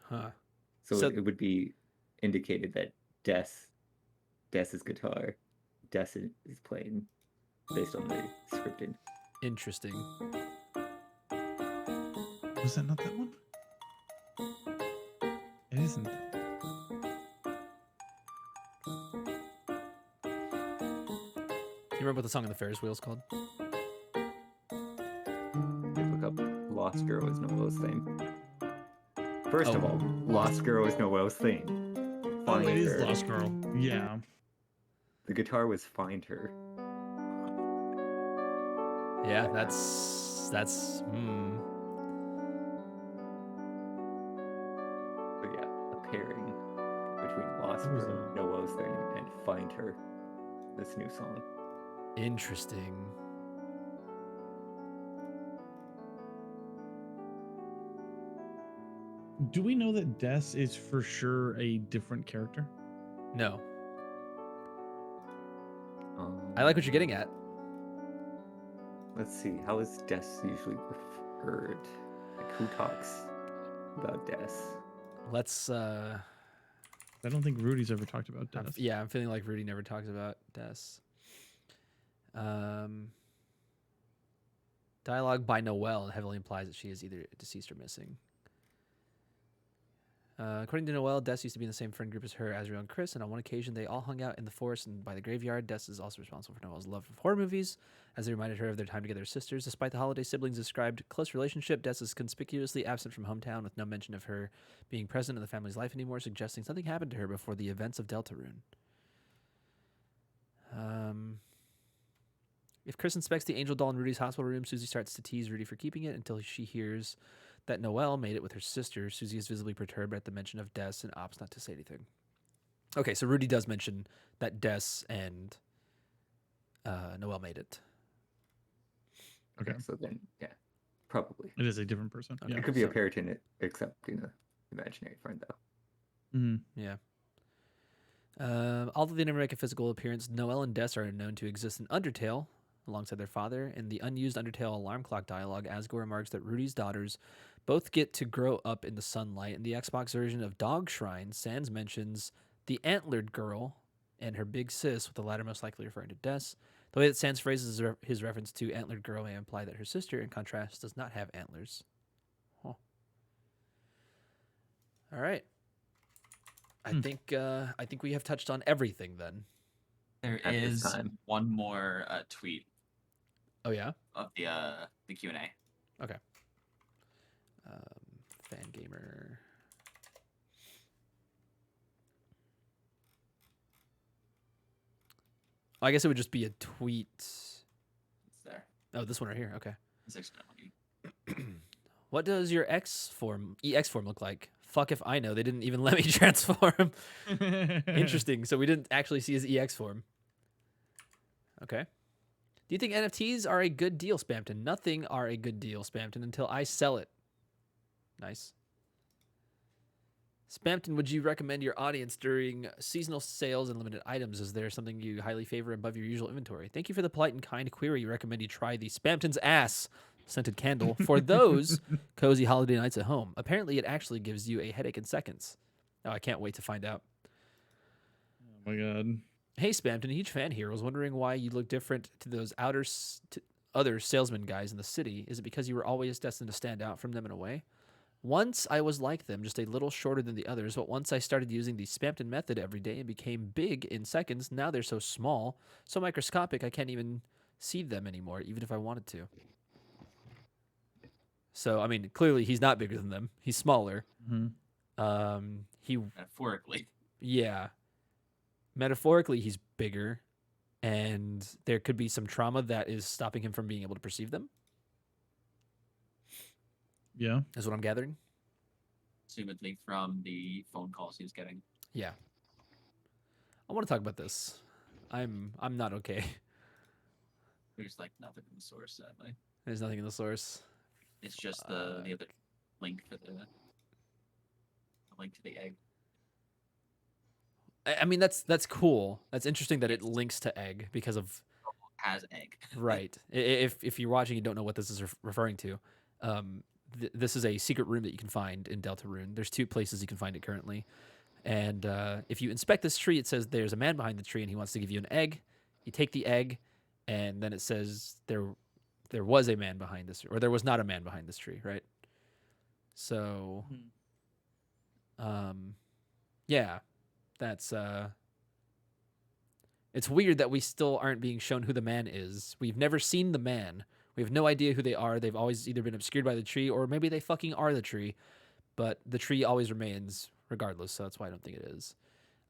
Huh. So, So- it would be indicated that Des's guitar, Des is playing based on the scripted. Interesting. Was that not that one? It isn't. Do you remember what the song on the Ferris wheel is called? Look up Lost Girl is Noelle's thing. First of Oh. all, Lost Girl is Noelle's thing. Oh, Find it is Her. Lost Girl. Yeah. The guitar was Find Her. Yeah, that's But yeah, a pairing between Lost What was Girl, that? Noelle's thing, and Find Her. This new song. interesting. Do we know that Des is for sure a different character? No. I like what you're getting at. Let's see. How is Des usually referred? Like, who talks about Des? Let's I don't think Rudy's ever talked about Des. yeah, I'm feeling like Rudy never talks about Des. Dialogue by Noelle heavily implies that she is either deceased or missing. According to Noelle, Des used to be in the same friend group as her, Azrael and Chris, and on one occasion they all hung out in the forest and by the graveyard. Des is also responsible for Noelle's love of horror movies, as they reminded her of their time together as sisters. Despite the holiday siblings' described close relationship, Des is conspicuously absent from hometown, with no mention of her being present in the family's life anymore, suggesting something happened to her before the events of Deltarune. If Chris inspects the angel doll in Rudy's hospital room, Susie starts to tease Rudy for keeping it until she hears that Noelle made it with her sister. Susie is visibly perturbed at the mention of Des and opts not to say anything. Okay, so Rudy does mention that Des and Noelle made it. Okay. So then, yeah, probably. It is a different person. Okay. Yeah. It could be a so- parrot in it, except in an imaginary friend, though. Mhm. Yeah. Although they never make a physical appearance, Noelle and Des are known to exist in Undertale alongside their father. In the unused Undertale alarm clock dialogue, Asgore remarks that Rudy's daughters both get to grow up in the sunlight. In the Xbox version of Dog Shrine, Sans mentions the antlered girl and her big sis, with the latter most likely referring to Des. The way that Sans phrases his reference to antlered girl may imply that her sister, in contrast, does not have antlers. Huh. All right. I think we have touched on everything then. There At this is time. one more tweet Oh yeah. of the Q&A. Okay. Fan gamer. I guess it would just be a tweet. It's there. Oh, this one right here. Okay. It's accidentally. What does your EX form look like? Fuck if I know. They didn't even let me transform. Interesting. So we didn't actually see his EX form. Okay. Do you think NFTs are a good deal, Spamton? Nothing are a good deal, Spamton, until I sell it. Nice. Spamton, would you recommend your audience during seasonal sales and limited items? Is there something you highly favor above your usual inventory? Thank you for the polite and kind query. You recommend you try the Spamton's Ass scented candle for those cozy holiday nights at home. Apparently, it actually gives you a headache in seconds. Oh, I can't wait to find out. Oh my god. Hey, Spamton, huge fan here. I was wondering why you look different to those other salesman guys in the city. Is it because you were always destined to stand out from them in a way? Once I was like them, just a little shorter than the others, but once I started using the Spamton method every day and became big in seconds, now they're so small, so microscopic, I can't even see them anymore, even if I wanted to. So, I mean, clearly he's not bigger than them. He's smaller. Mm-hmm. Metaphorically. Yeah. Metaphorically, he's bigger, and there could be some trauma that is stopping him from being able to perceive them, Yeah. is what I'm gathering. Assumedly from the phone calls he was getting. Yeah. I want to talk about this. I'm not okay. There's like nothing in the source, sadly. There's nothing in the source. It's just the other link for the link to the egg. I mean, that's cool. That's interesting that it links to egg because of Has egg. right. If you're watching, you don't know what this is referring to. This is a secret room that you can find in Deltarune. There's 2 places you can find it currently, and if you inspect this tree, it says there's a man behind the tree and he wants to give you an egg. You take the egg, and then it says there was a man behind this, or there was not a man behind this tree, right? So, yeah. That's it's weird that we still aren't being shown who the man is. We've never seen the man. We have no idea who they are. They've always either been obscured by the tree, or maybe they fucking are the tree. But the tree always remains regardless, so that's why I don't think it is.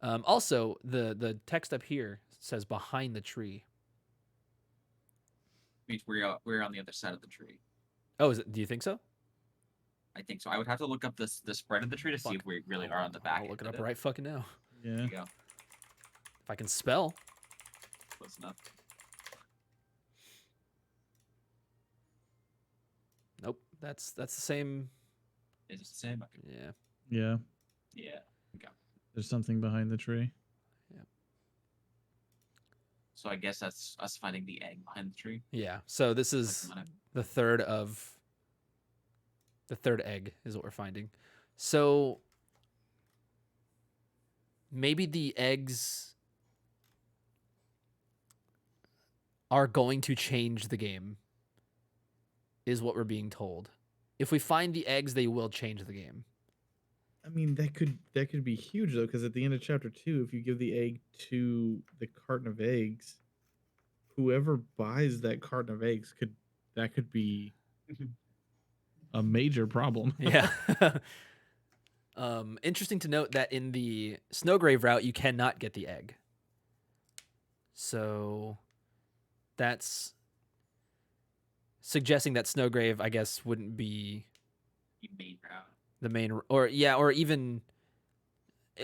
Also, the text up here says behind the tree. Means we're on the other side of the tree. Oh, do you think so? I think so. I would have to look up the spread of the tree to see if we really are on the back. I'll look it end up of right fucking now. There Yeah. you go. If I can spell. Close enough. Nope. That's the same. Is it the same? Okay. Yeah. Yeah. Yeah. Okay. There's something behind the tree. So I guess that's us finding the egg behind the tree. Yeah. So this is the third egg is what we're finding. So maybe the eggs are going to change the game, is what we're being told. If we find the eggs, they will change the game. I mean, that could be huge though, because at the end of chapter 2, if you give the egg to the carton of eggs, whoever buys that carton of eggs could be a major problem. Yeah. Interesting to note that in the Snowgrave route, you cannot get the egg. So that's suggesting that Snowgrave, I guess, wouldn't be The main route. the main, or even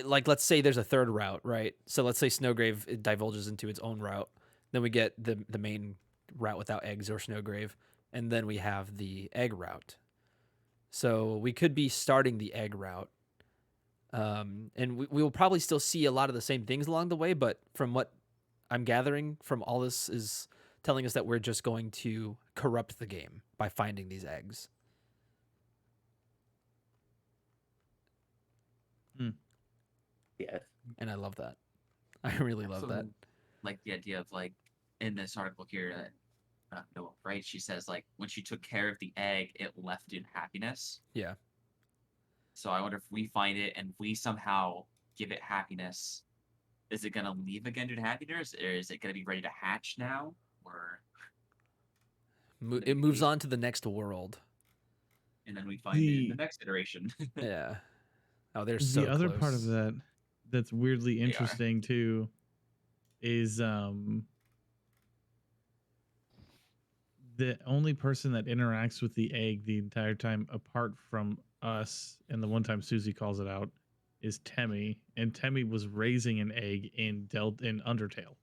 like, let's say there's a third route, right? So let's say Snowgrave, it divulges into its own route. Then we get the main route without eggs or Snowgrave, and then we have the egg route. So we could be starting the egg route. And we will probably still see a lot of the same things along the way, but from what I'm gathering from all this is telling us that we're just going to corrupt the game by finding these eggs. Yes. And I love that. I really love that. Also, like the idea of like in this article here, Noelle, right? She says like when she took care of the egg, it left in happiness. Yeah. So I wonder if we find it and we somehow give it happiness, is it gonna leave again due to happiness, or is it gonna be ready to hatch now? Or It moves on to the next world. and then we find it in the next iteration. Yeah. Oh, they're so The other close. part of that that's weirdly They are. interesting too is the only person that interacts with the egg the entire time apart from us, and the one time Susie calls it out, is Temmie, and Temmie was raising an egg in Undertale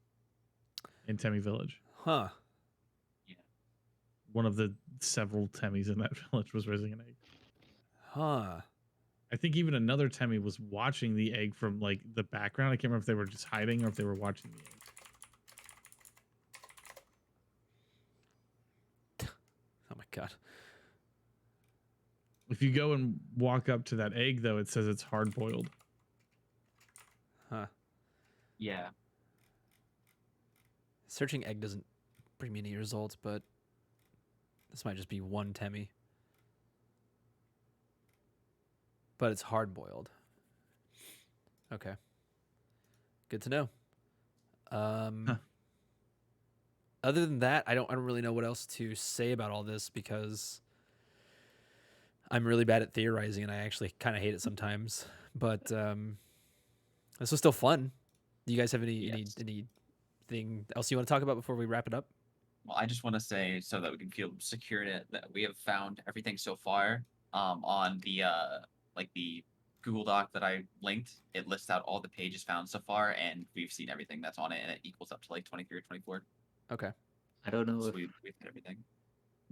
in Temmie Village. Huh. One of the several Temmies in that village was raising an egg. Huh. I think even another Temmie was watching the egg from like the background. I can't remember if they were just hiding or if they were watching the egg. Oh my god. If you go and walk up to that egg, though, it says it's hard boiled. Huh. Yeah. Searching egg doesn't bring me any results, but this might just be one Temmie. But it's hard boiled. Okay. Good to know. Other than that, I don't really know what else to say about all this because I'm really bad at theorizing and I actually kind of hate it sometimes. But this was still fun. Do you guys have anything else you want to talk about before we wrap it up? Well, I just want to say so that we can feel secure in it that we have found everything so far. On the like the Google Doc that I linked, it lists out all the pages found so far, and we've seen everything that's on it, and it equals up to like 23 or 24. Okay. I don't know So if we've hit everything.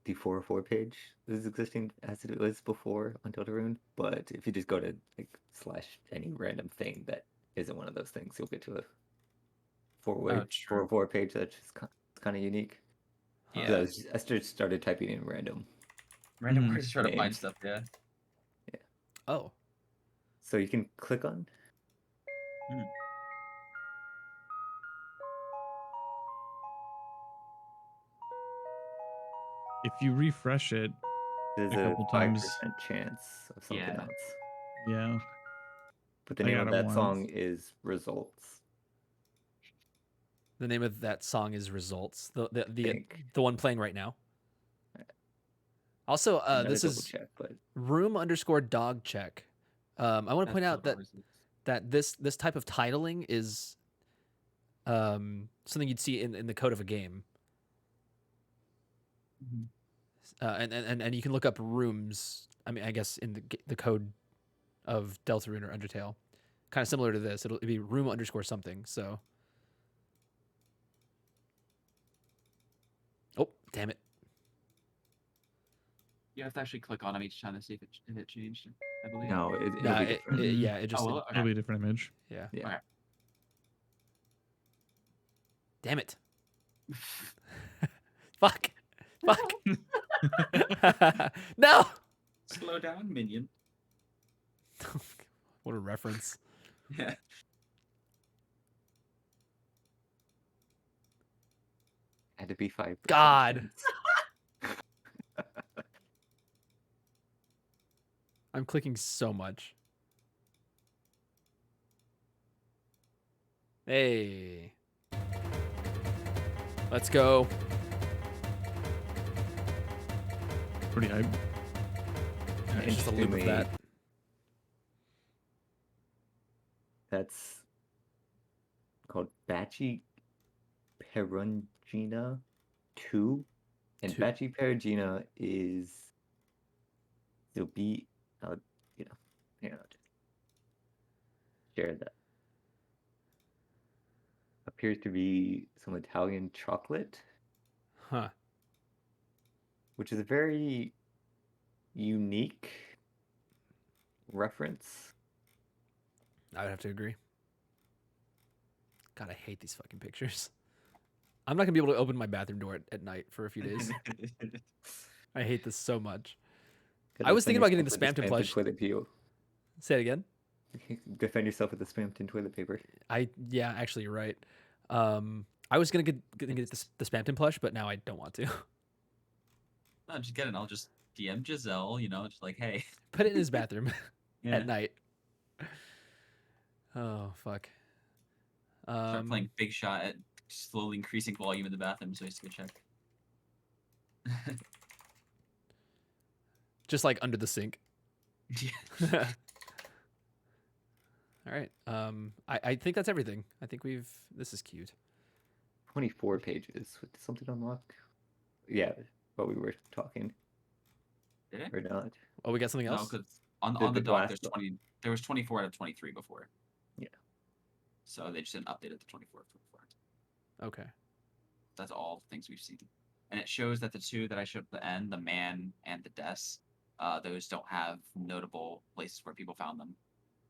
the 404 page is existing as it was before on DELTARUNE, but if you just go to like / any random thing that isn't one of those things, you'll get to a true. 404 page that's just kind of unique. Yeah. I just started typing in random. Random Chris trying to find names. stuff. Yeah. Oh. So you can click on. If you refresh it There's a a couple 5% times, chance of something Yeah. else. yeah. But the I name got of it that once. song is Results. The name of that song is Results. The Think. one playing right now. Also, this is check, but room_dog check. I want to point out that this type of titling is something you'd see in the code of a game. And you can look up rooms. I mean, I guess in the code of Deltarune or Undertale, kind of similar to this. It'll be room_something. So, oh damn it! You have to actually click on them each time to see if it changed. I believe. no, it'll Nah, be different. yeah, it just Oh, well, It'll be a different image. yeah. Yeah. Okay. Damn it! Fuck! Fuck! No! Slow down, minion. What a reference. Yeah. Had to be 5%. God. I'm clicking so much. Hey. Let's go. Pretty hype. It's just a loop of that. That's called Bachi Perugina 2. And 2. Bachi Perugina is it'll be here, I'll just share that. Appears to be some Italian chocolate, Huh. which is a very unique reference. I would have to agree. God, I hate these fucking pictures. I'm not gonna be able to open my bathroom door at night for a few days. I hate this so much. I was thinking about getting the Spamton plush. Toilet paper. Say it again. Defend yourself with the Spamton toilet paper. Yeah, actually, you're right. I was gonna get the Spamton plush, but now I don't want to. No, just get it. I'll just DM Giselle, just like, hey. Put it in his bathroom Yeah. at night. Oh fuck. Start playing Big Shot at slowly increasing volume in the bathroom so he has to go check. Just like under the sink. Yeah. All right. I think that's everything. I think this is cute. 24 pages. Did something unlock? Yeah, while we were talking. Did it? Or not. Oh, we got something No, else? because on The the dock, glass there's 20. There was 24 out of 23 before. Yeah. So they just didn't update it to 24 of 24. Okay. That's all the things we've seen. And it shows that the two that I showed at the end, the man and the desk, those don't have notable places where people found them.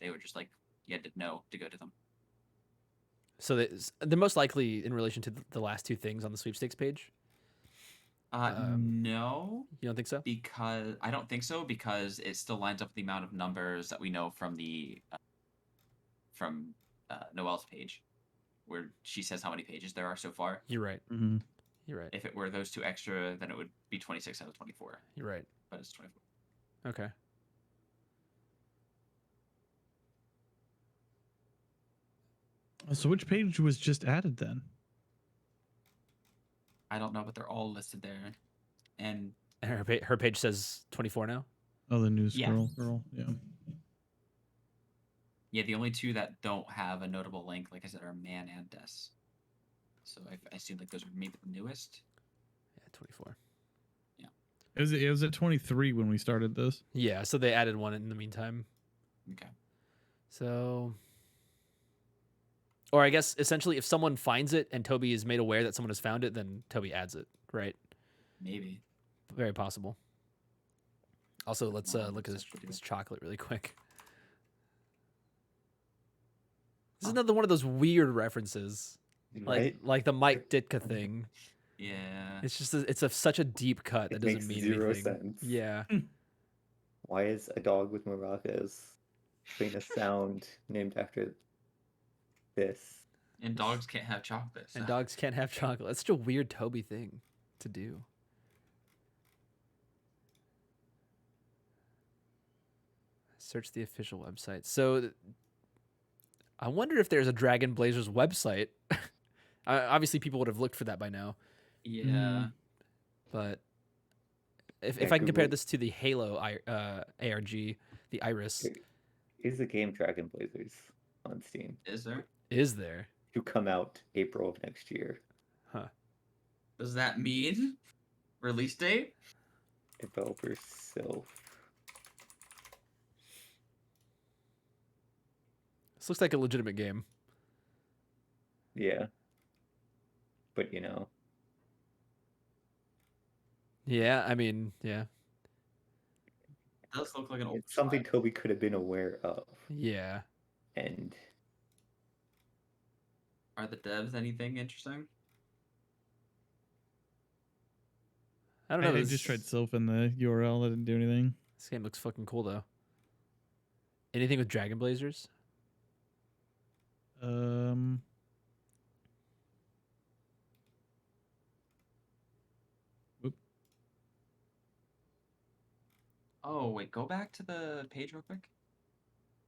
They were just like, you had to know to go to them. So they're most likely in relation to the last two things on the sweepstakes page. No, You don't think so? because I don't think so, because it still lines up with the amount of numbers that we know from the Noelle's page, where she says how many pages there are so far. You're right. Mm-hmm. You're right. If it were those two extra, then it would be 26 out of 24. You're right. But it's 24. Okay. So which page was just added then? I don't know, but they're all listed there. And And her page says 24 now. Oh, the news Yeah. girl. Yeah. yeah, the only two that don't have a notable link, like I said, are Man and Des. So I assume like those are maybe the newest. Yeah, 24. It was at 23 when we started this. Yeah, so they added one in the meantime. Okay. So, or I guess essentially, if someone finds it and Toby is made aware that someone has found it, then Toby adds it, right? Maybe. Very possible. Also, let's Well, look at that's what we this do. chocolate really quick. This is another one of those weird references, like the Mike Ditka thing. Yeah. It's just such a deep cut that It doesn't makes mean zero anything. sense. Yeah, Why is a dog with maracas playing a sound named after this? And dogs can't have chocolate. and so- dogs can't have chocolate. That's such a weird Toby thing to do. Search the official website. So, I wonder if there's a Dragon Blazers website. Obviously, people would have looked for that by now. Yeah. But if Yeah, I can compare Google- this to the Halo ARG, the Iris, Is the game Dragon Blazers on Steam Is there? is there? to come out April of next year? Does that mean release date? Developer self. This looks like a legitimate game. Yeah. But Yeah, I mean, yeah, It does look like an old it's something Toby could have been aware of. yeah. And Are the devs anything interesting? I don't know. I just tried self in the URL. That didn't do anything. This game looks fucking cool though. Anything with Dragon Blazers? Oh wait, go back to the page real quick.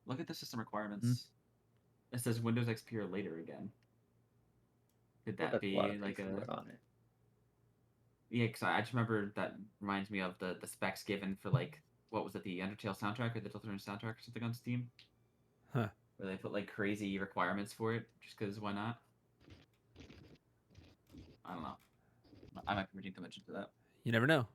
Look at the system requirements. It says Windows XP or later again. Could well, that that's be a lot of like things a? that are on it. Yeah, because I just remember that reminds me of the specs given for like what was it, the Undertale soundtrack or the Deltarune soundtrack or something on Steam. Huh. Where they put like crazy requirements for it just because why not? I don't know. I might be reading too much into that. You never know.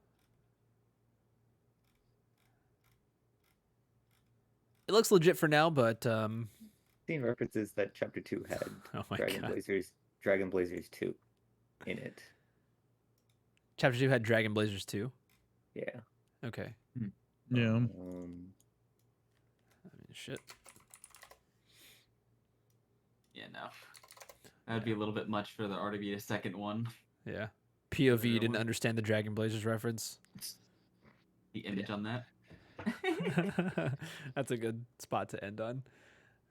It looks legit for now, but Seeing references that Chapter 2 had oh my Dragon god. Blazers 2 in it. Chapter 2 had Dragon Blazers 2. Yeah. Okay. Yeah. I mean, shit. Yeah, no. That'd be a little bit much for there to be a second one. Yeah. POV Another didn't one. understand the Dragon Blazers reference. The image on that. That's a good spot to end on.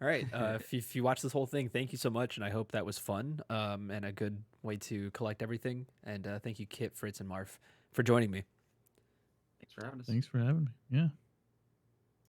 All right. If you watch this whole thing, thank you so much, and I hope that was fun and a good way to collect everything. And thank you, Kit, Fritz, and Marf, for joining me. Thanks for having us. Thanks for having me. Yeah.